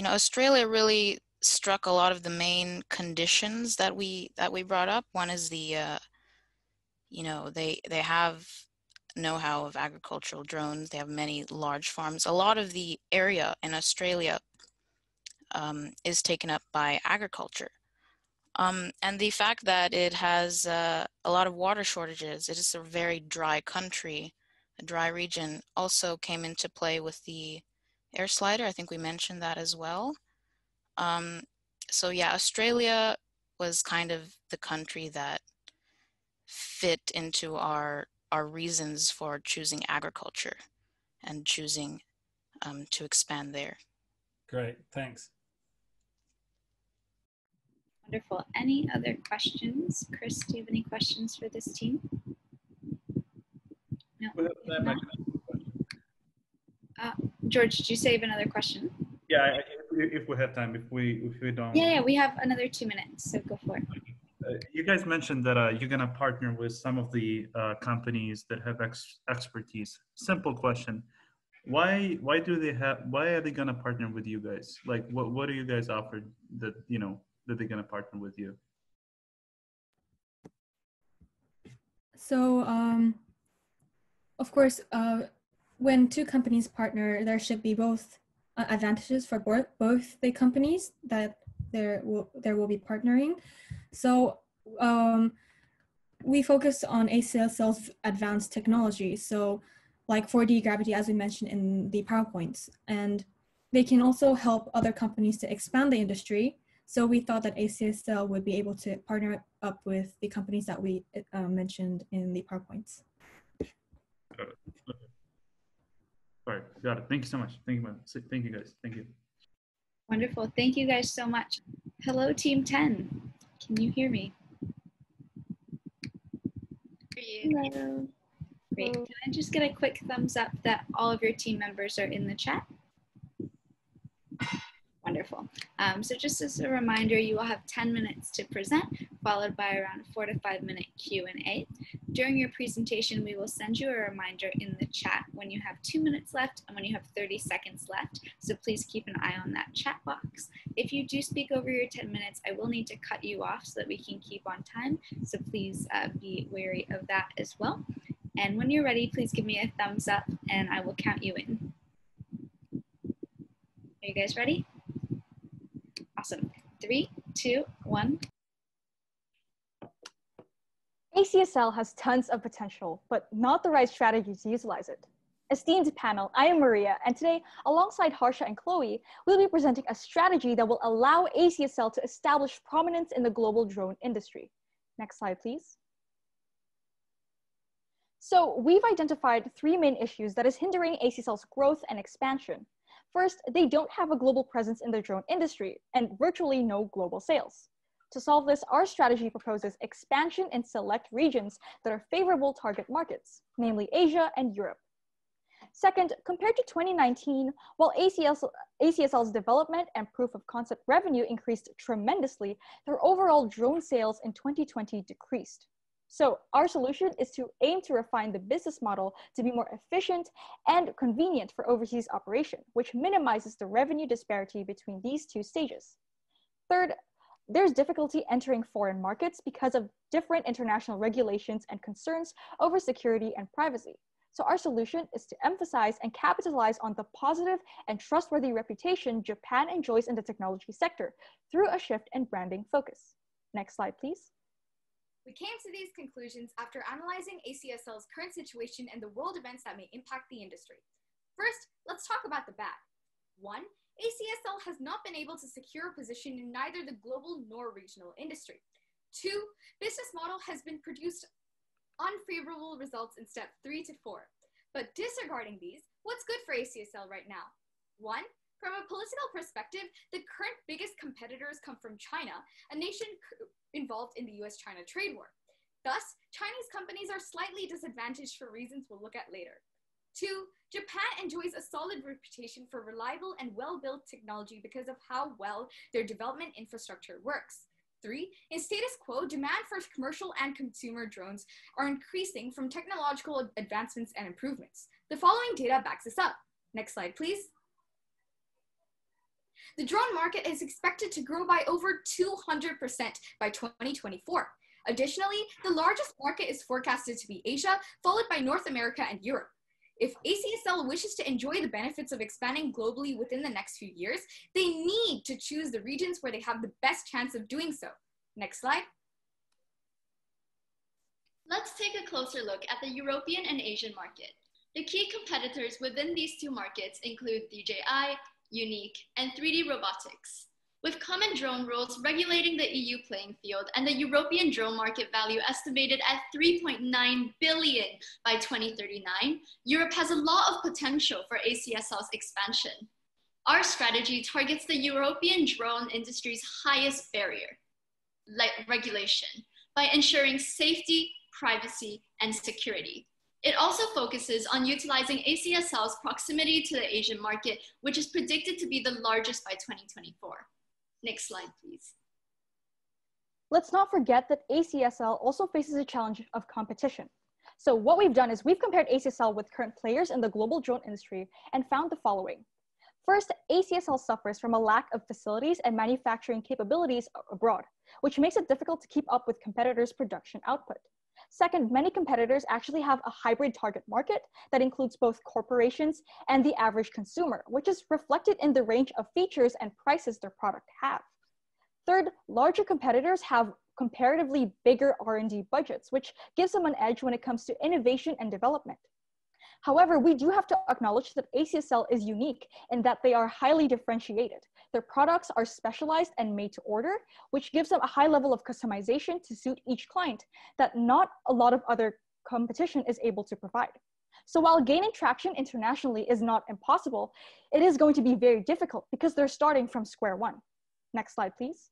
Australia really struck a lot of the main conditions that we brought up. One is the they have know-how of agricultural drones. They have many large farms. A lot of the area in Australia is taken up by agriculture. And the fact that it has a lot of water shortages, it is a very dry country, a dry region, also came into play with the air slider. I think we mentioned that as well. So yeah, Australia was kind of the country that fit into our our reasons for choosing agriculture and choosing to expand there. Great, thanks. Wonderful. Any other questions? Chris, do you have any questions for this team? No. George, did you save another question? Yeah, if we have time. If we don't. Yeah, we have another 2 minutes, so go for it. You guys mentioned that you're gonna partner with some of the companies that have expertise. Simple question: Why are they gonna partner with you guys? Like, what do you guys offer that that they're gonna partner with you? So, of course, when two companies partner, there should be both advantages for both the companies that there will be partnering. So we focus on ACSL's advanced technology. So like 4D gravity, as we mentioned in the PowerPoints, and they can also help other companies to expand the industry. So we thought that ACSL would be able to partner up with the companies that we mentioned in the PowerPoints. Got it. Okay. All right, got it. Thank you so much. Thank you guys. Thank you. Wonderful. Thank you guys so much. Hello, Team 10. Can you hear me? Hello. Great. Can I just get a quick thumbs up that all of your team members are in the chat? Wonderful. So just as a reminder, you will have 10 minutes to present, followed by around 4 to 5 minute Q&A. During your presentation, we will send you a reminder in the chat when you have 2 minutes left and when you have 30 seconds left. So please keep an eye on that chat box. If you do speak over your 10 minutes, I will need to cut you off so that we can keep on time. So please be wary of that as well. And when you're ready, please give me a thumbs up and I will count you in. Are you guys ready? Awesome. 3, 2, 1. ACSL has tons of potential, but not the right strategy to utilize it. Esteemed panel, I am Maria, and today, alongside Harsha and Chloe, we'll be presenting a strategy that will allow ACSL to establish prominence in the global drone industry. Next slide, please. So we've identified 3 main issues that is hindering ACSL's growth and expansion. First, they don't have a global presence in the drone industry and virtually no global sales. To solve this, our strategy proposes expansion in select regions that are favorable target markets, namely Asia and Europe. Second, compared to 2019, while ACSL's development and proof of concept revenue increased tremendously, their overall drone sales in 2020 decreased. So our solution is to aim to refine the business model to be more efficient and convenient for overseas operation, which minimizes the revenue disparity between these 2 stages. Third, there's difficulty entering foreign markets because of different international regulations and concerns over security and privacy. So our solution is to emphasize and capitalize on the positive and trustworthy reputation Japan enjoys in the technology sector through a shift in branding focus. Next slide, please. We came to these conclusions after analyzing ACSL's current situation and the world events that may impact the industry. First, let's talk about the bad. 1, ACSL has not been able to secure a position in neither the global nor regional industry. 2, business model has been produced unfavorable results in step 3 to 4. But disregarding these, what's good for ACSL right now? 1, from a political perspective, the current biggest competitors come from China, a nation involved in the US-China trade war. Thus, Chinese companies are slightly disadvantaged for reasons we'll look at later. 2, Japan enjoys a solid reputation for reliable and well-built technology because of how well their development infrastructure works. 3, in status quo, demand for commercial and consumer drones are increasing from technological advancements and improvements. The following data backs this up. Next slide, please. The drone market is expected to grow by over 200% by 2024. Additionally, the largest market is forecasted to be Asia, followed by North America and Europe. If ACSL wishes to enjoy the benefits of expanding globally within the next few years, they need to choose the regions where they have the best chance of doing so. Next slide. Let's take a closer look at the European and Asian market. The key competitors within these 2 markets include DJI, Unique, and 3D Robotics. With common drone rules regulating the EU playing field and the European drone market value estimated at 3.9 billion by 2039, Europe has a lot of potential for ACSL's expansion. Our strategy targets the European drone industry's highest barrier, like regulation, by ensuring safety, privacy, and security. It also focuses on utilizing ACSL's proximity to the Asian market, which is predicted to be the largest by 2024. Next slide, please. Let's not forget that ACSL also faces a challenge of competition. So what we've done is we've compared ACSL with current players in the global drone industry and found the following. First, ACSL suffers from a lack of facilities and manufacturing capabilities abroad, which makes it difficult to keep up with competitors' production output. Second, many competitors actually have a hybrid target market that includes both corporations and the average consumer, which is reflected in the range of features and prices their product have. Third, larger competitors have comparatively bigger R&D budgets, which gives them an edge when it comes to innovation and development. However, we do have to acknowledge that ACSL is unique in that they are highly differentiated. Their products are specialized and made to order, which gives them a high level of customization to suit each client that not a lot of other competition is able to provide. So while gaining traction internationally is not impossible, it is going to be very difficult because they're starting from square one. Next slide, please.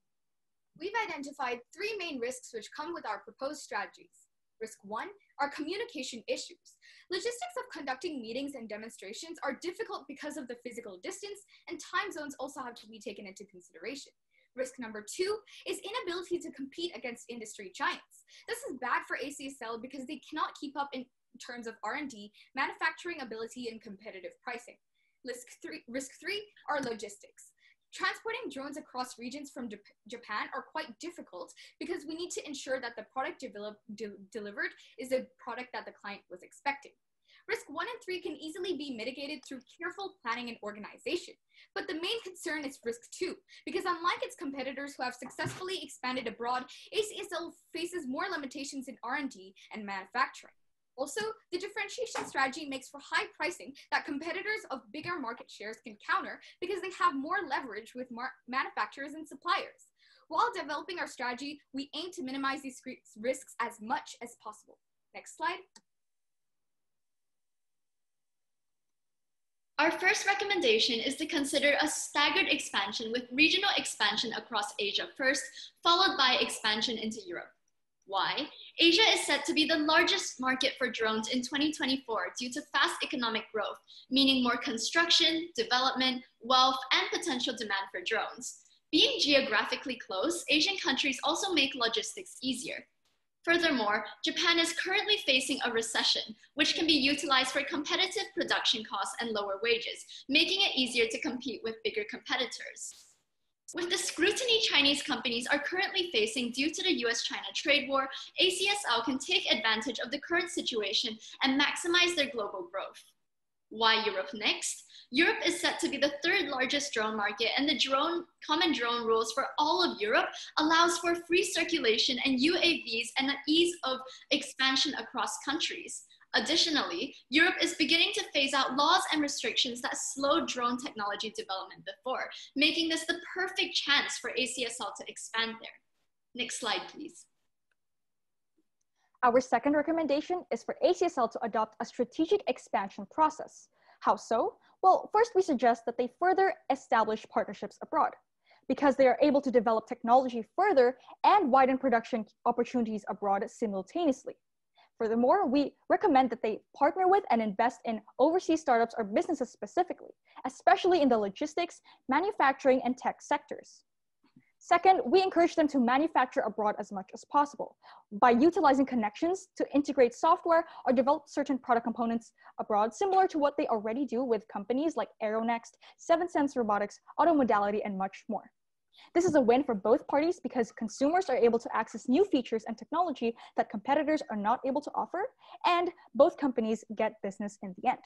We've identified three main risks which come with our proposed strategies. Risk one are communication issues. Logistics of conducting meetings and demonstrations are difficult because of the physical distance, and time zones also have to be taken into consideration. Risk number two is inability to compete against industry giants. This is bad for ACSL because they cannot keep up in terms of R&D, manufacturing ability, and competitive pricing. Risk three are logistics. Transporting drones across regions from Japan are quite difficult because we need to ensure that the product delivered is a product that the client was expecting. Risk 1 and 3 can easily be mitigated through careful planning and organization. But the main concern is risk 2, because unlike its competitors who have successfully expanded abroad, ACSL faces more limitations in R&D and manufacturing. Also, the differentiation strategy makes for high pricing that competitors of bigger market shares can counter because they have more leverage with manufacturers and suppliers. While developing our strategy, we aim to minimize these risks as much as possible. Next slide. Our first recommendation is to consider a staggered expansion with regional expansion across Asia first, followed by expansion into Europe. Why? Asia is set to be the largest market for drones in 2024 due to fast economic growth, meaning more construction, development, wealth, and potential demand for drones. Being geographically close, Asian countries also make logistics easier. Furthermore, Japan is currently facing a recession, which can be utilized for competitive production costs and lower wages, making it easier to compete with bigger competitors. With the scrutiny Chinese companies are currently facing due to the US-China trade war, ACSL can take advantage of the current situation and maximize their global growth. Why Europe next? Europe is set to be the third largest drone market, and the common drone rules for all of Europe allows for free circulation and UAVs and the ease of expansion across countries. Additionally, Europe is beginning to phase out laws and restrictions that slowed drone technology development before, making this the perfect chance for ACSL to expand there. Next slide, please. Our second recommendation is for ACSL to adopt a strategic expansion process. How so? Well, first we suggest that they further establish partnerships abroad, because they are able to develop technology further and widen production opportunities abroad simultaneously. Furthermore, we recommend that they partner with and invest in overseas startups or businesses specifically, especially in the logistics, manufacturing, and tech sectors. Second, we encourage them to manufacture abroad as much as possible by utilizing connections to integrate software or develop certain product components abroad, similar to what they already do with companies like Aeronext, 7 Sense Robotics, Automodality, and much more. This is a win for both parties because consumers are able to access new features and technology that competitors are not able to offer, and both companies get business in the end.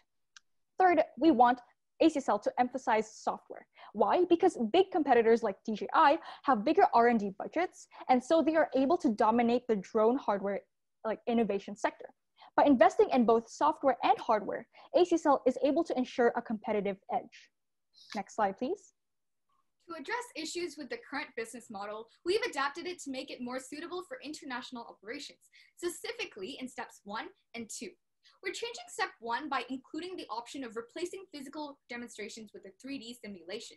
Third, we want ACSL to emphasize software. Why? Because big competitors like DJI have bigger R&D budgets, and so they are able to dominate the drone hardware innovation sector. By investing in both software and hardware, ACSL is able to ensure a competitive edge. Next slide, please. To address issues with the current business model, we've adapted it to make it more suitable for international operations, specifically in steps 1 and 2. We're changing step 1 by including the option of replacing physical demonstrations with a 3D simulation.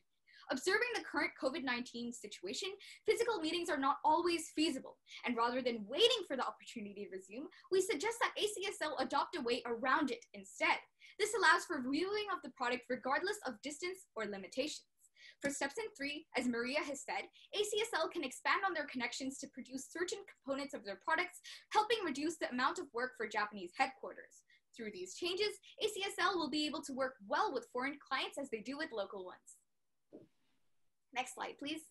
Observing the current COVID-19 situation, physical meetings are not always feasible, and rather than waiting for the opportunity to resume, we suggest that ACSL adopt a way around it instead. This allows for viewing of the product regardless of distance or limitations. For steps 3, as Maria has said, ACSL can expand on their connections to produce certain components of their products, helping reduce the amount of work for Japanese headquarters. Through these changes, ACSL will be able to work well with foreign clients as they do with local ones. Next slide, please.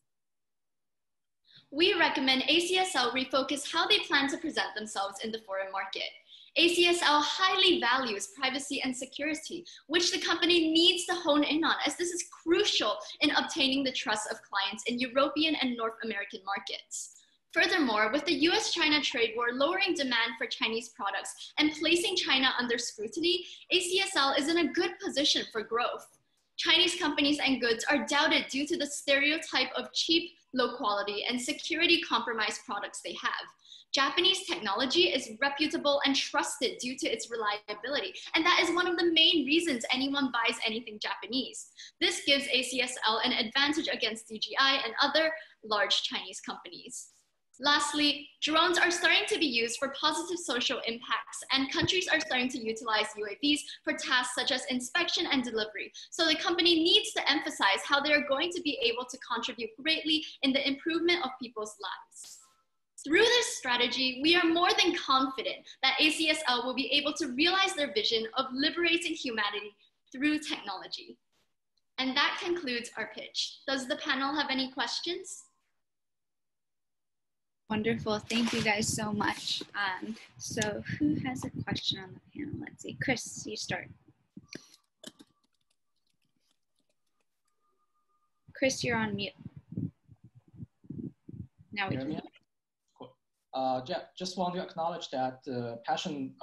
We recommend ACSL refocus how they plan to present themselves in the foreign market. ACSL highly values privacy and security, which the company needs to hone in on, as this is crucial in obtaining the trust of clients in European and North American markets. Furthermore, with the US-China trade war lowering demand for Chinese products and placing China under scrutiny, ACSL is in a good position for growth. Chinese companies and goods are doubted due to the stereotype of cheap, low quality, and security compromised products they have. Japanese technology is reputable and trusted due to its reliability, and that is one of the main reasons anyone buys anything Japanese. This gives ACSL an advantage against DJI and other large Chinese companies. Lastly, drones are starting to be used for positive social impacts, and countries are starting to utilize UAVs for tasks such as inspection and delivery. So the company needs to emphasize how they are going to be able to contribute greatly in the improvement of people's lives. Through this strategy, we are more than confident that ACSL will be able to realize their vision of liberating humanity through technology. And that concludes our pitch. Does the panel have any questions? Wonderful. Thank you guys so much. So who has a question on the panel? Let's see. Chris, you start. Chris, you're on mute. Now we can hear. Yeah, just want to acknowledge that the passion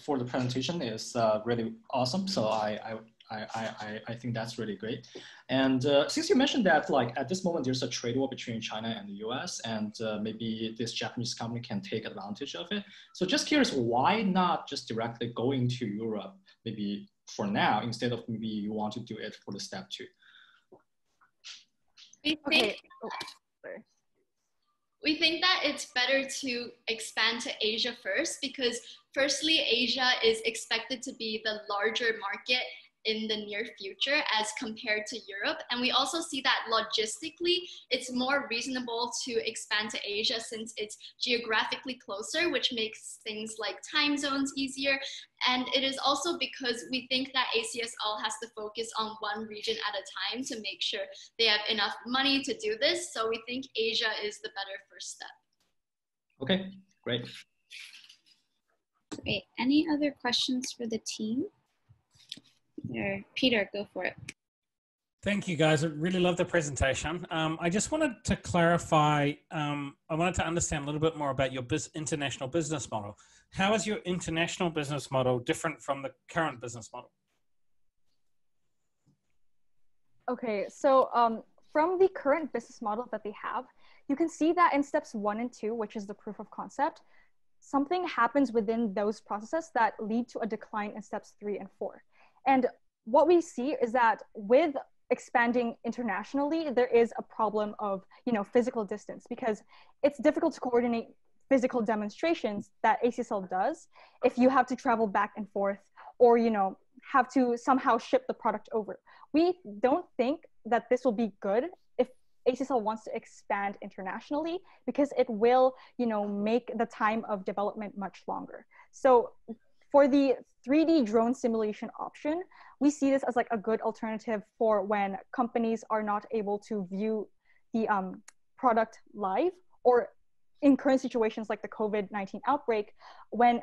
for the presentation is really awesome. So I think that's really great. And since you mentioned that at this moment there's a trade war between China and the US, and maybe this Japanese company can take advantage of it. So just curious, why not just directly go into Europe maybe for now, instead of maybe you want to do it for the step 2? We think that it's better to expand to Asia first, because firstly, Asia is expected to be the larger market in the near future as compared to Europe. And we also see that logistically, it's more reasonable to expand to Asia since it's geographically closer, which makes things like time zones easier. And it is also because we think that ACSL has to focus on one region at a time to make sure they have enough money to do this. So we think Asia is the better first step. Okay, great. Great. Any other questions for the team? Peter, go for it. Thank you, guys. I really love the presentation. I just wanted to clarify, I wanted to understand a little bit more about your international business model. How is your international business model different from the current business model? Okay, so from the current business model that they have, you can see that in steps 1 and 2, which is the proof of concept, something happens within those processes that lead to a decline in steps 3 and 4. And what we see is that with expanding internationally, there is a problem of, physical distance, because it's difficult to coordinate physical demonstrations that ACSL does if you have to travel back and forth or, have to somehow ship the product over. We don't think that this will be good if ACSL wants to expand internationally, because it will, make the time of development much longer. So for the 3D drone simulation option, we see this as a good alternative for when companies are not able to view the product live, or in current situations like the COVID-19 outbreak, when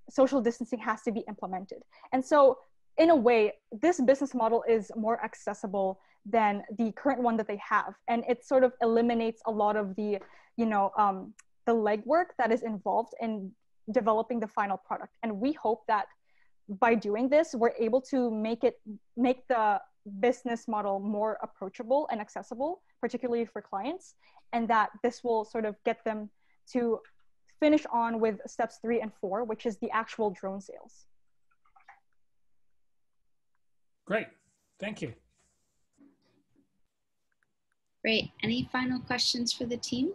social distancing has to be implemented. And so in a way, this business model is more accessible than the current one that they have. And it sort of eliminates a lot of the, the legwork that is involved in developing the final product. And we hope that by doing this, we're able to make the business model more approachable and accessible, particularly for clients, and that this will sort of get them to finish on with steps 3 and 4, which is the actual drone sales. Great, thank you. Great, any final questions for the team?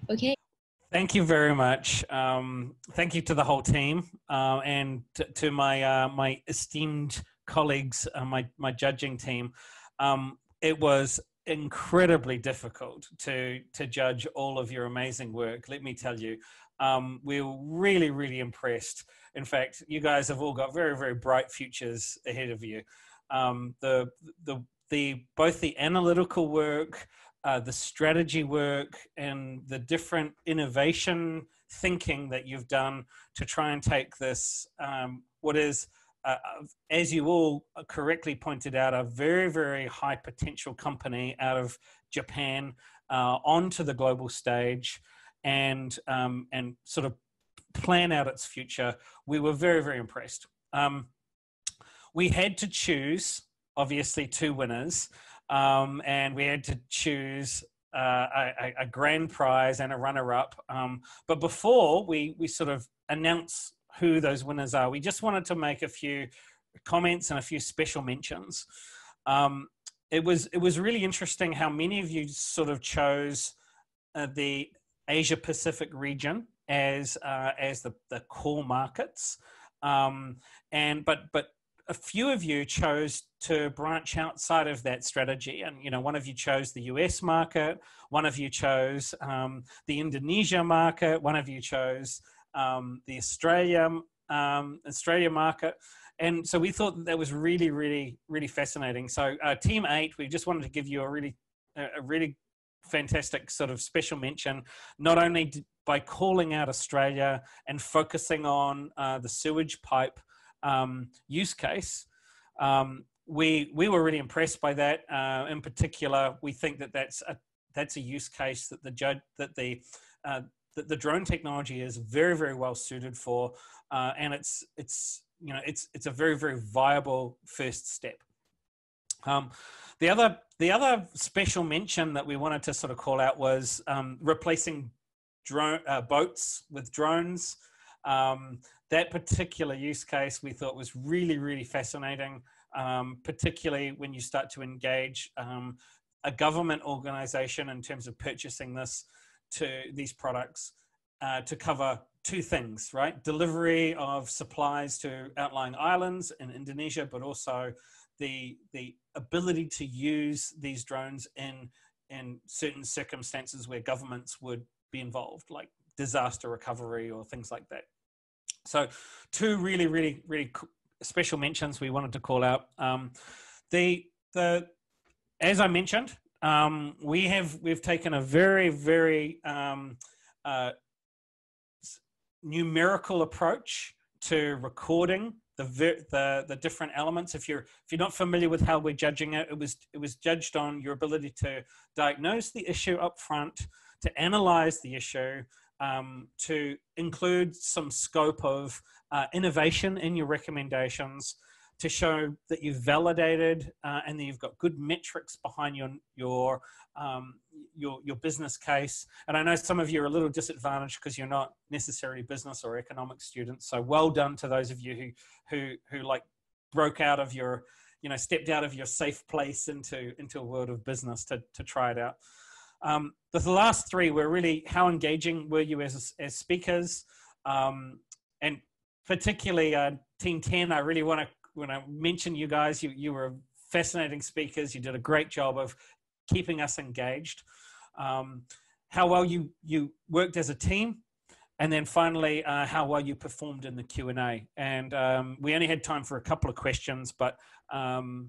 Okay. Thank you very much. Thank you to the whole team and to my my esteemed colleagues, my judging team. It was incredibly difficult to judge all of your amazing work. Let me tell you, we were really, really impressed. In fact, you guys have all got very, very bright futures ahead of you. Both the analytical work, the strategy work, and the different innovation thinking that you've done to try and take this, what is, as you all correctly pointed out, a very, very high potential company out of Japan onto the global stage and sort of plan out its future. We were very, very impressed. We had to choose, obviously, 2 winners. And we had to choose a grand prize and a runner-up. But before we sort of announce who those winners are, we just wanted to make a few comments and a few special mentions. It was really interesting how many of you sort of chose the Asia Pacific region as the core markets, but a few of you chose to branch outside of that strategy. And, you know, one of you chose the US market, one of you chose the Indonesia market, one of you chose the Australia market. And so we thought that was really, really, really fascinating. So Team 8, we just wanted to give you a really fantastic sort of special mention, not only by calling out Australia and focusing on the sewage pipe use case. We were really impressed by that. In particular, we think that that's a use case that the drone technology is very, very well suited for, and it's a very, very viable first step. The other special mention that we wanted to sort of call out was replacing boats with drones. That particular use case we thought was really, really fascinating, particularly when you start to engage a government organization in terms of purchasing these products to cover 2 things, right? Delivery of supplies to outlying islands in Indonesia, but also the ability to use these drones in certain circumstances where governments would be involved, like disaster recovery or things like that. So 2 really, really, really special mentions we wanted to call out. As I mentioned, we've taken a very, very numerical approach to recording the different elements. If you're not familiar with how we're judging it, it was judged on your ability to diagnose the issue up front, to analyze the issue, to include some scope of innovation in your recommendations, to show that you've validated and that you've got good metrics behind your business case. And I know some of you are a little disadvantaged because you're not necessarily business or economics students. So well done to those of you who like broke out of your, stepped out of your safe place into a world of business to try it out. The last 3 were really how engaging were you as speakers, and particularly Team 10. I really want to mention you guys. You were fascinating speakers. You did a great job of keeping us engaged. How well you worked as a team, and then finally how well you performed in the Q&A. And we only had time for a couple of questions, but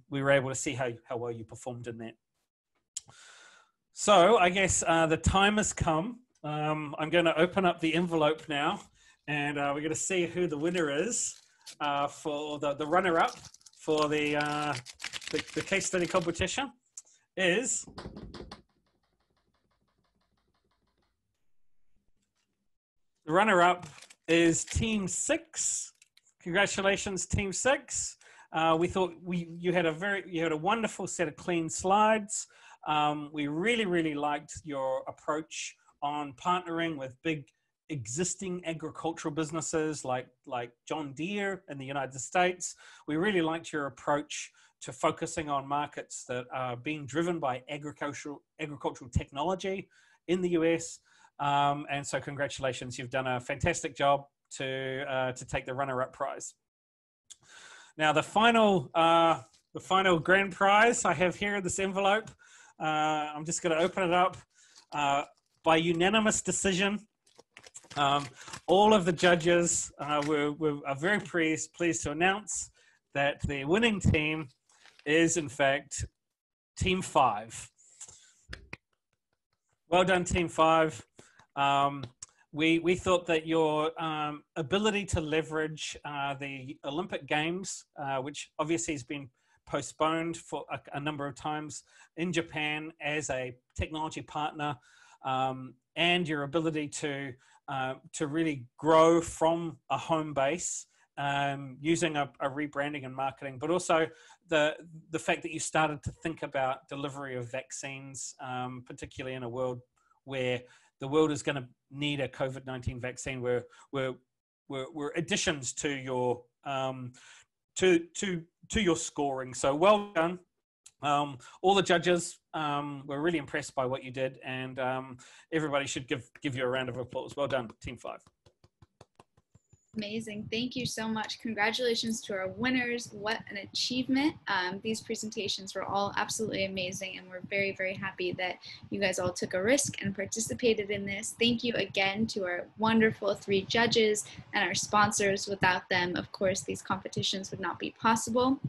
we were able to see how well you performed in that. So I guess the time has come. I'm going to open up the envelope now, and we're going to see who the winner is for the runner-up for the case study competition is the runner-up is Team 6. Congratulations, Team 6. We thought you had a wonderful set of clean slides. We really liked your approach on partnering with big existing agricultural businesses like John Deere in the United States. We really liked your approach to focusing on markets that are being driven by agricultural technology in the US. And so congratulations, you've done a fantastic job to take the runner-up prize. Now the final grand prize I have here in this envelope, I'm just going to open it up. By unanimous decision, all of the judges are very pleased to announce that the winning team is in fact Team 5. Well done, Team 5. We thought that your ability to leverage the Olympic Games, which obviously has been postponed for a number of times in Japan as a technology partner, and your ability to really grow from a home base using a rebranding and marketing, but also the fact that you started to think about delivery of vaccines, particularly in a world where the world is going to need a COVID-19 vaccine, were additions to your to your scoring. So well done. All the judges were really impressed by what you did, and everybody should give you a round of applause. Well done, Team 5. Amazing. Thank you so much. Congratulations to our winners. What an achievement. These presentations were all absolutely amazing, and we're very happy that you guys all took a risk and participated in this. Thank you again to our wonderful 3 judges and our sponsors. Without them, of course, these competitions would not be possible.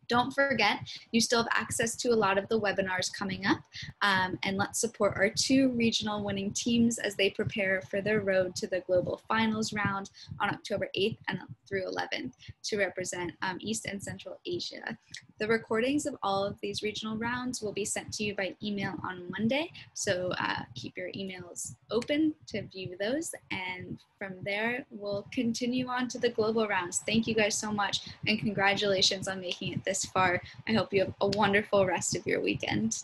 Don't forget, you still have access to a lot of the webinars coming up, and let's support our 2 regional winning teams as they prepare for their road to the global finals round on October 8th and through 11th to represent East and Central Asia. The recordings of all of these regional rounds will be sent to you by email on Monday, so keep your emails open to view those, and from there we'll continue on to the global rounds. Thank you guys so much, and congratulations on making it this far. I hope you have a wonderful rest of your weekend.